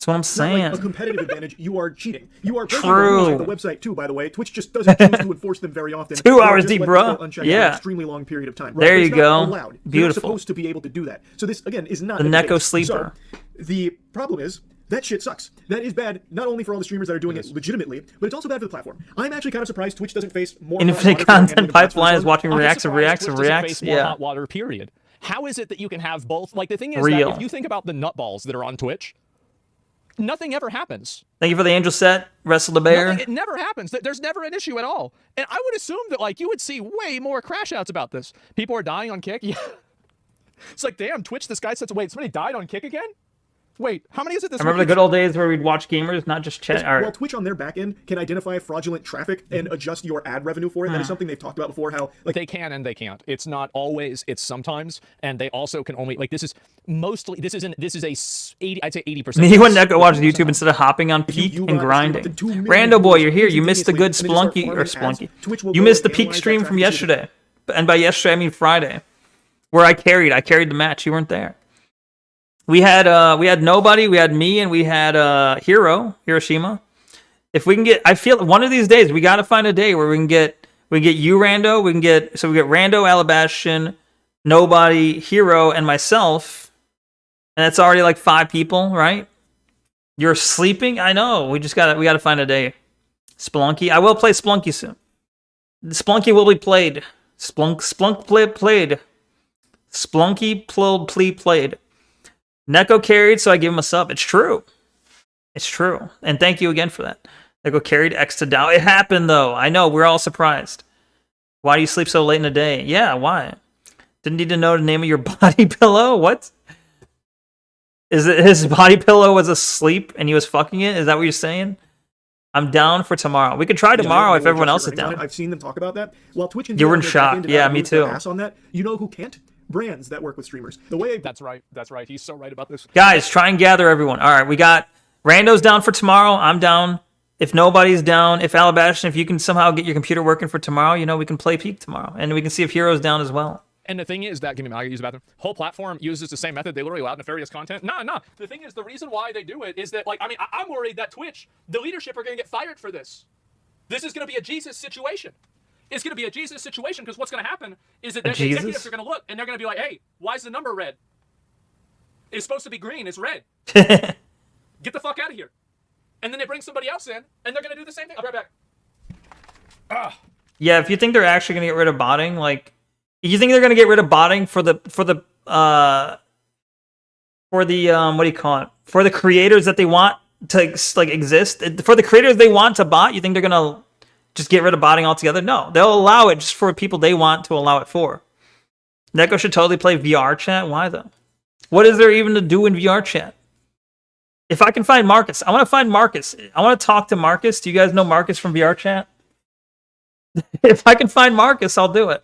what I'm saying. Like a competitive advantage, you are cheating. You are breaking the rules of the website too, by the way. Twitch just doesn't choose to enforce them very often. 2 hours deep, bro. Yeah. An extremely long period of time. There you go. Allowed. Beautiful. You're supposed to be able to do that. So this, again, is not the Neko sleeper. So the problem is that shit sucks. That is bad, not only for all the streamers that are doing it legitimately, but it's also bad for the platform. I'm actually kind of surprised Twitch doesn't face more infinite content pipeline is watching reacts of reacts of reacts. Yeah. Hot water, period. How is it that you can have both? Like, the thing is that if you think about the nutballs that are on Twitch, nothing ever happens. Thank you for the angel set. Wrestle the bear. It never happens. There's never an issue at all. And I would assume that, like, you would see way more crash outs about this. People are dying on kick. Yeah. It's like, damn, Twitch, this guy said, wait, somebody died on kick again? Wait, how many is it this I remember the good old days where we'd watch gamers, not just chat. Well, Twitch on their back end can identify fraudulent traffic and adjust your ad revenue for it. That is something they've talked about before, how like they can and they can't. It's not always, it's sometimes, and they also can only, like, this is mostly, this is a 80, I'd say 80%. You and Neko watch YouTube instead of hopping on peak and grinding. Rando boy, you're here. You missed the good Splunky. You missed the peak stream from yesterday. And by yesterday, I mean Friday, where I carried the match. You weren't there. We had nobody, we had me, and we had Hiroshima. If we can get, I feel one of these days we got to find a day where we can get you, Rando. We get Rando, Alabastian, nobody, Hero, and myself, and that's already like 5 people, right? You're sleeping. I know. We gotta find a day. Splunky. I will play Splunky soon. Splunky will be played. Played. Splunky played. Neko carried, so I give him a sub. It's true. It's true. And thank you again for that. Neko carried X to Dow. It happened, though. I know. We're all surprised. Why do you sleep so late in the day? Yeah, why? Didn't need to know the name of your body pillow? What? Is it his body pillow was asleep and he was fucking it? Is that what you're saying? I'm down for tomorrow. We could try tomorrow if everyone else is down. I've seen them talk about that. While Twitch and you were in shock. Yeah, me too. On that, you know who can't? Brands that work with streamers. The way that's right. He's so right about this. Guys, try and gather everyone. All right, we got Rando's down for tomorrow. I'm down. If nobody's down, if Alabastian, if you can somehow get your computer working for tomorrow, we can play Peak tomorrow, and we can see if Hero's down as well. And the thing is that, give me a minute, I use the bathroom. Whole platform uses the same method. They literally allow nefarious content. No. The thing is, the reason why they do it is that, like, I'm worried that Twitch, the leadership are going to get fired for this. This is going to be a Jesus situation. It's going to be a Jesus situation because what's going to happen is that the executives are going to look and they're going to be like, hey, why is the number red? It's supposed to be green. It's red. Get the fuck out of here. And then they bring somebody else in and they're going to do the same thing. I'll be right back. Yeah, if you think they're actually going to get rid of botting, like, you think they're going to get rid of botting for the what do you call it? For the creators that they want to, like, exist? For the creators they want to bot, you think they're going to just get rid of botting altogether? No, they'll allow it just for people they want to allow it for. Neko should totally play VR chat. Why though? What is there even to do in VR chat? If I can find Marcus, I want to find Marcus. I want to talk to Marcus. Do you guys know Marcus from VR chat? If I can find Marcus, I'll do it.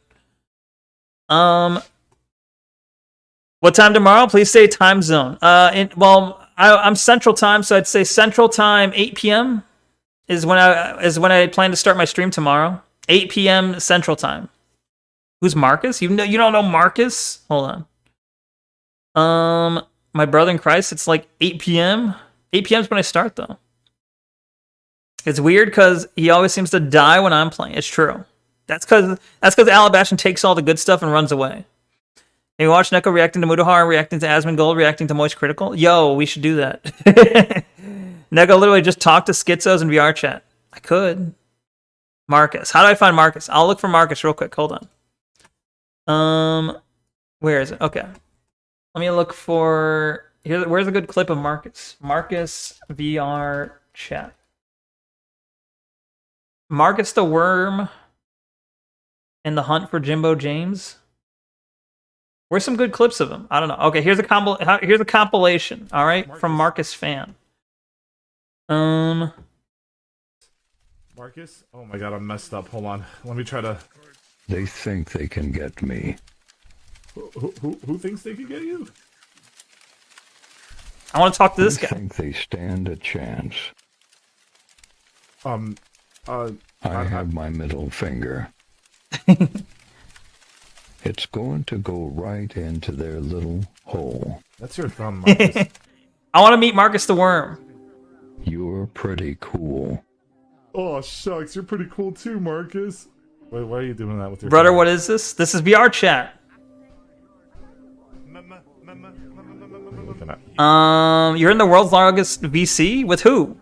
What time tomorrow? Please say time zone. I'm Central Time, so I'd say Central Time 8 p.m. is when I plan to start my stream tomorrow. 8 p.m. Central Time. Who's Marcus? You don't know Marcus? Hold on. My brother in Christ, it's like 8 p.m. 8 p.m. is when I start, though. It's weird because he always seems to die when I'm playing. It's true. That's because Alabastian takes all the good stuff and runs away. And you watch Neko reacting to Mudahar, reacting to Asmongold, reacting to Moist Critical. Yo, we should do that. Neko literally just talked to schizos in VR chat. I could. Marcus. How do I find Marcus? I'll look for Marcus real quick. Hold on. Where is it? Okay. Let me look for... Where's a good clip of Marcus? Marcus VR chat. Marcus the Worm and the Hunt for Jimbo James. Where's some good clips of him? I don't know. Okay, here's a compilation. All right, Marcus. From Marcus fan. Marcus? Oh my god, I'm messed up. Hold on. Let me try to... They think they can get me. Who thinks they can get you? I want to talk to this guy. I think they stand a chance. I have my middle finger. It's going to go right into their little hole. That's your thumb, Marcus. I want to meet Marcus the Worm. You're pretty cool. Oh, shucks. You're pretty cool too, Marcus. Wait, why are you doing that with your brother? phone? What is this? This is VR chat. looking at? You're in the world's largest VC with who?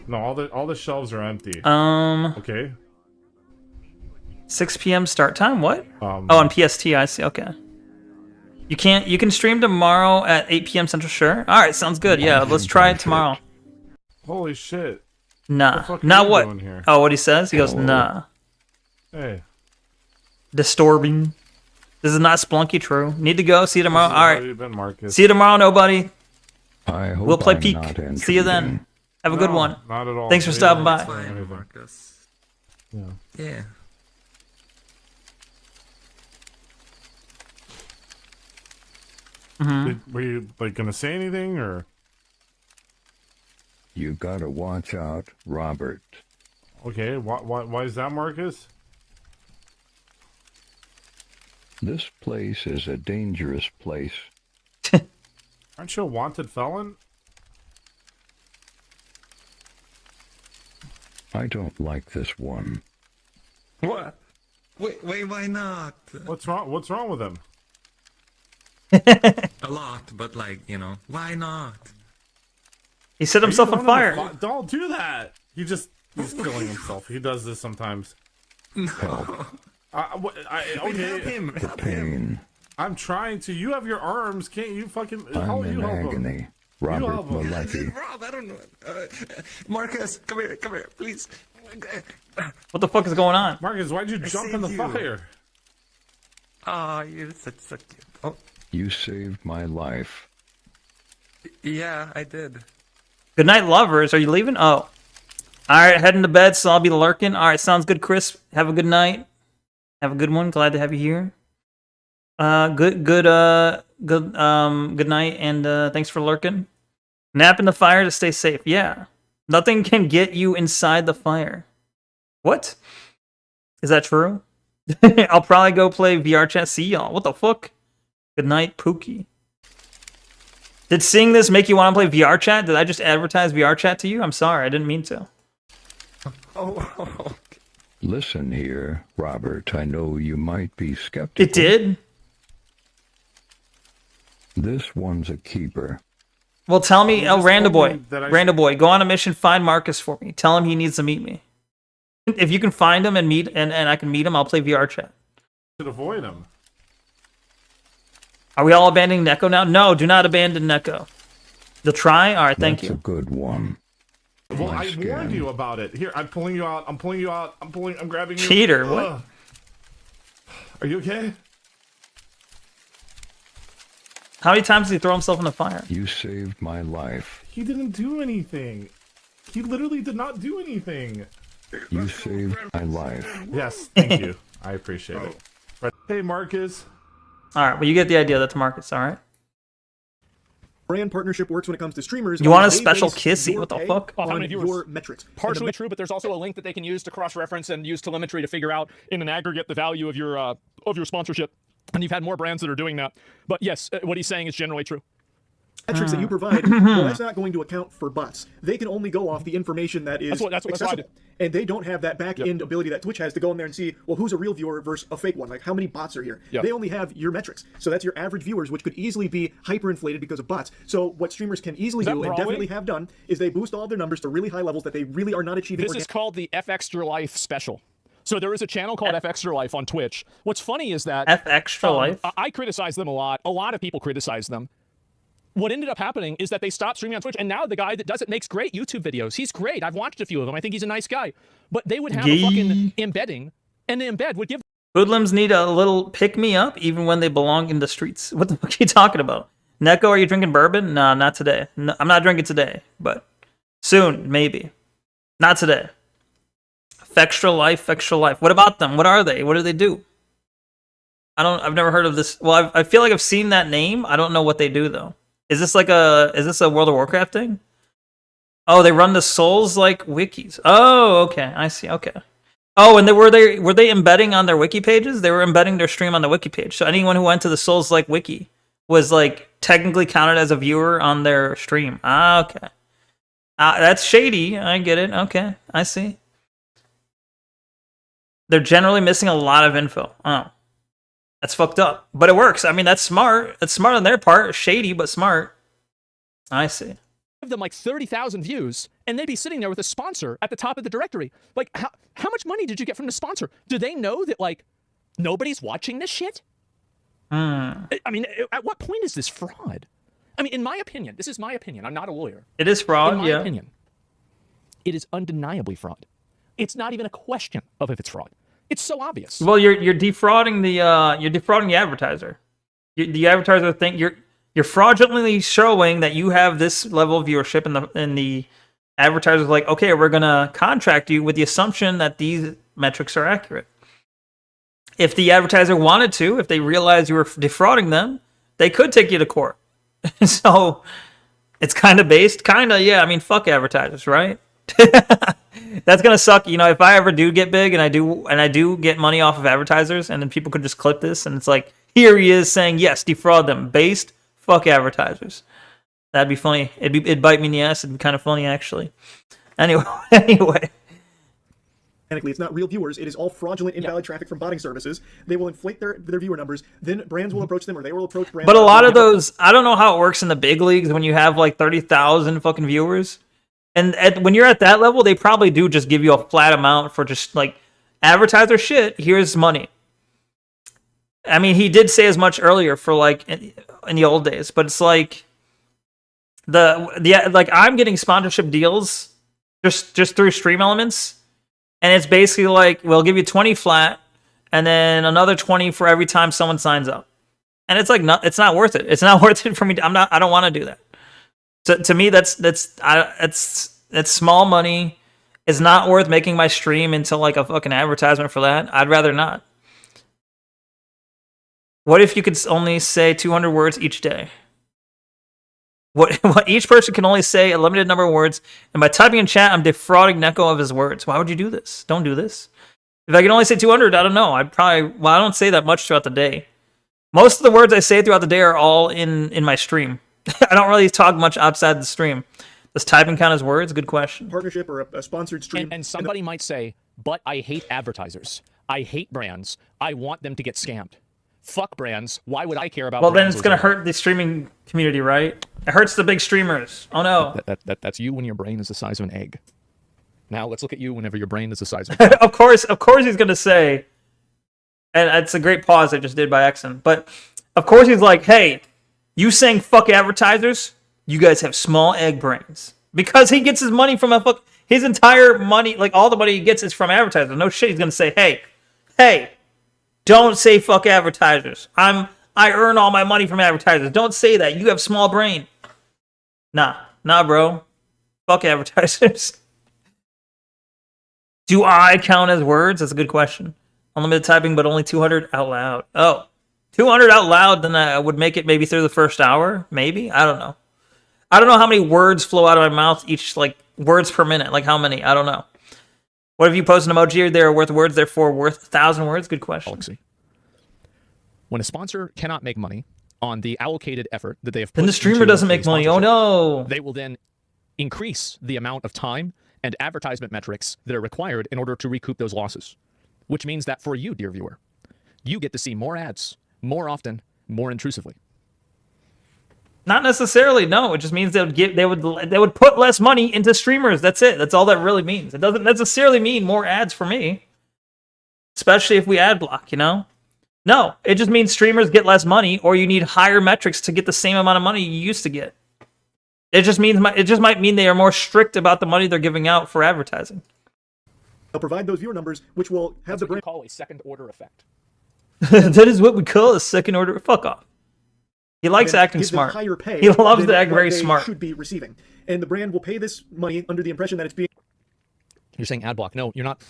No, all the shelves are empty. Okay. 6 p.m. start time. What? Oh, on PST. I see. Okay. You can stream tomorrow at 8 p.m. Central. Sure. All right. Sounds good. Yeah. Let's try it tomorrow. Holy shit. Nah. What the fuck Now are you what? doing here? Oh, what he says? He goes, nah. Hey. Disturbing. This is not Splunky true. Need to go. See you tomorrow. All right. Been, Marcus. See you tomorrow, nobody. I hope We'll play I'm Peak. not See you then. Have a good one. Not at all. Thanks for stopping by. Fine, Marcus. Yeah. Yeah. Were you like gonna say anything or? You gotta watch out, Robert. Okay. Why is that, Marcus? This place is a dangerous place. Aren't you a wanted felon? I don't like this one. What? Wait, why not? What's wrong? What's wrong with him? A lot, but like, you know, why not? He set himself on fire. Don't do that. He's killing himself. He does this sometimes. No. Okay. Him. The pain. I'm trying to. You have your arms. Can't you fucking? I'm in you help him. agony. Robert help him. Malecki. Rob, I don't know. Marcus, come here, please. What the fuck is going on? Marcus, why'd you jump in the saved you. fire? Ah, you're such cute. Oh, You saved my life. yeah, I did. Good night, lovers. Are you leaving? Oh. Alright, heading to bed, so I'll be lurking. Alright, sounds good, Chris. Have a good night. Have a good one. Glad to have you here. Good night, and thanks for lurking. Nap in the fire to stay safe. Yeah. Nothing can get you inside the fire. What? Is that true? I'll probably go play VR chat. See y'all. What the fuck? Good night, Pookie. Did seeing this make you want to play VR chat? Did I just advertise VR chat to you? I'm sorry, I didn't mean to. Oh. Listen here, Robert. I know you might be skeptical. It did? This one's a keeper. Well, tell me, oh, Randa Boy. that I Randa Boy, go on a mission, find Marcus for me. Tell him he needs to meet me. If you can find him and meet, and I can meet him, I'll play VR chat. Should avoid him. Are we all abandoning Neko now? No, do not abandon Neko. You'll try? Alright, thank That's you. a good one. Well, I Nice warned scan. you about it. Here, I'm pulling you out. I'm grabbing you. Cheater, what? Ugh. Are you okay? How many times did he throw himself in the fire? You saved my life. He didn't do anything. He literally did not do anything. You saved my life. Yes, thank you. I appreciate it. Right. Hey, Marcus. Alright, well, you get the idea. That's Marcus, alright? Brand partnership works when it comes to streamers. You want a They special base kissy? your What the pay fuck? How on many viewers? your metrics. Partially true, but there's also a link that they can use to cross-reference and use telemetry to figure out in an aggregate the value of your sponsorship. And you've had more brands that are doing that. But yes, what he's saying is generally true. Metrics that you provide, well, that's not going to account for bots. They can only go off the information that is That's what I accessible. did. And they don't have that back-end ability that Twitch has to go in there and see, well, who's a real viewer versus a fake one? Like, how many bots are here? Yep. They only have your metrics. So that's your average viewers, which could easily be hyperinflated because of bots. So what streamers can easily Is that do, and Broadway? definitely have done, is they boost all their numbers to really high levels that they really are not achieving. This is called the F Extra Life special. So there is a channel called F Extra Life on Twitch. What's funny is that F Extra Life? I criticize them a lot. A lot of people criticize them. What ended up happening is that they stopped streaming on Twitch, and now the guy that does it makes great YouTube videos. He's great. I've watched a few of them. I think he's a nice guy. But they would have a fucking embedding, and the embed would give. Hoodlums need a little pick-me-up even when they belong in the streets. What the fuck are you talking about? Neko, are you drinking bourbon? No, not today. No, I'm not drinking today, but soon, maybe. Not today. Extra Life, Extra Life. What about them? What are they? What do they do? I've never heard of this. Well, I feel like I've seen that name. I don't know what they do though. Is this a World of Warcraft thing? Oh, they run the Souls-like wikis. Oh, okay. I see. Okay. Oh, and were they embedding on their wiki pages? They were embedding their stream on the wiki page. So anyone who went to the Souls-like wiki was like technically counted as a viewer on their stream. Ah, okay. That's shady. I get it. Okay, I see. They're generally missing a lot of info. Oh. That's fucked up. But it works. I mean, that's smart. It's smart on their part. Shady, but smart. I see. Give them like 30,000 views, and they'd be sitting there with a sponsor at the top of the directory. Like, how much money did you get from the sponsor? Do they know that, like, nobody's watching this shit? I mean, at what point is this fraud? I mean, in my opinion, this is my opinion. I'm not a lawyer. It is fraud, in my opinion, it is undeniably fraud. It's not even a question of if it's fraud. It's so obvious. Well, you're defrauding the advertiser. The advertiser think you're fraudulently showing that you have this level of viewership, and the advertiser's like, okay, we're gonna contract you with the assumption that these metrics are accurate. If the advertiser wanted to, if they realized you were defrauding them, they could take you to court. So it's kind of based, yeah. I mean, fuck advertisers, right? That's gonna suck. You know, if I ever do get big and I do get money off of advertisers, and then people could just clip this and it's like, here he is saying, yes, defraud them. Based, fuck advertisers. That'd be funny. It'd bite me in the ass. It'd be kind of funny, actually. Anyway. It's not real viewers. It is all fraudulent, invalid traffic from botting services. They will inflate their viewer numbers. Then brands will approach them, or they will approach brands. But a lot of those, I don't know how it works in the big leagues when you have like 30,000 fucking viewers. And when you're at that level, they probably do just give you a flat amount for just like advertiser shit. Here's money. I mean, he did say as much earlier for like in the old days, but it's like like I'm getting sponsorship deals just through Stream Elements. And it's basically like, we'll give you 20 flat, and then another 20 for every time someone signs up. And it's like, it's not worth it. It's not worth it for me. I don't want to do that. To me, that's small money. It's not worth making my stream into like a fucking advertisement for that. I'd rather not. What if you could only say 200 words each day? What each person can only say a limited number of words, and by typing in chat, I'm defrauding Neko of his words. Why would you do this? Don't do this. If I can only say 200, I don't know. I don't say that much throughout the day. Most of the words I say throughout the day are all in my stream. I don't really talk much outside the stream. Does typing count as words? Good question. Partnership or a sponsored stream. And somebody might say, but I hate advertisers. I hate brands. I want them to get scammed. Fuck brands. Why would I care about brands? Well, then it's going to hurt the streaming community, right? It hurts the big streamers. Oh, no. That's you when your brain is the size of an egg. Now, let's look at you whenever your brain is the size of an egg. Of course he's going to say, and it's a great pause I just did by accident, but of course he's like, hey, you saying fuck advertisers? You guys have small egg brains. Because he gets his money from his entire money, like all the money he gets is from advertisers. No shit, he's going to say, hey, don't say fuck advertisers. I earn all my money from advertisers. Don't say that. You have small brain. Nah, bro. Fuck advertisers. Do I count as words? That's a good question. Unlimited typing, but only 200 out loud. Oh, 200 out loud, then I would make it maybe through the first hour. Maybe? I don't know. I don't know how many words flow out of my mouth each, like words per minute. Like how many? I don't know. What if you post an emoji? They're worth words, therefore worth 1,000 words? Good question. Galaxy. When a sponsor cannot make money on the allocated effort that they have put then the streamer doesn't make money. Oh no. They will then increase the amount of time and advertisement metrics that are required in order to recoup those losses. Which means that for you, dear viewer, you get to see more ads, more often, more intrusively. Not necessarily, no. It just means they would put less money into streamers. That's it. That's all that really means. It doesn't necessarily mean more ads for me. Especially if we ad block, you know? No, it just means streamers get less money, or you need higher metrics to get the same amount of money you used to get. It just might mean they are more strict about the money they're giving out for advertising. They'll provide those viewer numbers, which will have That's what we call a second order effect. That is what we call a second order. Fuck off. He likes acting smart. Higher pay he loves to act very smart. Should be receiving, and the brand will pay this money under the impression that it's being. You're saying ad block? No, you're not.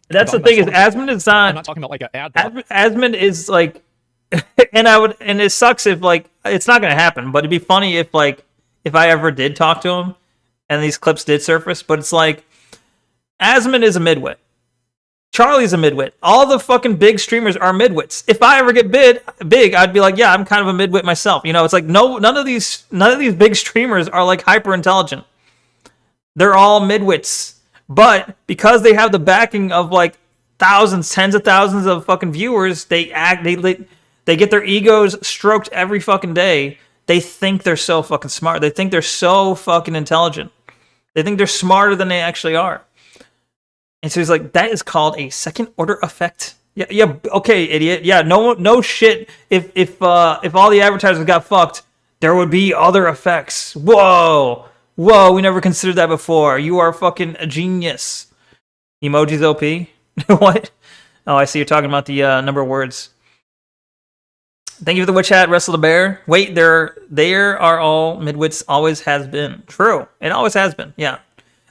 That's the thing is, Asmund is not. I'm not talking about like an ad block. Asmund is like, and it sucks if like it's not gonna happen. But it'd be funny if I ever did talk to him, and these clips did surface. But it's like, Asmund is a midwit. Charlie's a midwit. All the fucking big streamers are midwits. If I ever get big, I'd be like, yeah, I'm kind of a midwit myself. You know, it's like none of these big streamers are like hyper intelligent. They're all midwits. But because they have the backing of like thousands, tens of thousands of fucking viewers, they They get their egos stroked every fucking day. They think they're so fucking smart. They think they're so fucking intelligent. They think they're smarter than they actually are. And so he's like, that is called a second order effect. Yeah, okay, idiot. Yeah, no shit. If all the advertisers got fucked, there would be other effects. Whoa, we never considered that before. You are fucking a genius. Emojis OP? What? Oh, I see you're talking about the number of words. Thank you for the witch hat, Wrestle the Bear. Wait, there are all midwits, always has been. True, it always has been, yeah.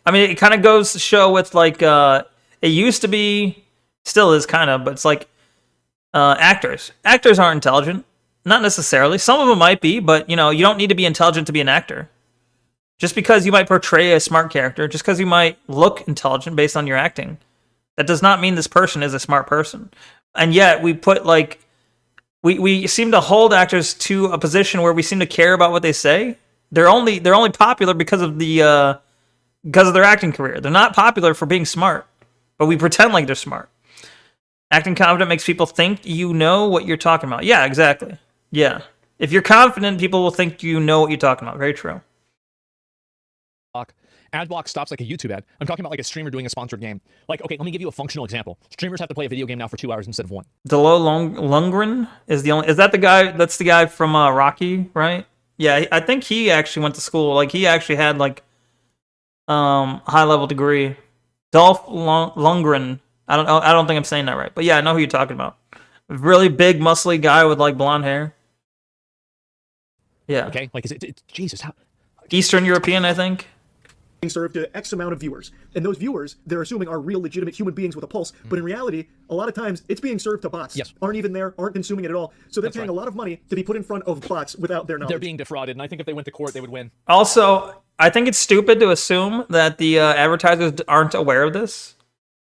I mean, it kind of goes to show with, like, it used to be, still is kind of, but it's like actors. Actors aren't intelligent. Not necessarily. Some of them might be, but, you know, you don't need to be intelligent to be an actor. Just because you might portray a smart character, just because you might look intelligent based on your acting, that does not mean this person is a smart person. And yet, we put, like, we seem to hold actors to a position where we seem to care about what they say. They're only popular because of their acting career. They're not popular for being smart, but we pretend like they're smart. Acting confident makes people think you know what you're talking about. Yeah, exactly. Yeah. If you're confident, people will think you know what you're talking about. Very true. Ad block stops like a YouTube ad. I'm talking about like a streamer doing a sponsored game. Like, okay, let me give you a functional example. Streamers have to play a video game now for 2 hours instead of 1. Delo Lundgren is the only. Is that the guy? That's the guy from Rocky, right? Yeah, I think he actually went to school. Like, he actually had like high level degree. Dolph Lundgren. I don't think I'm saying that right, but yeah, I know who you're talking about. Really big, muscly guy with like blonde hair. Yeah. Okay. Like, is it Jesus? How? Eastern European, I think. Being served to X amount of viewers, and those viewers they're assuming are real, legitimate human beings with a pulse. But in reality, a lot of times it's being served to bots. Yes. Aren't even there, aren't consuming it at all. So they're paying a lot of money to be put in front of bots without their knowledge. They're being defrauded, and I think if they went to court, they would win. Also, I think it's stupid to assume that the advertisers aren't aware of this.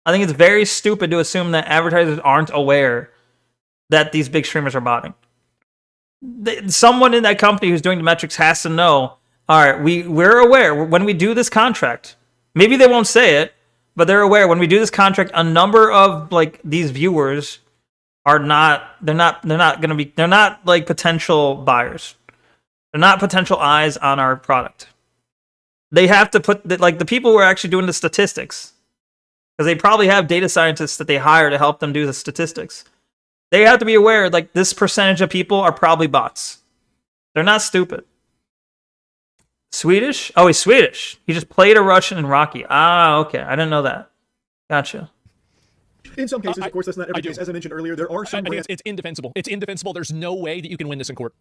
I think it's very stupid to assume that advertisers aren't aware that these big streamers are botting. Someone in that company who's doing the metrics has to know, all right, we're aware when we do this contract. Maybe they won't say it, but they're aware when we do this contract, a number of like these viewers are not like potential buyers. They're not potential eyes on our product. They have to put like the people who are actually doing the statistics, because they probably have data scientists that they hire to help them do the statistics. They have to be aware like this percentage of people are probably bots. They're not stupid. Swedish? Oh, he's Swedish. He just played a Russian in Rocky. Ah, okay. I didn't know that. Gotcha. In some cases, of course, that's not every case. As I mentioned earlier, there are some brands it's indefensible. It's indefensible. There's no way that you can win this in court.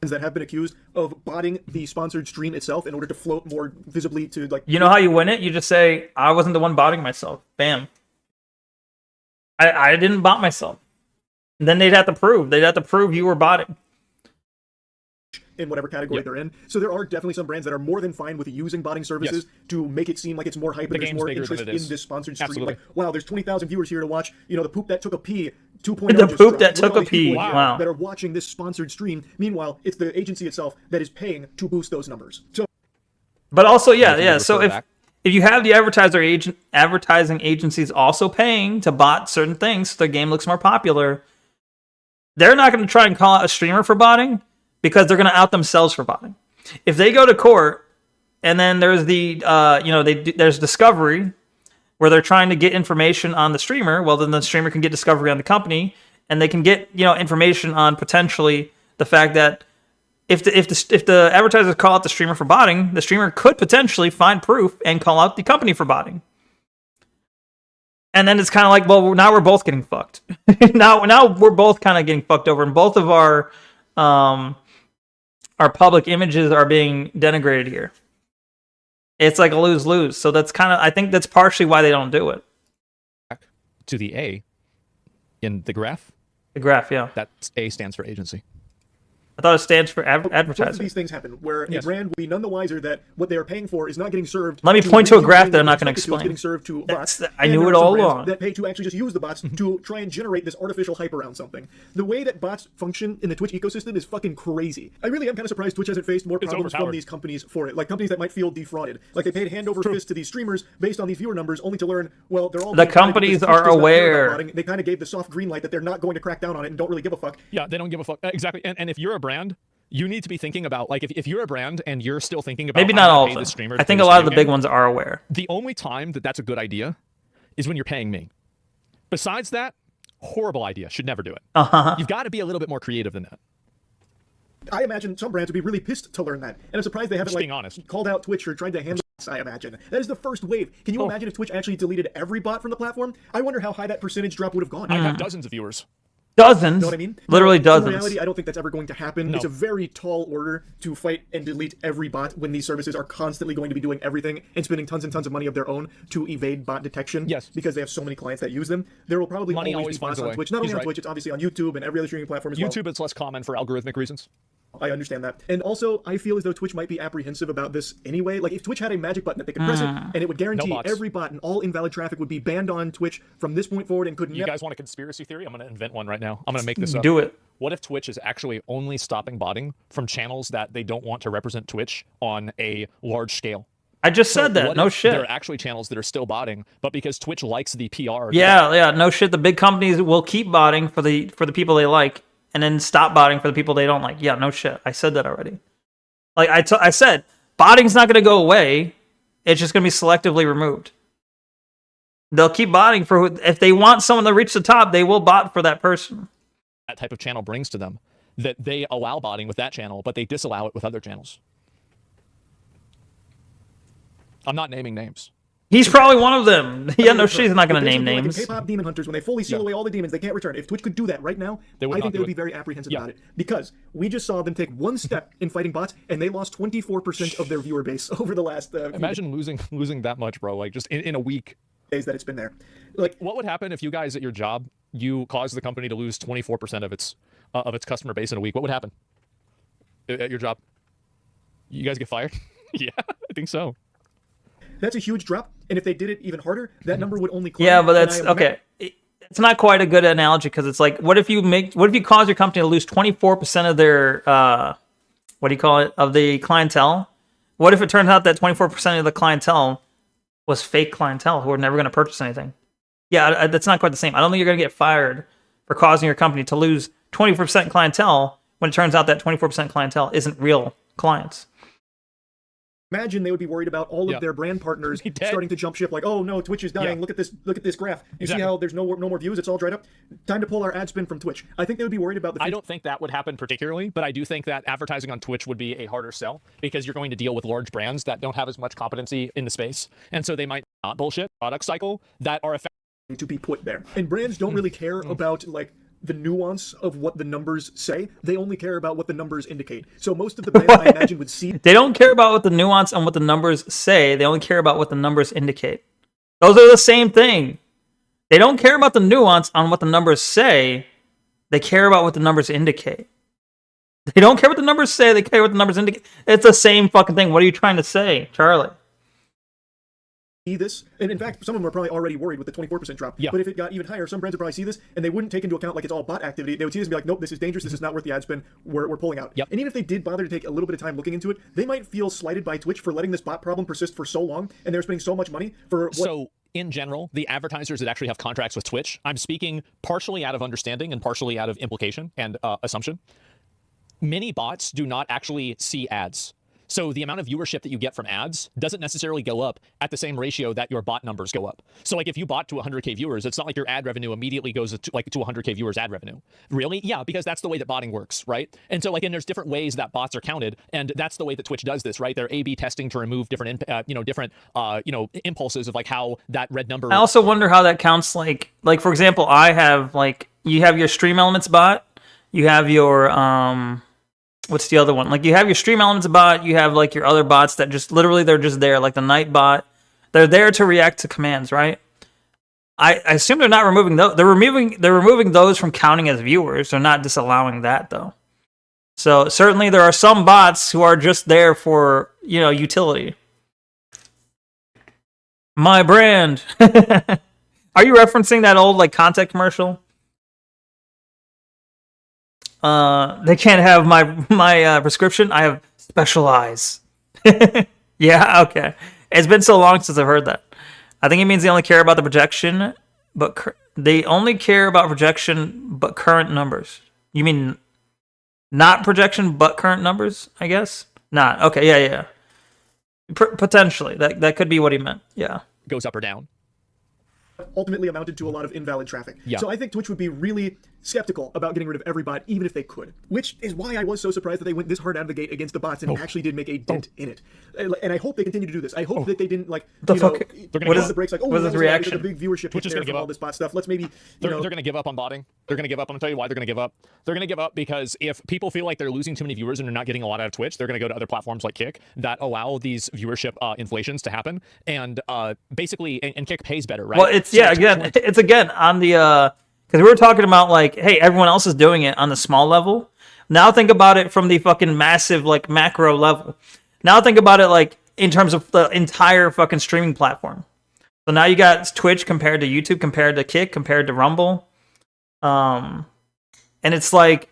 That have been accused of botting the sponsored stream itself in order to float more visibly to like. You know how you win it? You just say, "I wasn't the one botting myself." Bam. I didn't bot myself. And then they'd have to prove you were botting. In whatever category they're in. So there are definitely some brands that are more than fine with using botting services to make it seem like it's more hype and there's more interest in this sponsored stream. Absolutely. Like, wow, there's 20,000 viewers here to watch, you know, the poop that took a pee 2.0. The poop that took a pee. Wow. That are watching this sponsored stream. Meanwhile, it's the agency itself that is paying to boost those numbers. So, but also, yeah. So if you have the advertising agencies also paying to bot certain things so their game looks more popular, they're not going to try and call out a streamer for botting, because they're going to out themselves for botting. If they go to court, and then there's there's discovery, where they're trying to get information on the streamer, well, then the streamer can get discovery on the company, and they can get information on potentially the fact that if the advertisers call out the streamer for botting, the streamer could potentially find proof and call out the company for botting. And then it's kind of like, well, now we're both getting fucked. now we're both kind of getting fucked over, and both of our public images are being denigrated here. It's like a lose-lose. So that's I think that's partially why they don't do it. To the A in the graph. The graph, yeah. That A stands for agency. I thought it stands for Both of advertising. these things happen, where a brand will be none the wiser that what they are paying for is not getting served. Let me point to a graph that I'm not going to explain. It's getting served to bots. I knew it all along. That pay to actually just use the bots to try and generate this artificial hype around something. The way that bots function in the Twitch ecosystem is fucking crazy. I really am kind of surprised Twitch hasn't faced more problems from these companies for it. Like companies that might feel defrauded. Like they paid hand over fist to these streamers based on these viewer numbers, only to learn, well, they're all the companies are aware. They kind of gave the soft green light that they're not going to crack down on it and don't really give a fuck. Yeah, they don't give a fuck. Exactly. And if you're a brand, you need to be thinking about, like, if you're a brand and you're still thinking about maybe not all of them. I think a lot of the big ones are aware. The only time that that's a good idea is when you're paying me. Besides that, horrible idea. Should never do it. You've got to be a little bit more creative than that. I imagine some brands would be really pissed to learn that, and I'm surprised they haven't called out Twitch or tried to handle it. I imagine that is the first wave. Can you imagine if Twitch actually deleted every bot from the platform? I wonder how high that percentage drop would have gone. I have dozens of viewers. Dozens. You know what I mean? Literally dozens. In reality, I don't think that's ever going to happen. No. It's a very tall order to fight and delete every bot when these services are constantly going to be doing everything and spending tons and tons of money of their own to evade bot detection. Yes. Because they have so many clients that use them. There will probably always be bots on Twitch. Not only on Twitch, it's obviously on YouTube and every other streaming platform as well. YouTube, it's less common for algorithmic reasons. I understand that. And also, I feel as though Twitch might be apprehensive about this anyway. Like, if Twitch had a magic button that they could press it, and it would guarantee every bot and all invalid traffic would be banned on Twitch from this point forward and couldn't... You guys want a conspiracy theory? I'm going to invent one right now. I'm going to make this up. Do it. What if Twitch is actually only stopping botting from channels that they don't want to represent Twitch on a large scale? I just said that. No shit. There are actually channels that are still botting, but because Twitch likes the PR... Yeah, no shit. The big companies will keep botting for the people they like, and then stop botting for the people they don't like. Yeah, no shit. I said that already. Like, I said, botting's not going to go away. It's just going to be selectively removed. They'll keep botting for... If they want someone to reach the top, they will bot for that person. That type of channel brings to them, that they allow botting with that channel, but they disallow it with other channels. I'm not naming names. He's probably one of them. Yeah, no shit, he's not going to name names. Like K-pop demon hunters, when they fully seal away all the demons, they can't return. If Twitch could do that right now, I think they would be very apprehensive about it. Because we just saw them take one step in fighting bots, and they lost 24% of their viewer base over the last... Imagine losing that much, bro. Like, just in a week. Days that it's been there. Like, what would happen if you guys at your job, you caused the company to lose 24% of its customer base in a week? What would happen at your job? You guys get fired? Yeah, I think so. That's a huge drop, and if they did it even harder, that number would only climb. Yeah, but that's okay. It's not quite a good analogy because it's like, what if you cause your company to lose 24% of their what do you call it, of the clientele? What if it turns out that 24% of the clientele was fake clientele who are never going to purchase anything? Yeah, that's not quite the same. I don't think you're going to get fired for causing your company to lose 20% clientele when it turns out that 24% clientele isn't real clients. Imagine they would be worried about all of their brand partners starting to jump ship. Like, oh no, Twitch is dying. Look at this graph. You see how there's no more views? It's all dried up. Time to pull our ad spend from Twitch. I think they would be worried about the... I don't think that would happen particularly, but I do think that advertising on Twitch would be a harder sell because you're going to deal with large brands that don't have as much competency in the space, and so they might not bullshit product cycle that are effective to be put there. And brands don't really care about like the nuance of what the numbers say. They only care about what the numbers indicate. So most of the brands I imagine would see... They don't care about what the nuance and what the numbers say. They only care about what the numbers indicate. Those are the same thing. They don't care about the nuance on what the numbers say. They care about what the numbers indicate. They don't care what the numbers say. They care what the numbers indicate. It's the same fucking thing. What are you trying to say, Charlie? This, and in fact, some of them are probably already worried with the 24% drop. Yeah. But if it got even higher, some brands would probably see this, and they wouldn't take into account like it's all bot activity. They would see this and be like, nope, this is dangerous. This is not worth the ad spend. We're pulling out. Yep. And even if they did bother to take a little bit of time looking into it, they might feel slighted by Twitch for letting this bot problem persist for so long, and they're spending so much money for what... So, in general, the advertisers that actually have contracts with Twitch, I'm speaking partially out of understanding and partially out of implication and assumption. Many bots do not actually see ads. So the amount of viewership that you get from ads doesn't necessarily go up at the same ratio that your bot numbers go up. So like if you bot to 100K viewers, it's not like your ad revenue immediately goes to 100K viewers ad revenue. Really? Yeah, because that's the way that botting works, right? And so and there's different ways that bots are counted, and that's the way that Twitch does this, right? They're A/B testing to remove different impulses of like how that red number. I also wonder how that counts. Like for example, I have you have your Stream Elements bot, you have your what's the other one? Like you have your Stream Elements bot, you have like your other bots that just literally they're just there, like the Night bot. They're there to react to commands, right? I assume they're not removing those. They're removing those from counting as viewers. They're not disallowing that though. So certainly there are some bots who are just there for, you know, utility. My brand. Are you referencing that old like contact commercial? They can't have my prescription. I have special eyes. Yeah, okay. It's been so long since I've heard that. I think it means they only care about the projection, but they only care about projection but current numbers. You mean not projection but current numbers? I guess not. Okay, yeah. Potentially, that could be what he meant. Yeah, goes up or down. Ultimately amounted to a lot of invalid traffic. Yeah. So I think Twitch would be really skeptical about getting rid of every bot, even if they could. Which is why I was so surprised that they went this hard out of the gate against the bots and actually did make a dent in it. And I hope they continue to do this. I hope that they didn't like the fuck. What is the breaks? Like, oh, what is his reaction? A big viewership Twitch is going to give all up. this bot stuff. Let's maybe they're going to give up on botting. They're going to give up. I'm going to tell you why they're going to give up. They're going to give up because if people feel like they're losing too many viewers and they're not getting a lot out of Twitch, they're going to go to other platforms like Kick that allow these viewership inflations to happen. And basically, and Kick pays better, right? Well, it's again on the because we were talking about like, hey, everyone else is doing it on the small level. Now think about it from the fucking massive like macro level. Now think about it like in terms of the entire fucking streaming platform. So now you got Twitch compared to YouTube, compared to Kick, compared to Rumble. And it's like,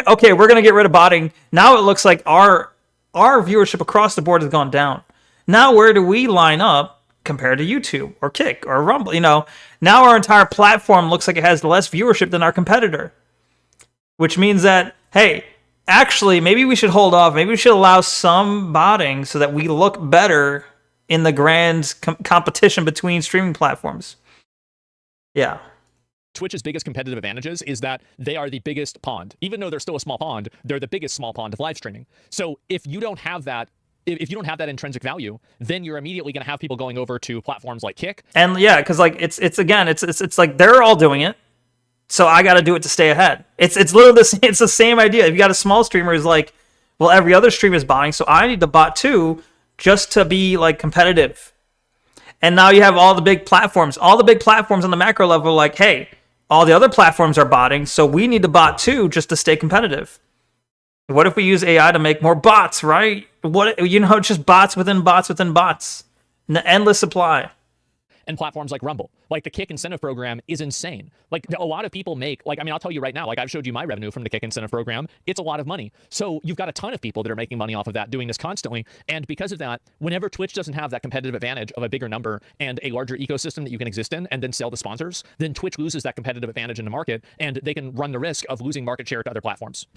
okay, we're gonna get rid of botting. Now it looks like our viewership across the board has gone down. Now where do we line up compared to YouTube or Kick or Rumble? You know, now our entire platform looks like it has less viewership than our competitor, which means that, hey, actually, maybe we should hold off. Maybe we should allow some botting so that we look better in the grand competition between streaming platforms. Yeah. Twitch's biggest competitive advantages is that they are the biggest pond. Even though they're still a small pond, they're the biggest small pond of live streaming. So if you don't have that, if you don't have that intrinsic value, then you're immediately going to have people going over to platforms like Kick. And yeah, because like it's like they're all doing it, so I got to do it to stay ahead. It's literally it's the same idea. If you got a small streamer who's like, well, every other streamer is botting, so I need to bot too, just to be like competitive. And now you have all the big platforms. All the big platforms on the macro level are like, hey, all the other platforms are botting, so we need to bot too just to stay competitive. What if we use AI to make more bots, right? What, you know, just bots within bots within bots. Endless supply. And platforms like Rumble, like the Kick incentive program is insane. Like a lot of people make, like, I mean, I'll tell you right now, like I've showed you my revenue from the Kick incentive program. It's a lot of money. So you've got a ton of people that are making money off of that, doing this constantly. And because of that, whenever Twitch doesn't have that competitive advantage of a bigger number and a larger ecosystem that you can exist in and then sell to sponsors, then Twitch loses that competitive advantage in the market and they can run the risk of losing market share to other platforms.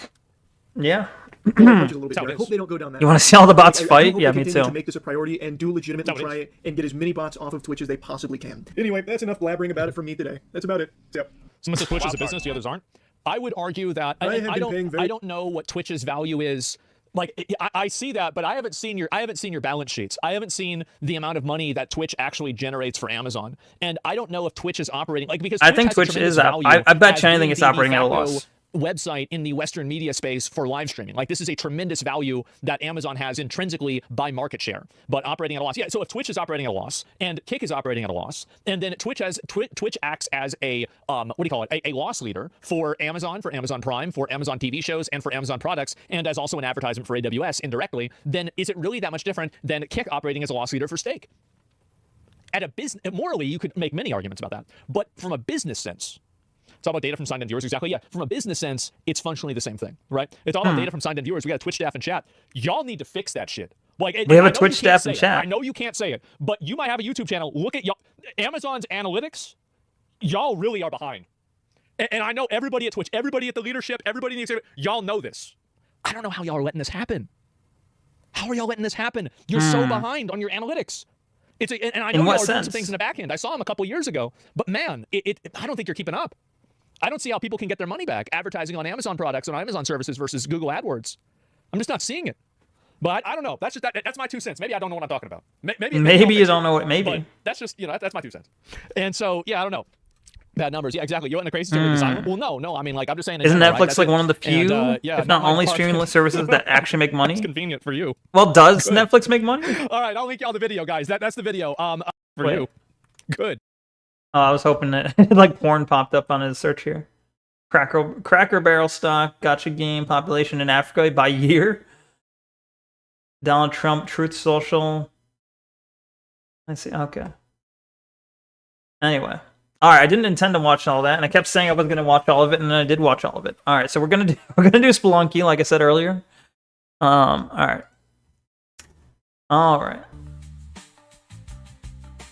Yeah. I hope they don't go down that. You want to see all the bots fight? Yeah, me too. To make this a priority and do legitimately try it and get as many bots off of Twitch as they possibly can. Anyway, that's enough blabbering about it from me today. That's about it. Yep. Someone says Twitch is a business, the others aren't. I would argue that I don't know what Twitch's value is. Like I see that, but I haven't seen your balance sheets. I haven't seen the amount of money that Twitch actually generates for Amazon, and I don't know if Twitch is operating like because I think Twitch is. I bet you anything it's operating at a loss. Website in the Western media space for live streaming. Like this is a tremendous value that Amazon has intrinsically by market share, but operating at a loss. Yeah, so if Twitch is operating at a loss and Kick is operating at a loss, and then Twitch acts as a what do you call it? A loss leader for Amazon Prime, for Amazon TV shows, and for Amazon products, and as also an advertisement for AWS indirectly, then is it really that much different than Kick operating as a loss leader for Stake? At a business, morally, you could make many arguments about that, but from a business sense. It's all about data from signed-in viewers. Exactly. Yeah. From a business sense, it's functionally the same thing, right? It's all about data from signed-in viewers. We got a Twitch staff and chat. Y'all need to fix that shit. Like we have a Twitch staff and chat. I know you can't say it, but you might have a YouTube channel. Look at y'all. Amazon's analytics. Y'all really are behind. And I know everybody at Twitch, everybody at the leadership, everybody in the exhibit, y'all know this. I don't know how y'all are letting this happen. How are y'all letting this happen? You're so behind on your analytics. And I know y'all are doing some things in the back end. I saw them a couple years ago, but man, I don't think you're keeping up. I don't see how people can get their money back advertising on Amazon products and on Amazon services versus Google AdWords. I'm just not seeing it. But I don't know. That's just that's my 2 cents. Maybe I don't know what I'm talking about. Maybe you don't know what. Maybe that's just that's my 2 cents. And so yeah, I don't know. Bad numbers. Yeah, exactly. You want the crazy story design? Well, no. I mean, like I'm just saying. Isn't Netflix like one of the few, if not only streaming services that actually make money? It's convenient for you. Well, does Netflix make money? All right, I'll link y'all the video, guys. That's the video. For you. Good. Oh, I was hoping that like porn popped up on his search here. Cracker Barrel stock, gotcha game, population in Africa by year. Donald Trump, Truth Social. I see. Okay. Anyway. Alright, I didn't intend to watch all that, and I kept saying I was gonna watch all of it, and then I did watch all of it. Alright, so we're gonna do Spelunky, like I said earlier. Alright. Alright.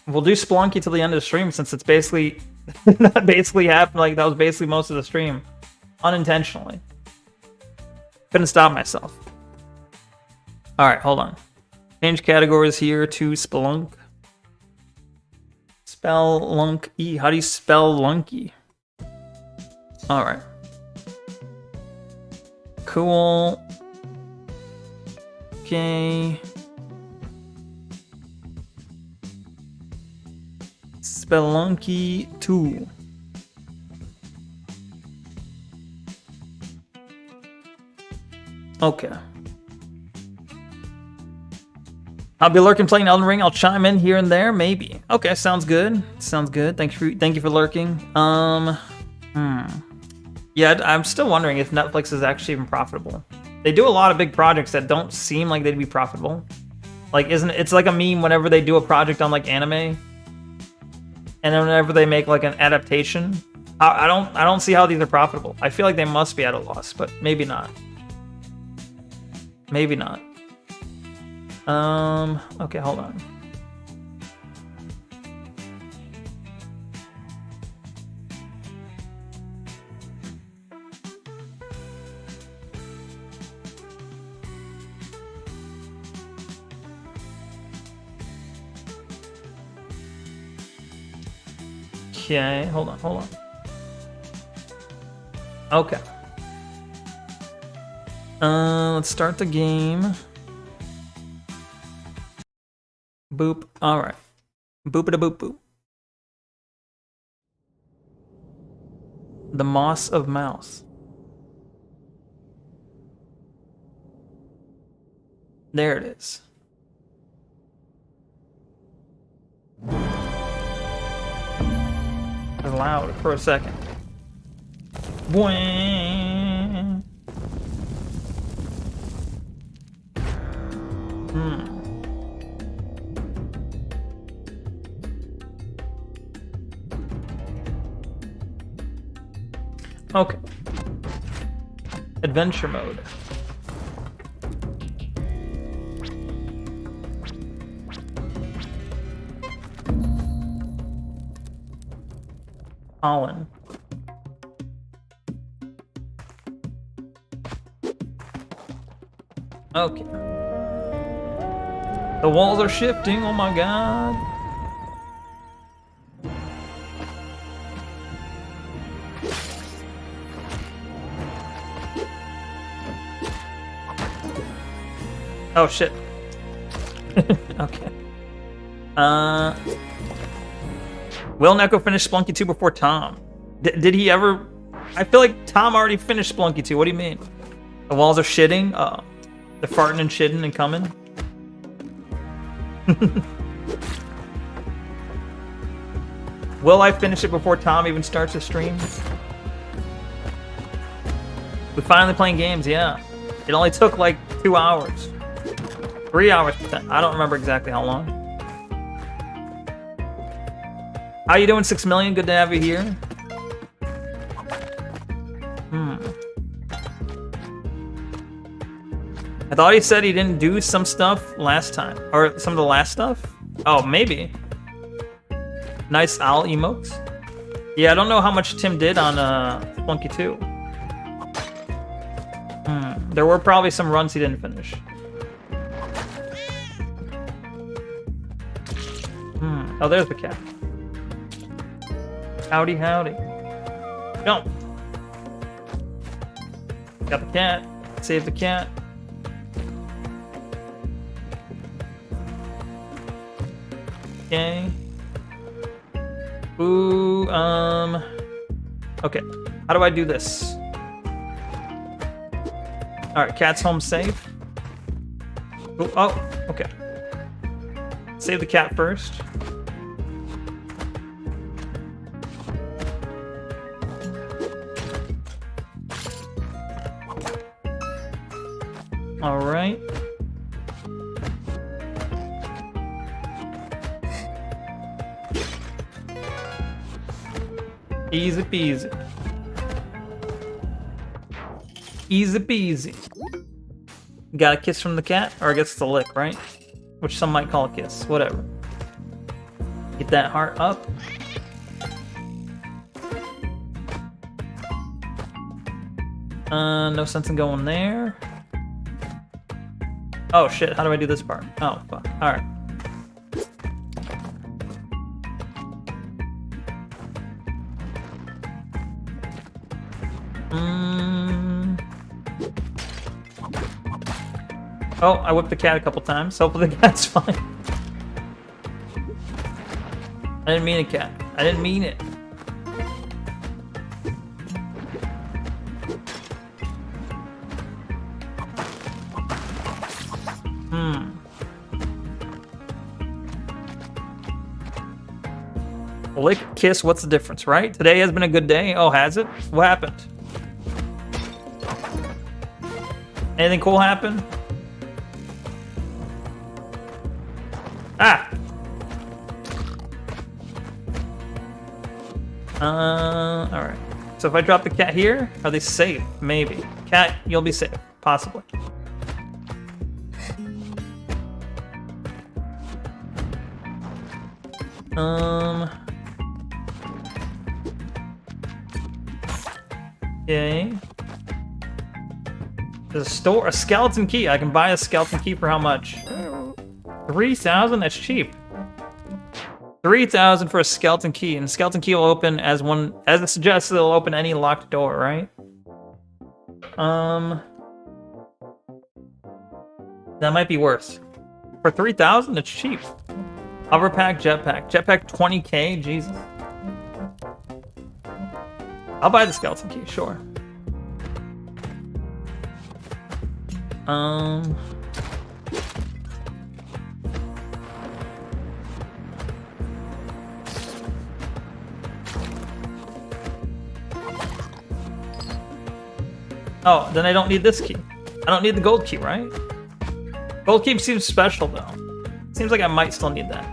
We'll do Spelunky till the end of the stream, since it's basically that basically happened, like that was basically most of the stream. Unintentionally. Couldn't stop myself. Alright, hold on. Change categories here to Spelunk. Spelunky. How do you spell lunky? Alright. Cool. Okay. Spelunky 2. Okay. I'll be lurking playing Elden Ring. I'll chime in here and there, maybe. Okay, sounds good. Sounds good. Thank you for lurking. Yeah, I'm still wondering if Netflix is actually even profitable. They do a lot of big projects that don't seem like they'd be profitable. Like, it's like a meme whenever they do a project on like anime, and then whenever they make like an adaptation. I don't see how these are profitable. I feel like they must be at a loss, but maybe not. Maybe not. Okay, hold on. Okay, hold on. Okay. Let's start the game. Boop. Alright. Boop-a-da-boop boop. The Moss of Mouse. There it is. It was loud for a second. Boing. Okay. Adventure mode. Colin. Okay. The walls are shifting, oh my god. Oh shit. Okay. Will Neko finish Spelunky 2 before Tom? Did he ever? I feel like Tom already finished Spelunky 2. What do you mean? The walls are shitting? They're farting and shitting and coming? Will I finish it before Tom even starts the stream? We're finally playing games, yeah. It only took like 2 hours. 3 hours, I don't remember exactly how long. How you doing, 6 million? Good to have you here. I thought he said he didn't do some stuff last time. Or some of the last stuff? Oh, maybe. Nice owl emotes. Yeah, I don't know how much Tim did on Spelunky 2. There were probably some runs he didn't finish. Oh, there's the cat. Howdy, howdy. Jump. Got the cat. Save the cat. Okay. Ooh, okay. How do I do this? Alright, cat's home safe. Ooh, oh, okay. Save the cat first. All right. Easy peasy. Easy peasy. Got a kiss from the cat? Or I guess it's a lick, right? Which some might call a kiss. Whatever. Get that heart up. No sense in going there. Oh shit, how do I do this part? Oh, fuck. Alright. Oh, I whipped the cat a couple times. Hopefully the cat's fine. I didn't mean it, cat. I didn't mean it. Lick, kiss, what's the difference, right? Today has been a good day. Oh, has it? What happened? Anything cool happen? Ah! Alright. So if I drop the cat here, are they safe? Maybe. Cat, you'll be safe. Possibly. Okay. There's a skeleton key. I can buy a skeleton key for how much? 3,000? That's cheap. 3,000 for a skeleton key, and the skeleton key will open as it suggests, it'll open any locked door, right? That might be worse. For 3,000, it's cheap. Hoverpack, jetpack. Jetpack 20k, Jesus. I'll buy the skeleton key, sure. Oh, then I don't need this key. I don't need the gold key, right? Gold key seems special, though. Seems like I might still need that.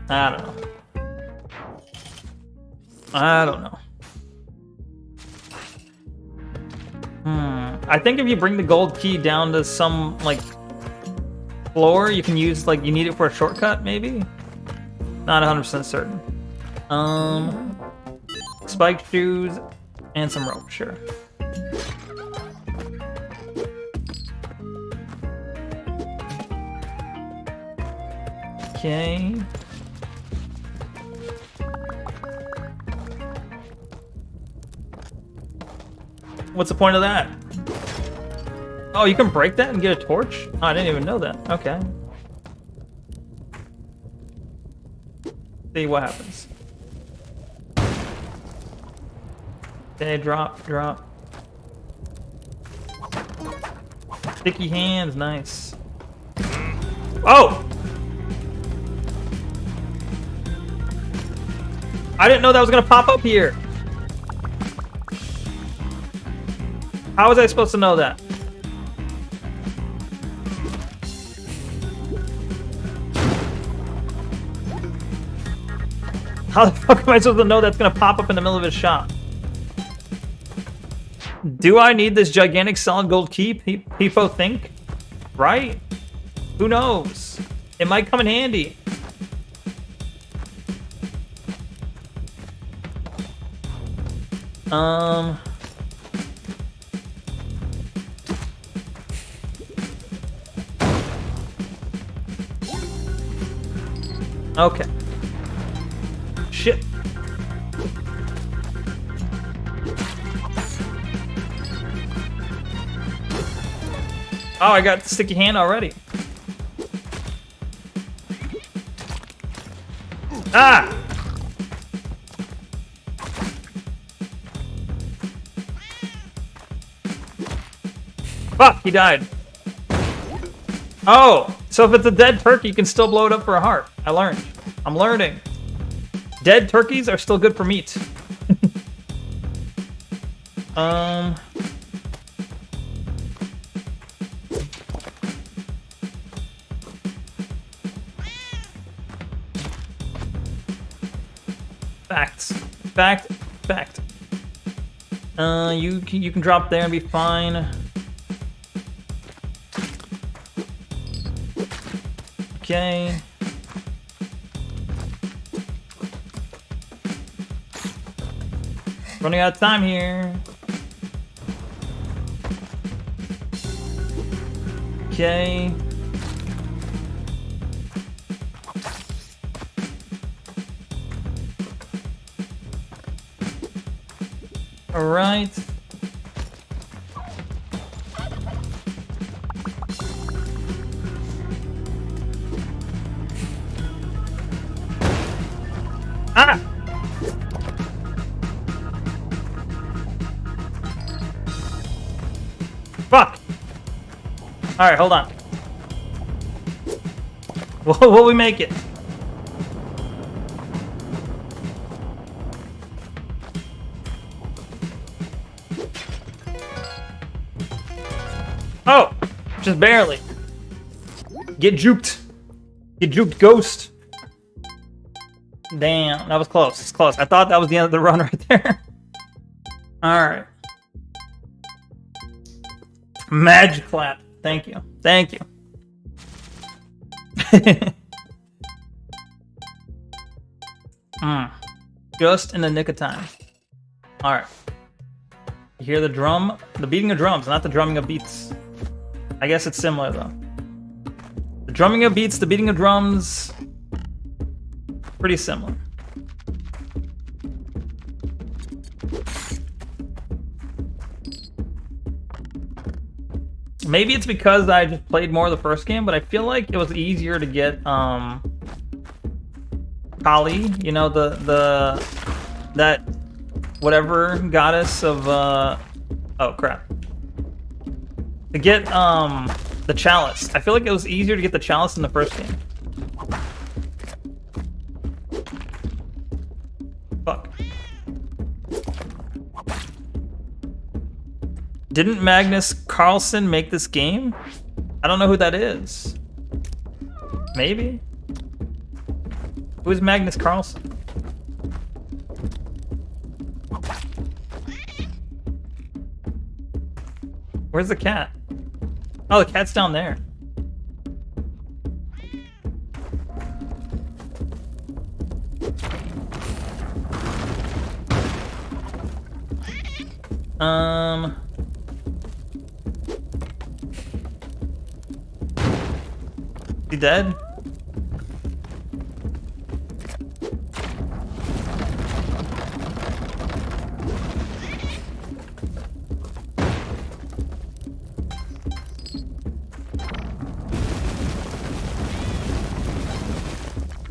I don't know. I don't know. I think if you bring the gold key down to some, like, floor, you can use, like, you need it for a shortcut, maybe? Not 100% certain. Spiked shoes and some rope, sure. Okay. What's the point of that? Oh, you can break that and get a torch? Oh, I didn't even know that. Okay. See what happens. Okay, drop. Sticky hands, nice. Oh! I didn't know that was gonna pop up here. How was I supposed to know that? How the fuck am I supposed to know that's gonna pop up in the middle of his shop? Do I need this gigantic solid gold key, people think? Right? Who knows? It might come in handy. Okay. Shit. Oh, I got the sticky hand already. Ah! Fuck, he died. Oh, so if it's a dead turkey, you can still blow it up for a heart. I learned. I'm learning. Dead turkeys are still good for meat. Fact. You can drop there and be fine. Okay. Running out of time here. Okay. All right. Ah! Fuck! Alright, hold on. Will we make it? Oh! Just barely. Get juked. Get juked, ghost. Damn, that was close. It's close. I thought that was the end of the run right there. Alright. Magic clap. Thank you. Thank you. Just in the nick of time. Alright. You hear the drum? The beating of drums, not the drumming of beats. I guess it's similar though. The drumming of beats, the beating of drums. Pretty similar. Maybe it's because I just played more of the first game, but I feel like it was easier to get Kali, you know, that whatever goddess of oh crap. To get the chalice. I feel like it was easier to get the chalice in the first game. Fuck. Didn't Magnus Carlsen make this game? I don't know who that is. Maybe? Who is Magnus Carlsen? Where's the cat? Oh, the cat's down there. He dead?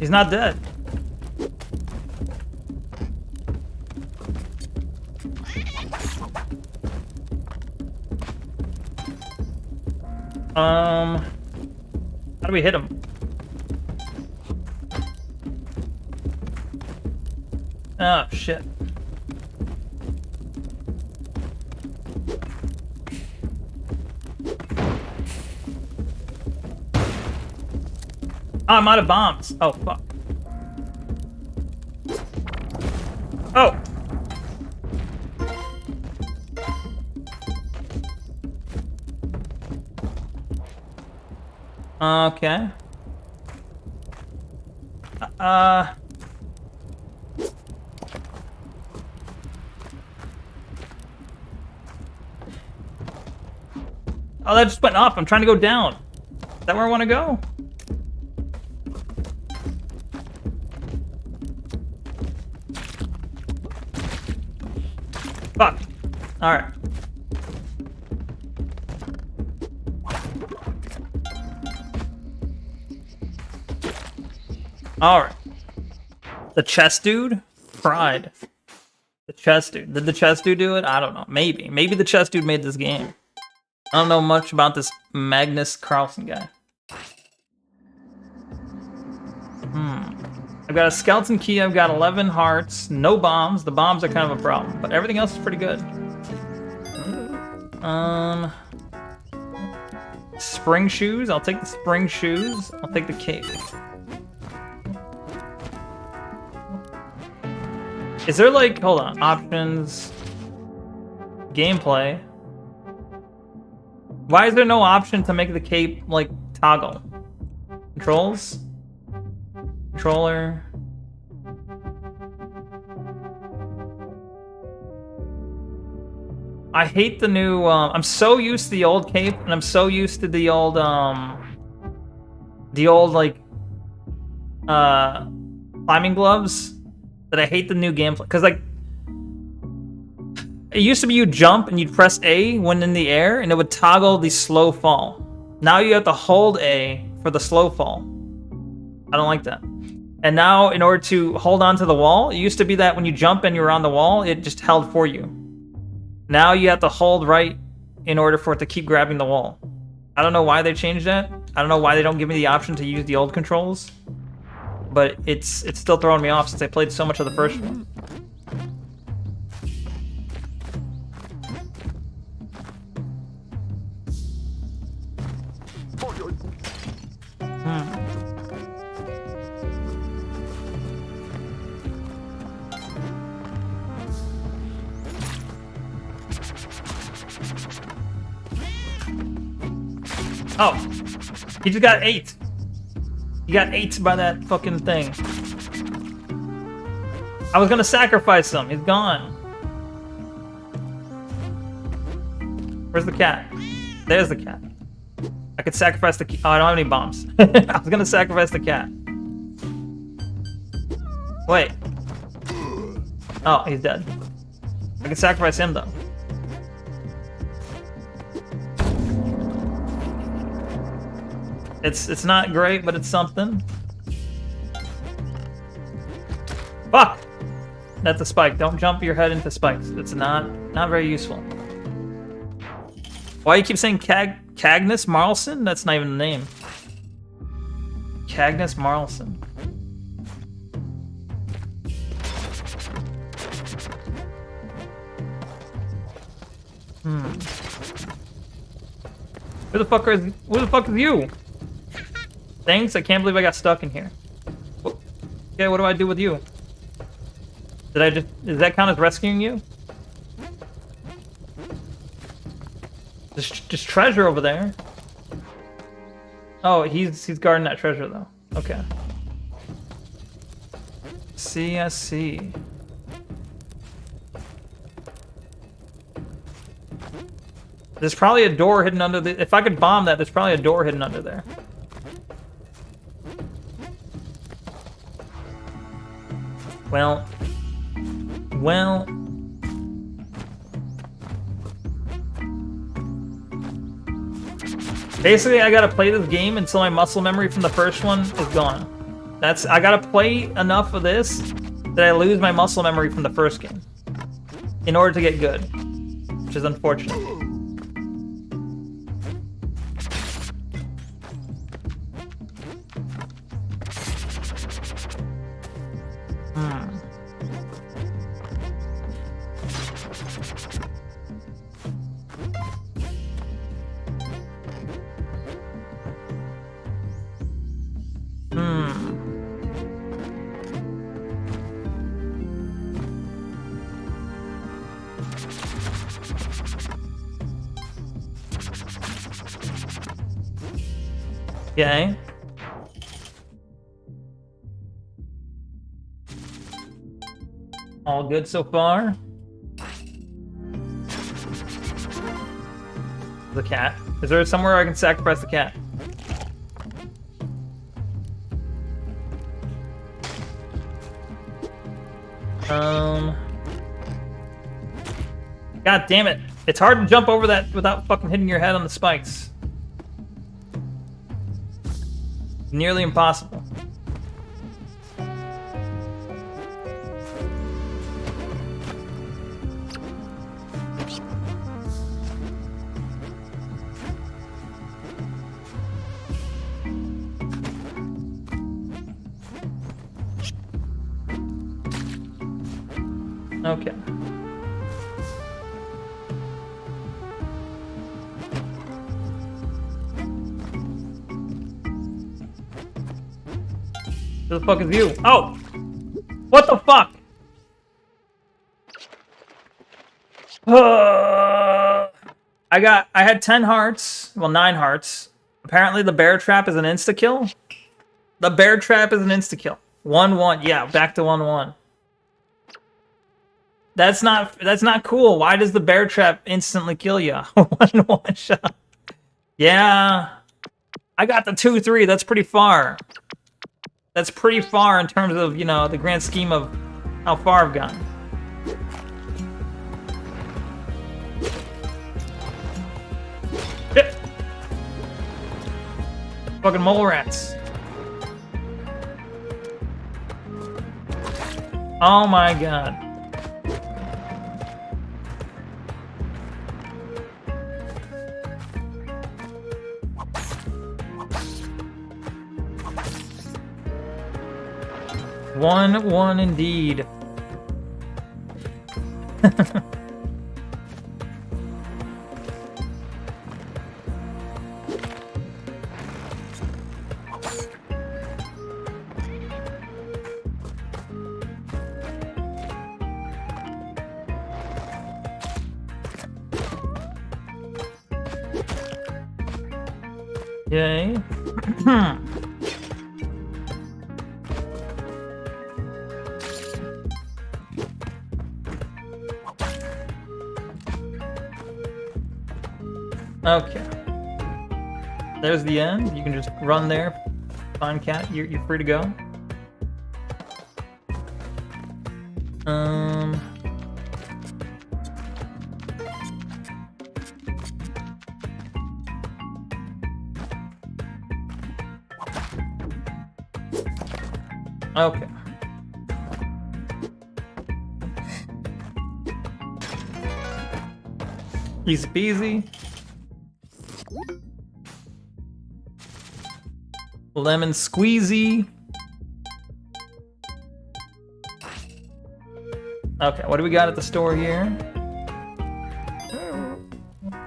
He's not dead. How do we hit him? Oh, shit. Oh, I'm out of bombs. Oh, fuck. Oh! Okay. Oh, that just went up. I'm trying to go down. Is that where I want to go? Fuck. Alright. Alright. The chest dude? Pride. The chest dude. Did the chest dude do it? I don't know. Maybe. Maybe the chest dude made this game. I don't know much about this Magnus Carlsen guy. I've got a skeleton key, I've got 11 hearts, no bombs. The bombs are kind of a problem, but everything else is pretty good. Spring shoes. I'll take the spring shoes. I'll take the cape. Is there like, hold on, options, gameplay? Why is there no option to make the cape like toggle? Controls? Controller? I hate the new, I'm so used to the old cape, and I'm so used to the old like, climbing gloves, that I hate the new gameplay. Because, like, it used to be you jump and you'd press A when in the air, and it would toggle the slow fall. Now you have to hold A for the slow fall. I don't like that. And now, in order to hold on to the wall, it used to be that when you jump and you're on the wall, it just held for you. Now you have to hold right in order for it to keep grabbing the wall. I don't know why they changed that. I don't know why they don't give me the option to use the old controls. But it's still throwing me off since I played so much of the first one. Oh, he just got 8. He got 8 by that fucking thing. I was gonna sacrifice him. He's gone. Where's the cat? There's the cat. I could sacrifice the. Oh, I don't have any bombs. I was gonna sacrifice the cat. Wait. Oh, he's dead. I can sacrifice him though. It's not great, but it's something. Fuck! That's a spike. Don't jump your head into spikes. It's not very useful. Why you keep saying Cagnus Marlson? That's not even the name. Cagnus Marlson. Who the fuck is you? Thanks, I can't believe I got stuck in here. Okay, what do I do with you? Does that count as rescuing you? There's just treasure over there. Oh, he's guarding that treasure though. Okay. See, I see. There's probably a door hidden under the. If I could bomb that, there's probably a door hidden under there. Well. Basically, I gotta play this game until my muscle memory from the first one is gone. I gotta play enough of this that I lose my muscle memory from the first game in order to get good, which is unfortunate. Okay. All good so far. The cat. Is there somewhere I can sacrifice the cat? God damn it. It's hard to jump over that without fucking hitting your head on the spikes. Nearly impossible. Okay. Who the fuck is you? Oh! What the fuck? I had 10 hearts. Well, 9 hearts. Apparently the bear trap is an insta-kill. The bear trap is an insta-kill. 1-1. Yeah, back to 1-1. That's not cool. Why does the bear trap instantly kill you? 1 shot. Yeah. I got the 2-3. That's pretty far. That's pretty far in terms of, you know, the grand scheme of how far I've gone. Shit. Fucking mole rats. Oh my god. One indeed. Yay. Okay. There's the end. You can just run there. Fine, cat. You're free to go. Okay. Easy peasy. Lemon squeezy. Okay, what do we got at the store here?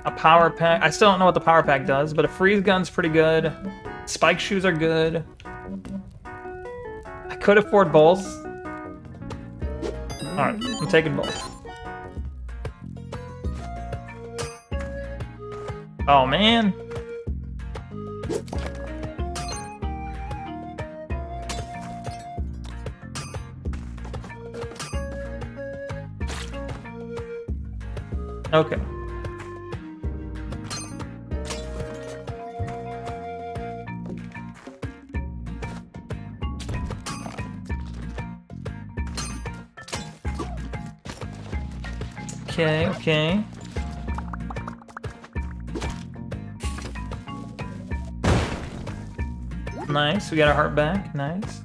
A power pack. I still don't know what the power pack does, but a freeze gun's pretty good. Spike shoes are good. I could afford both. Alright, I'm taking both. Oh man. Okay. Okay. Nice, we got our heart back. Nice.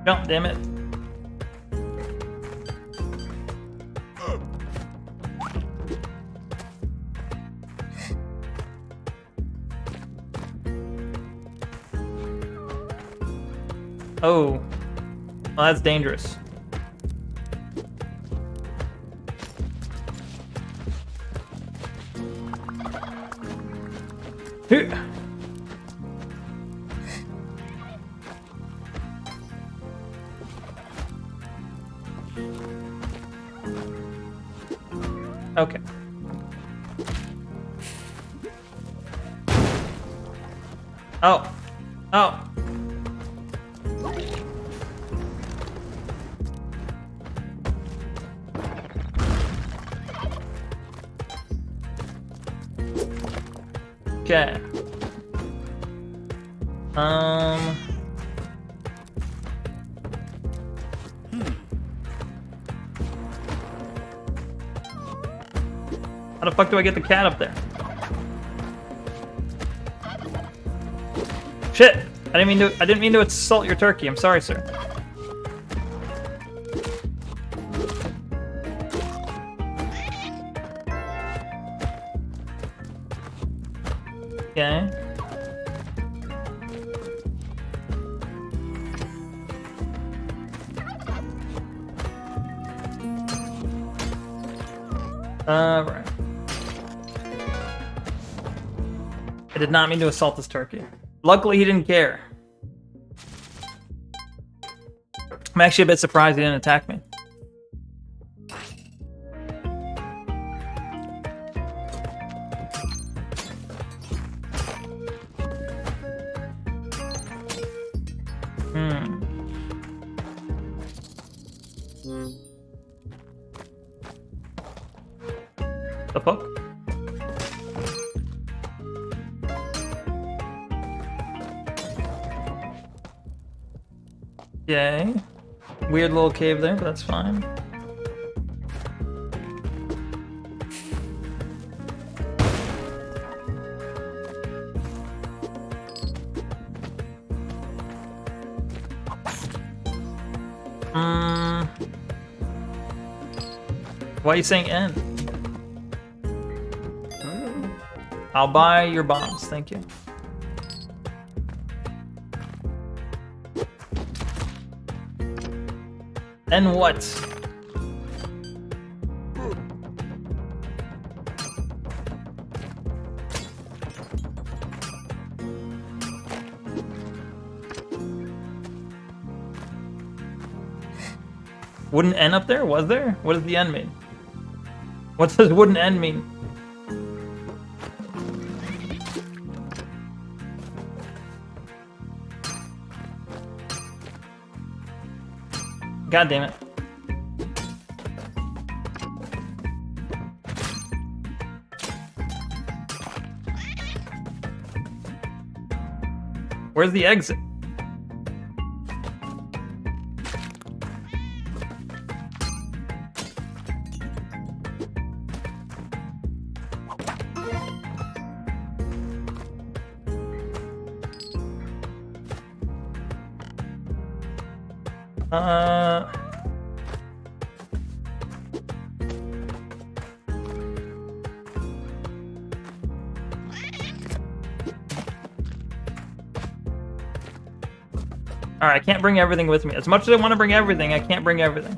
Oh, damn it. Oh. Well, that's dangerous. Okay. Oh. Oh. Okay. How the fuck do I get the cat up there? Shit! I didn't mean to assault your turkey. I'm sorry, sir. Okay. Right. I did not mean to assault this turkey. Luckily, he didn't care. I'm actually a bit surprised he didn't attack me. The fuck? Yay. Weird little cave there, but that's fine. Why are you saying end? I'll buy your bombs, thank you. And what? Wooden N up there? Was there? What does the N mean? What does wooden N mean? God damn it. Where's the exit? Alright, I can't bring everything with me. As much as I want to bring everything, I can't bring everything.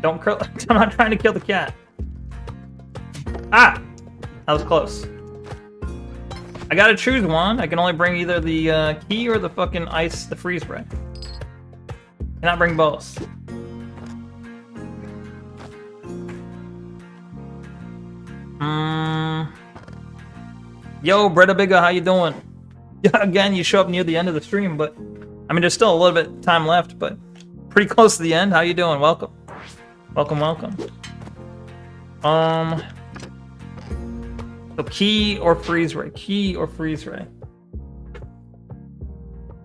Don't kill. I'm not trying to kill the cat. Ah! That was close. I gotta choose one. I can only bring either the key or the fucking ice, the freeze ray. Cannot bring both. Yo, Bretta Bigga, how you doing? Yeah, again, you show up near the end of the stream, but I mean, there's still a little bit of time left, but pretty close to the end. How you doing? Welcome, welcome, welcome. So key or freeze ray? Key or freeze ray?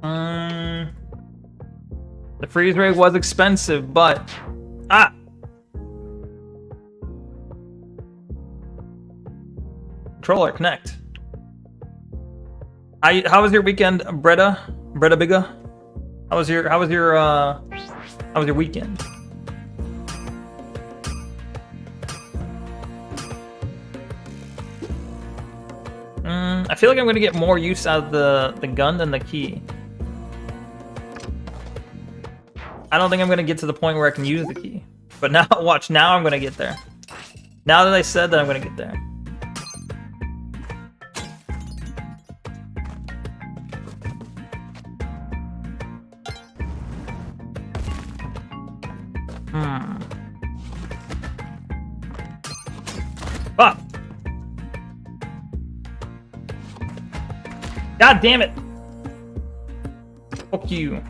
The freeze ray was expensive, but controller connect. How was your weekend, Bretta Bigga? How was your weekend? I feel like I'm gonna get more use out of the gun than the key. I don't think I'm gonna get to the point where I can use the key. But now, watch, now I'm gonna get there. Now that I said that, I'm gonna get there. Fuck! God damn it! Fuck you.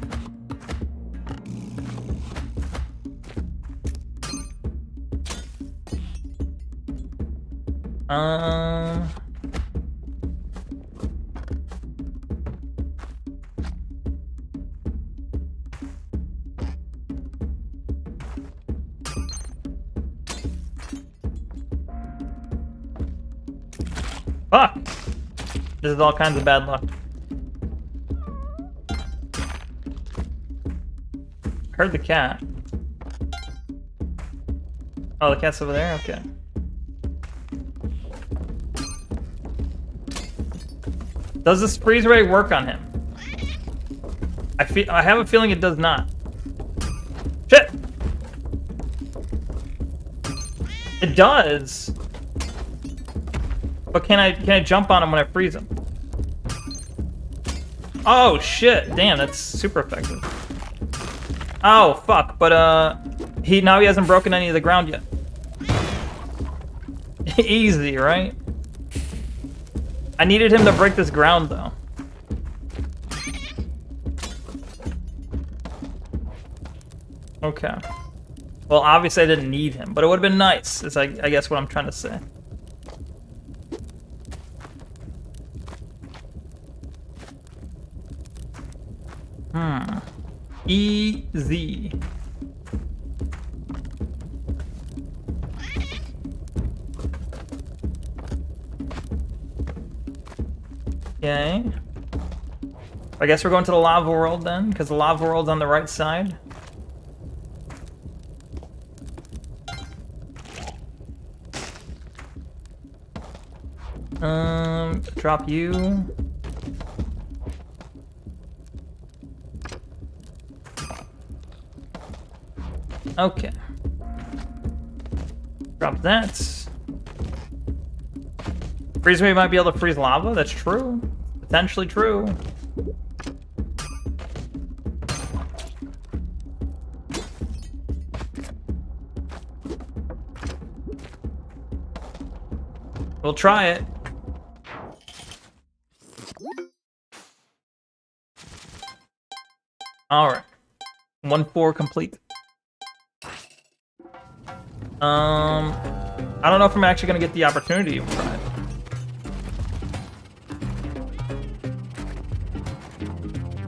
Fuck! This is all kinds of bad luck. Heard the cat. Oh, the cat's over there? Okay. Does this freeze ray work on him? I have a feeling it does not. Shit! It does. But can I jump on him when I freeze him? Oh shit! Damn, that's super effective. Oh fuck! But now he hasn't broken any of the ground yet. Easy, right? I needed him to break this ground though. Okay. Well, obviously I didn't need him, but it would have been nice. Is I guess what I'm trying to say. Easy. Okay. I guess we're going to the lava world then, because the lava world's on the right side. Drop you. Okay. Drop that. Freeze wave might be able to freeze lava. That's true. Potentially true. We'll try it. All right. 1-4 complete. I don't know if I'm actually gonna get the opportunity to try it.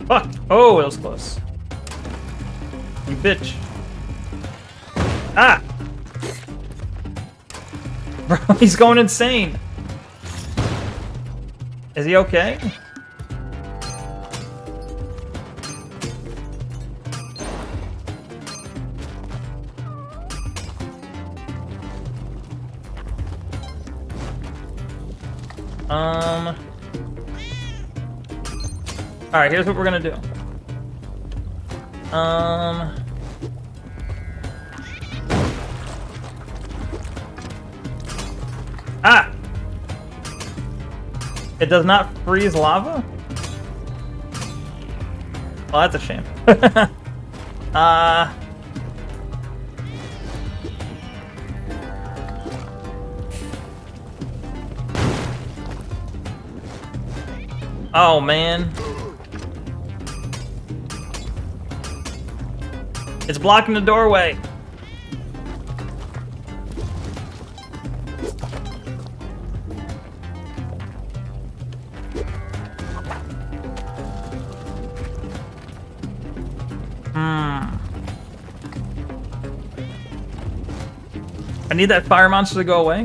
Fuck! Oh, it was close. You bitch. Ah! Bro, he's going insane. Is he okay? Alright, here's what we're gonna do. Ah! It does not freeze lava? Well, that's a shame. Oh, man. It's blocking the doorway. I need that fire monster to go away.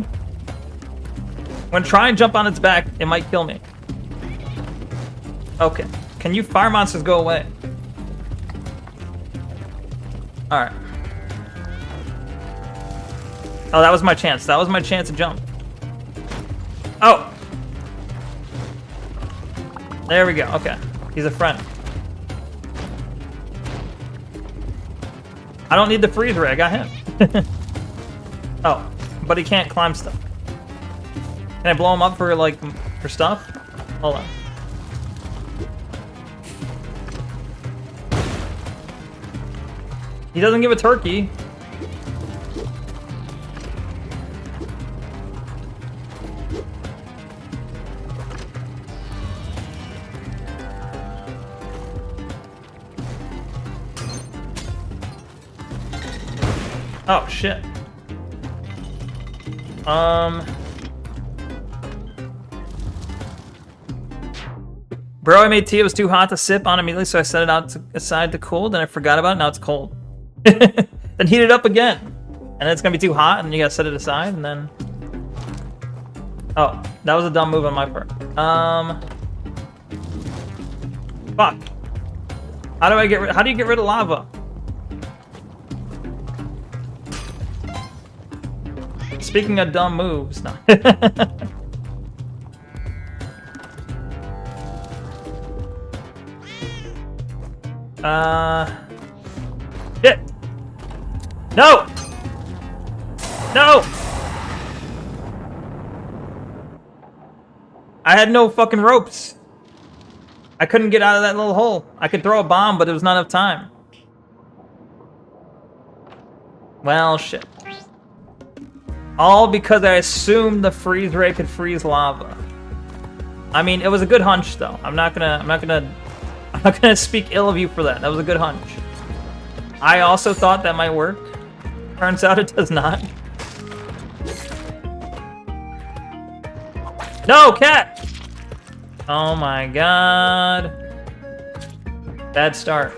When I try and jump on its back, it might kill me. Okay. Can you fire monsters go away? Alright. Oh, that was my chance. That was my chance to jump. Oh! There we go. Okay. He's a friend. I don't need the freeze ray. I got him. Oh, but he can't climb stuff. Can I blow him up for, like, for stuff? Hold on. He doesn't give a turkey. Oh, shit. Bro, I made tea. It was too hot to sip on immediately, so I set it aside to cool. Then I forgot about it. Now it's cold. Then heat it up again. And then it's gonna be too hot, and you gotta set it aside, and then... Oh, that was a dumb move on my part. Fuck. How do you get rid of lava? Speaking of dumb moves, no. Shit! No! No! I had no fucking ropes. I couldn't get out of that little hole. I could throw a bomb, but it was not enough time. Well, shit. All because I assumed the freeze ray could freeze lava. I mean, it was a good hunch, though. I'm not gonna speak ill of you for that. That was a good hunch. I also thought that might work. Turns out it does not. No, cat! Oh my god. Bad start.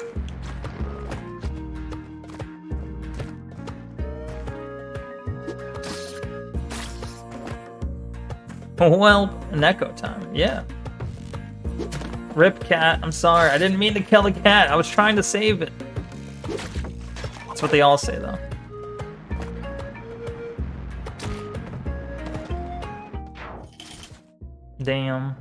Well, Neko time, yeah. Rip cat, I'm sorry. I didn't mean to kill the cat. I was trying to save it. That's what they all say, though. Damn.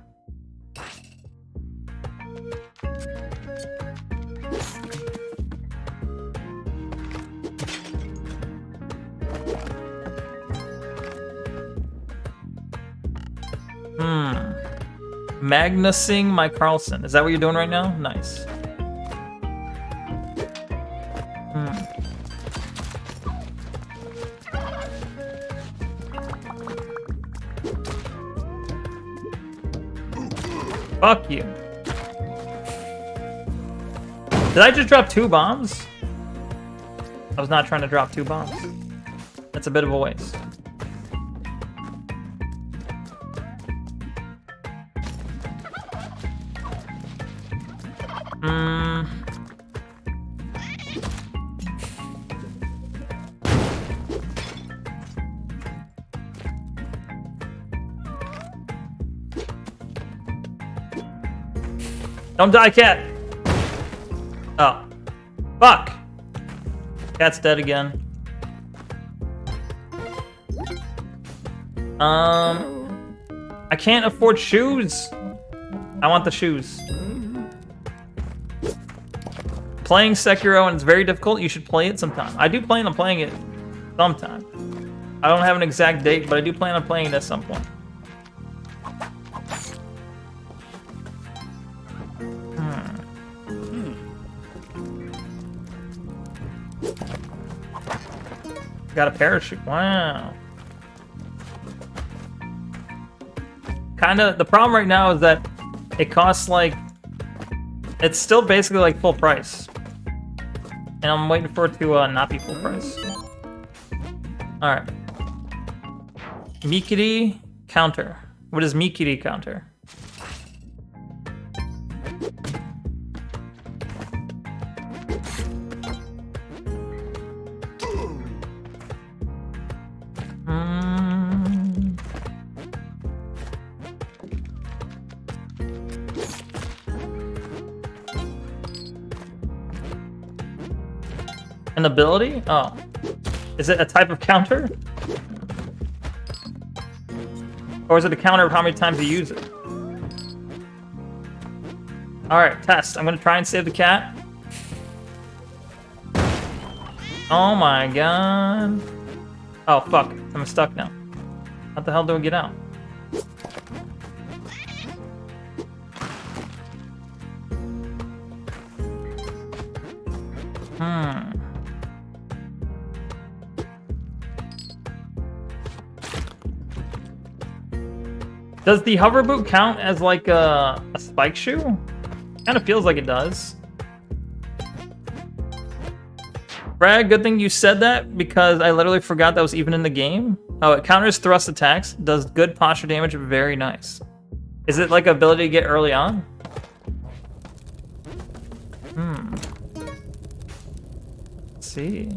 Magnusing my Carlson. Is that what you're doing right now? Nice. Fuck you. Did I just drop 2 bombs? I was not trying to drop 2 bombs. That's a bit of a waste. Don't die, cat! Oh. Fuck! Cat's dead again. I can't afford shoes! I want the shoes. Playing Sekiro and it's very difficult. You should play it sometime. I do plan on playing it sometime. I don't have an exact date, but I do plan on playing it at some point. Got a parachute. Wow. Kinda, the problem right now is that it costs like, it's still basically like full price. And I'm waiting for it to not be full price. Alright. Mikiri counter. What is Mikiri counter? An ability? Oh. Is it a type of counter? Or is it a counter of how many times you use it? Alright, test. I'm gonna try and save the cat. Oh my god. Oh, fuck. I'm stuck now. How the hell do I get out? Does the hover boot count as like a spike shoe? Kind of feels like it does. Brad, good thing you said that because I literally forgot that was even in the game. Oh, it counters thrust attacks, does good posture damage, very nice. Is it like ability to get early on? Let's see.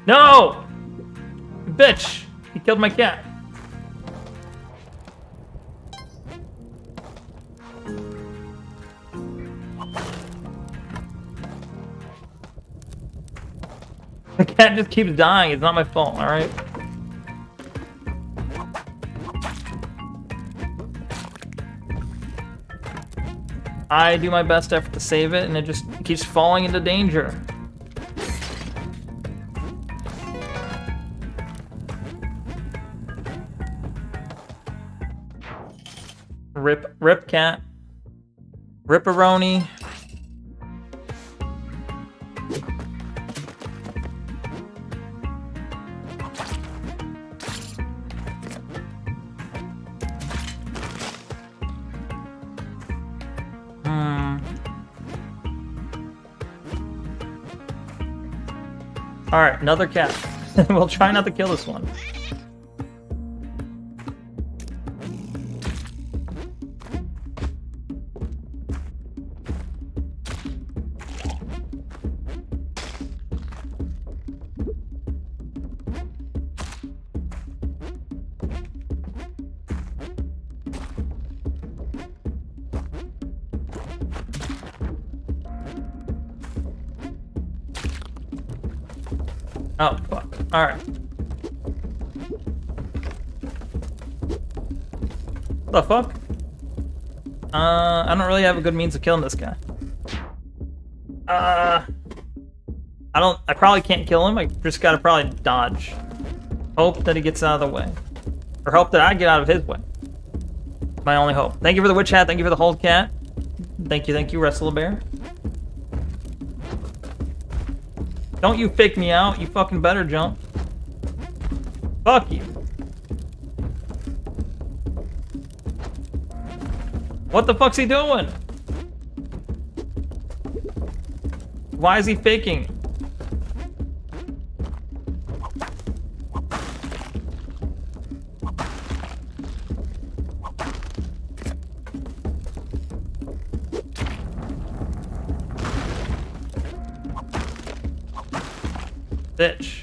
No! Bitch! He killed my cat. The cat just keeps dying. It's not my fault, alright? I do my best effort to save it, and it just keeps falling into danger. Rip cat. Ripperoni. Alright, another cat. We'll try not to kill this one. Oh, fuck. Alright. What the fuck? I don't really have a good means of killing this guy. I probably can't kill him. I just gotta probably dodge. Hope that he gets out of the way. Or hope that I get out of his way. My only hope. Thank you for the witch hat. Thank you for the hold cat. Thank you, Wrestle a Bear. Don't you fake me out, you fucking better jump. Fuck you. What the fuck's he doing? Why is he faking? Bitch.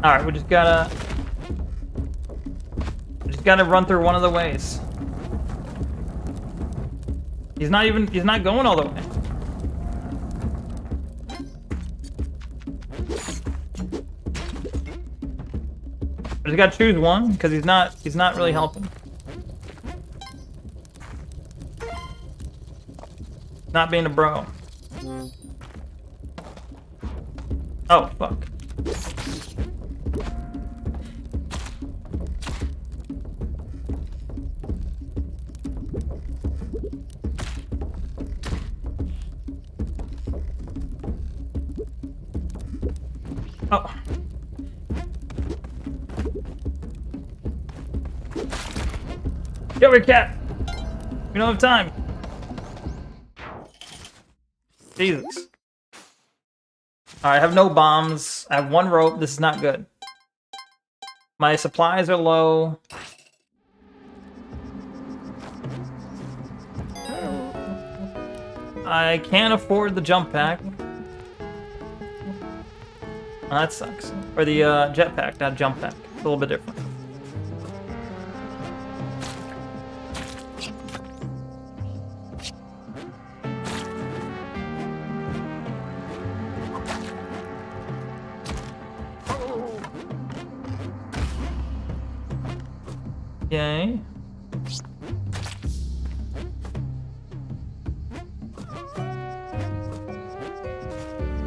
All right, we just gotta run through one of the ways. He's not going all the way. I just gotta choose one because he's not really helping. Not being a bro. Oh fuck. Oh. Get over here, cat. We don't have time. Jesus. Alright, I have no bombs. I have one rope. This is not good. My supplies are low. I can't afford the jump pack. Oh, that sucks. Or the jetpack, not jump pack. It's a little bit different. Okay.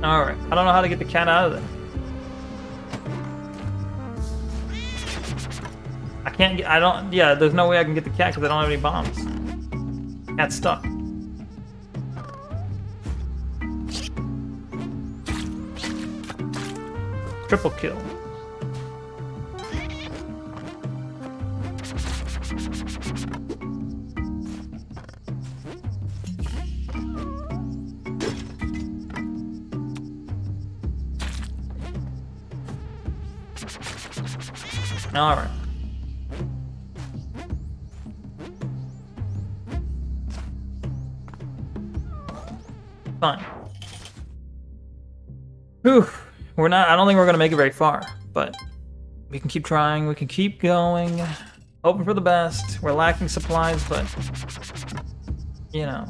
Alright, I don't know how to get the cat out of there. Yeah, there's no way I can get the cat because I don't have any bombs. Cat's stuck. Triple kill. All right. Fine. Whew. I don't think we're gonna make it very far, but we can keep trying, we can keep going. Hoping for the best. We're lacking supplies, but you know.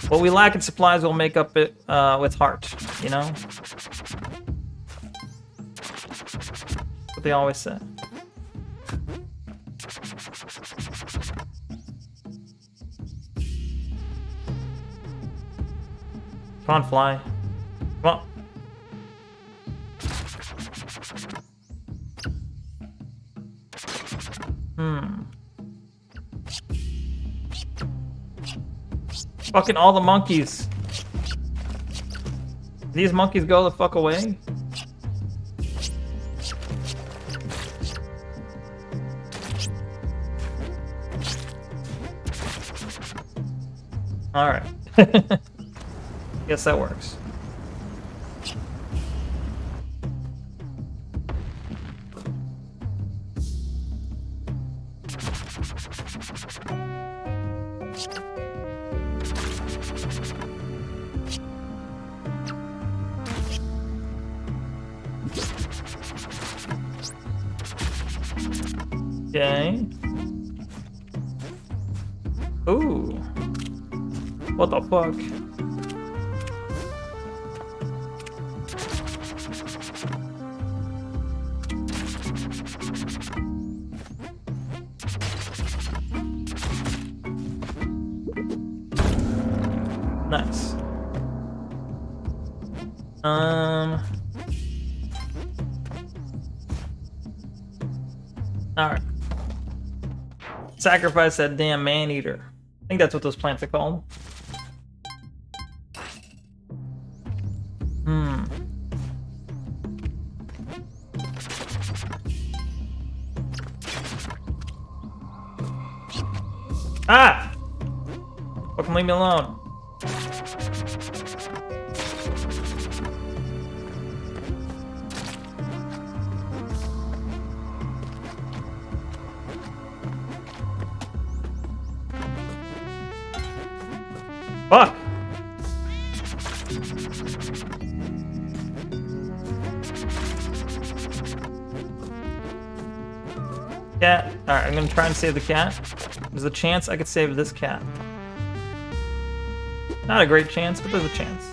What we lack in supplies, we'll make up it with heart, you know? What they always say. Come on, fly. Come on. Fucking all the monkeys. These monkeys go the fuck away. Alright. Guess that works. Okay. Ooh. What the fuck? Nice. Alright. Sacrifice that damn man-eater. I think that's what those plants are called. Ah! Fucking leave me alone. Fuck! Cat. Alright, I'm gonna try and save the cat. There's a chance I could save this cat. Not a great chance, but there's a chance.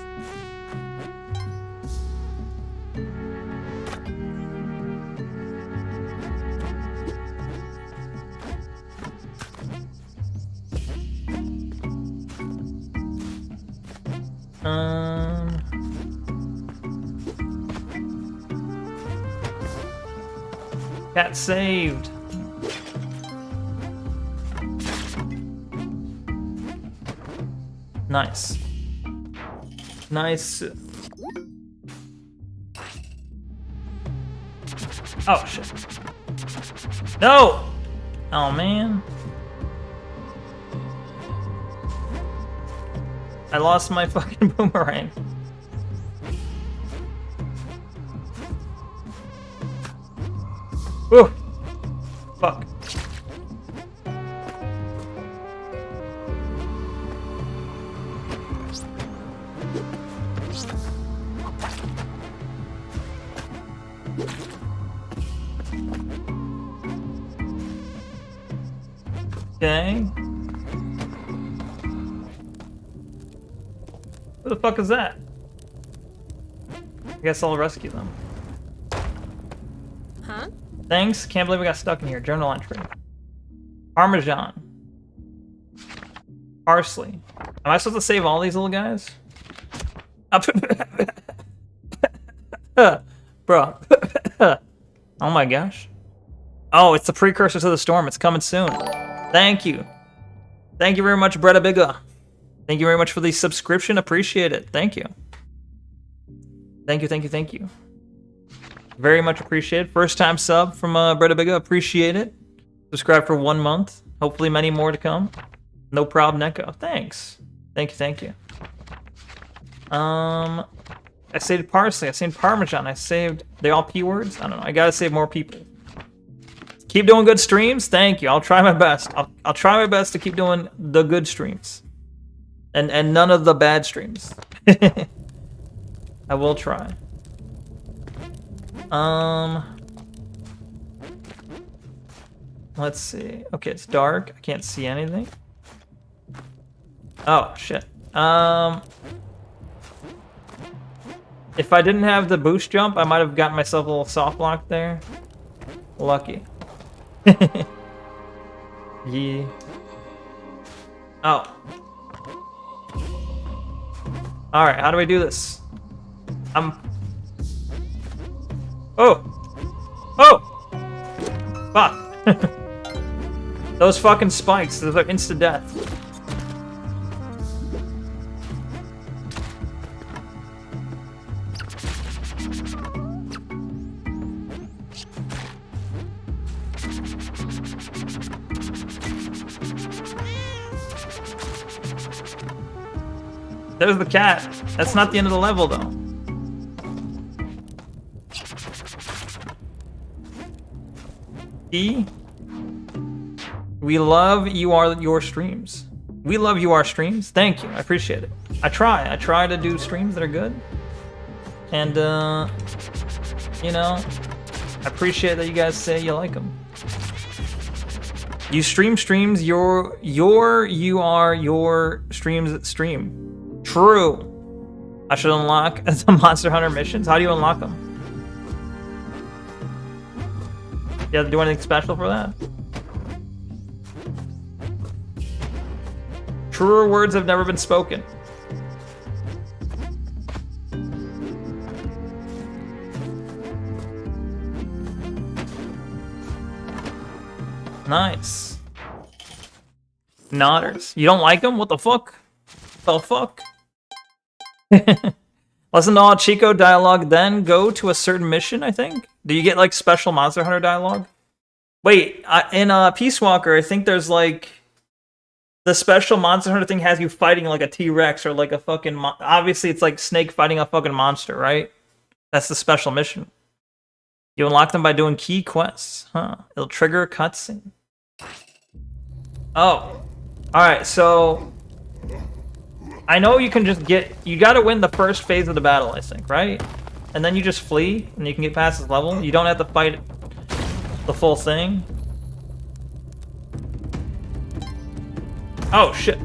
Cat saved. Nice. Nice. Oh, shit. No! Oh, man. I lost my fucking boomerang. Whew. Fuck. Okay. Who the fuck is that? I guess I'll rescue them. Huh? Thanks. Can't believe we got stuck in here. Journal entry. Parmesan. Parsley. Am I supposed to save all these little guys? Bro. Oh my gosh. Oh, it's the precursor to the storm. It's coming soon. Thank you. Thank you very much, Bretta Bigga. Thank you very much for the subscription. Appreciate it. Thank you. Thank you, thank you, thank you. Very much appreciated. First time sub from Bretta Bigga. Appreciate it. Subscribe for 1 month. Hopefully many more to come. No problem, Neko. Thanks. Thank you, thank you. I saved parsley. I saved parmesan. I saved... They all P words? I don't know. I gotta save more people. Keep doing good streams. Thank you. I'll try my best. I'll try my best to keep doing the good streams. And none of the bad streams. I will try. Let's see. Okay, it's dark. I can't see anything. Oh, shit. If I didn't have the boost jump, I might have gotten myself a little soft block there. Lucky. Yeah. Oh. Alright, how do I do this? Oh! Oh! Fuck. Those fucking spikes, those are instant death. There's the cat. That's not the end of the level, though. E? We love your streams. We love your streams. Thank you. I appreciate it. I try to do streams that are good. And, you know, I appreciate that you guys say you like them. You streams, you are your streams stream. True. I should unlock the Monster Hunter missions. How do you unlock them? You have to do anything special for that? Truer words have never been spoken. Nice. Nodders. You don't like them? What the fuck? The fuck? Listen to all Chico dialogue, then go to a certain mission, I think? Do you get, like, special Monster Hunter dialogue? Wait, in Peace Walker, I think there's, like... The special Monster Hunter thing has you fighting, like, a T-Rex or, like, a fucking... Obviously, it's like Snake fighting a fucking monster, right? That's the special mission. You unlock them by doing key quests. Huh. It'll trigger a cutscene. Oh. Alright, so... I know you can just get... You gotta win the first phase of the battle, I think, right? And then you just flee, and you can get past this level. You don't have to fight the full thing. Oh, shit.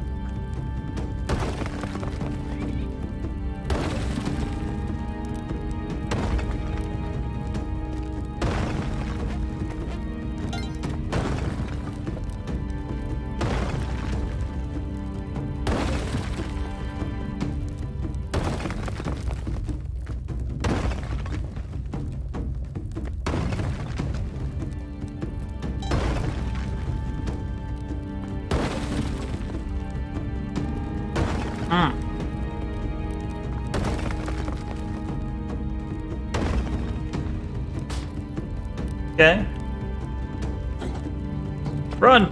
Okay. Run!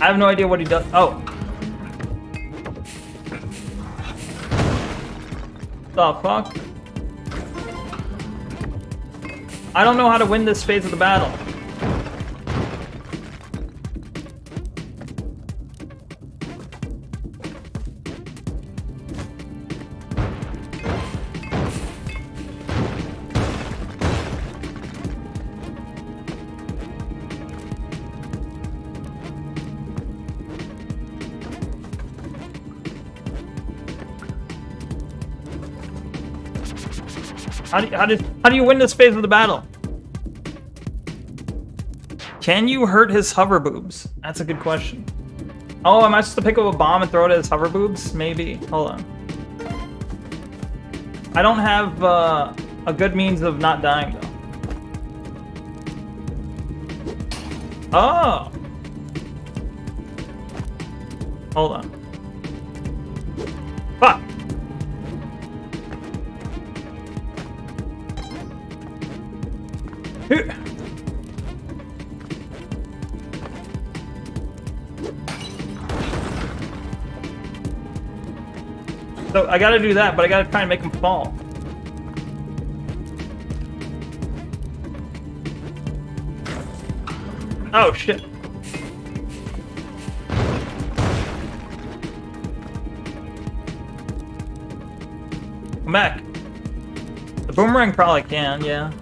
I have no idea what he does. Oh. The fuck? I don't know how to win this phase of the battle. How do you win this phase of the battle? Can you hurt his hover boobs? That's a good question. Oh, am I supposed to pick up a bomb and throw it at his hover boobs? Maybe. Hold on. I don't have a good means of not dying, though. Oh! Hold on. Fuck! So I gotta do that, but I gotta try and make him fall. Oh shit. Come back. The boomerang probably can, yeah.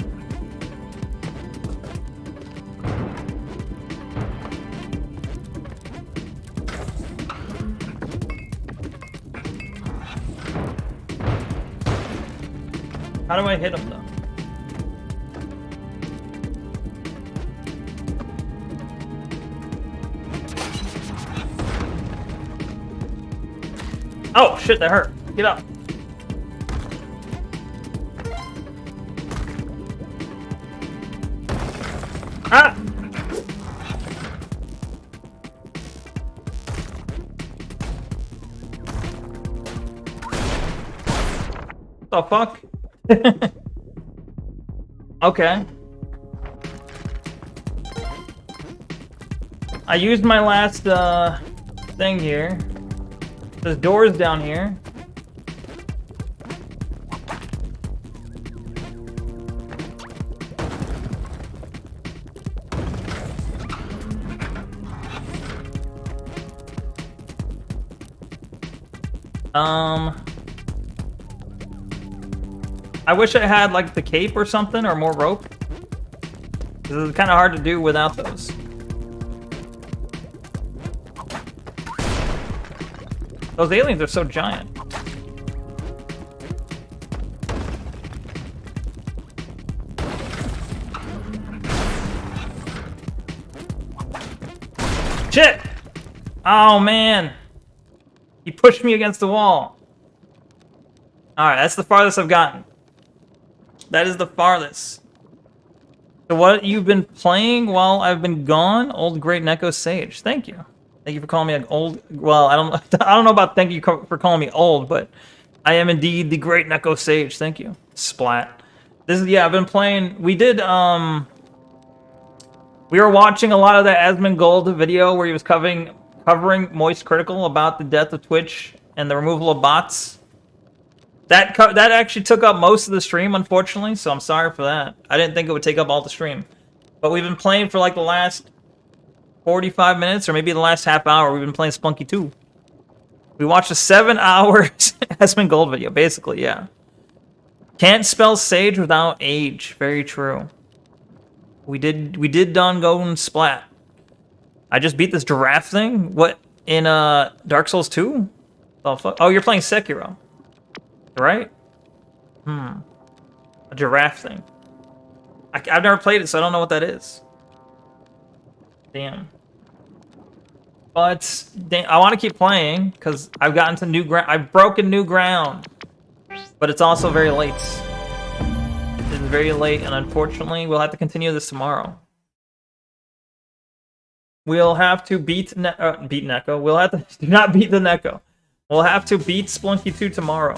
How do I hit him though? Oh shit, that hurt. Get up. Ah! The fuck? Okay. I used my last thing here. There's doors down here. I wish I had like the cape or something or more rope. This is kind of hard to do without those. Those aliens are so giant. Shit! Oh man! He pushed me against the wall. Alright, that's the farthest I've gotten. That is the farthest. So what you've been playing while I've been gone? Old Great Neko Sage. Thank you. Thank you for calling me an old... Well, I don't know about thank you for calling me old, but I am indeed the Great Neko Sage. Thank you. Splat. This is... Yeah, I've been playing... We did, we were watching a lot of that Asmongold video where he was covering Moist Critical about the death of Twitch and the removal of bots. That actually took up most of the stream, unfortunately, so I'm sorry for that. I didn't think it would take up all the stream. But we've been playing for like the last 45 minutes, or maybe the last half hour. We've been playing Splunky 2. We watched a 7-hour Asmongold video, basically, yeah. Can't spell Sage without age. Very true. We did done go and splat. I just beat this giraffe thing? What, in Dark Souls 2? Oh, fuck. Oh, you're playing Sekiro. Right? A giraffe thing. I've never played it, so I don't know what that is. Damn. But I want to keep playing because I've gotten to new ground. I've broken new ground. But it's also very late. It's very late, and unfortunately, we'll have to continue this tomorrow. We'll have to beat Neko. We'll have to do not beat the Neko. We'll have to beat Splunky 2 tomorrow.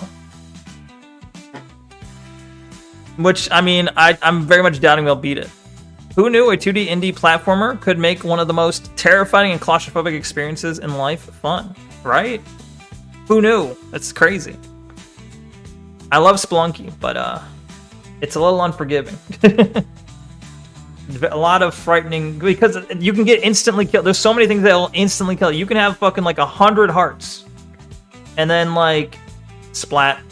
Which, I mean, I'm very much doubting we'll beat it. Who knew a 2D indie platformer could make one of the most terrifying and claustrophobic experiences in life fun? Right? Who knew? That's crazy. I love Spelunky, but it's a little unforgiving. A lot of frightening, because you can get instantly killed. There's so many things that will instantly kill you. You can have fucking like 100 hearts, and then like splat.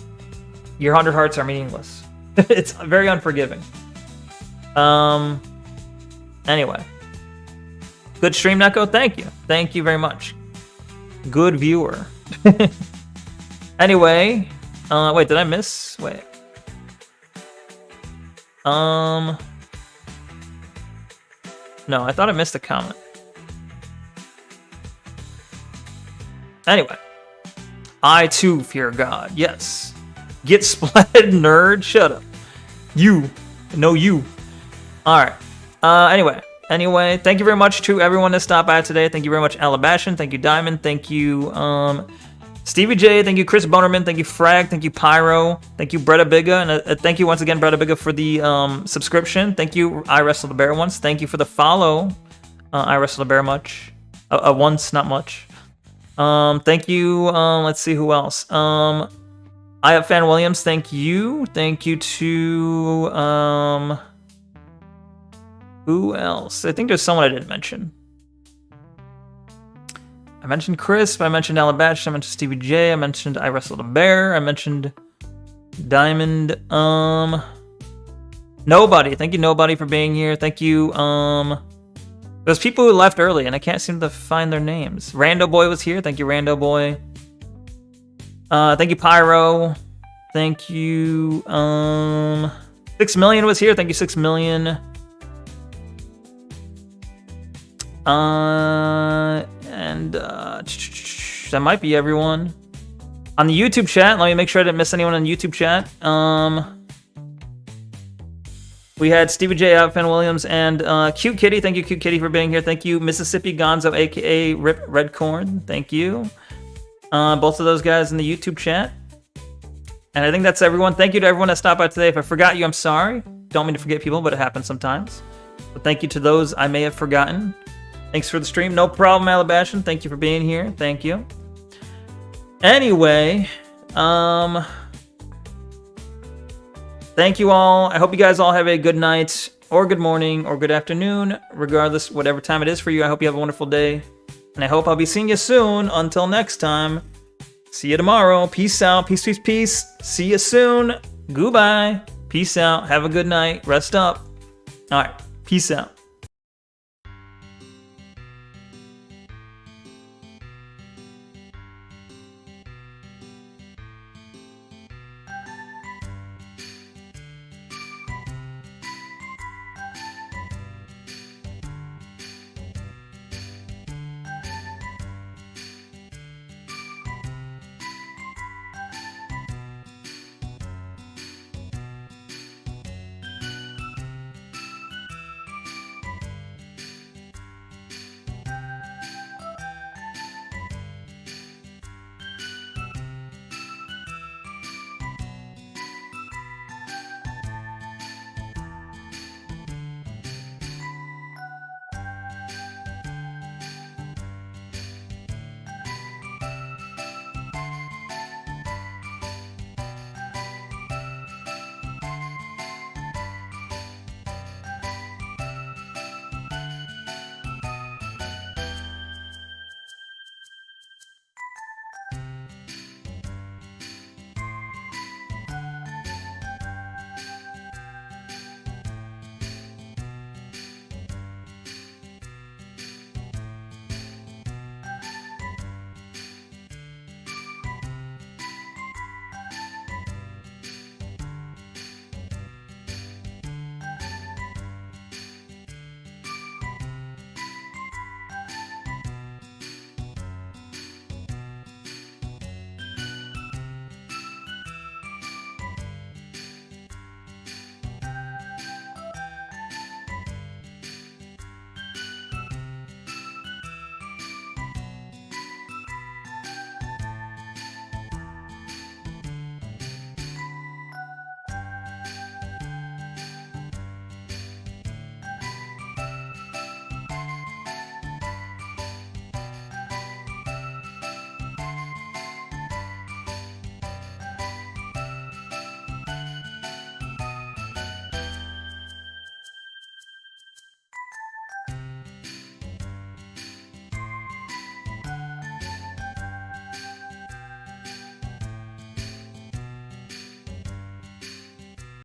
Your 100 hearts are meaningless. It's very unforgiving. Anyway. Good stream, Neko. Thank you. Thank you very much. Good viewer. Anyway. Wait, did I miss? Wait. No, I thought I missed a comment. Anyway. I too fear God. Yes. Get splatted, nerd. Shut up. You. No, you. Alright. Anyway, thank you very much to everyone that stopped by today. Thank you very much, Alabastion. Thank you, Diamond. Thank you, Stevie J. Thank you, Chris Bonerman. Thank you, Frag. Thank you, Pyro. Thank you, Bretta Biga. And thank you once again, Bretta Biga, for the subscription. Thank you, I Wrestle the Bear once. Thank you for the follow. I Wrestle the Bear much. Once, not much. Thank you, let's see who else. I have Fan Williams, thank you. Thank you to, who else? I think there's someone I didn't mention. I mentioned Crisp, I mentioned Alabash, I mentioned Stevie J, I mentioned I Wrestled a Bear, I mentioned Diamond, Nobody. Thank you, Nobody, for being here. Thank you, there's people who left early and I can't seem to find their names. Rando Boy was here, thank you, Rando Boy. Thank you, Pyro. Thank you. 6 million was here. Thank you, 6 million. That might be everyone. On the YouTube chat, let me make sure I didn't miss anyone on YouTube chat. We had Stevie J, Outfan Williams, and Cute Kitty. Thank you, Cute Kitty, for being here. Thank you, Mississippi Gonzo, aka Rip Redcorn. Thank you. Both of those guys in the YouTube chat. And I think that's everyone. Thank you to everyone that stopped by today. If I forgot you, I'm sorry. Don't mean to forget people, but it happens sometimes. But thank you to those I may have forgotten. Thanks for the stream. No problem, Alabashan. Thank you for being here. Thank you. Anyway, thank you all. I hope you guys all have a good night, or good morning, or good afternoon, regardless, whatever time it is for you. I hope you have a wonderful day. And I hope I'll be seeing you soon. Until next time, see you tomorrow. Peace out. Peace, peace, peace. See you soon. Goodbye. Peace out. Have a good night. Rest up. All right. Peace out.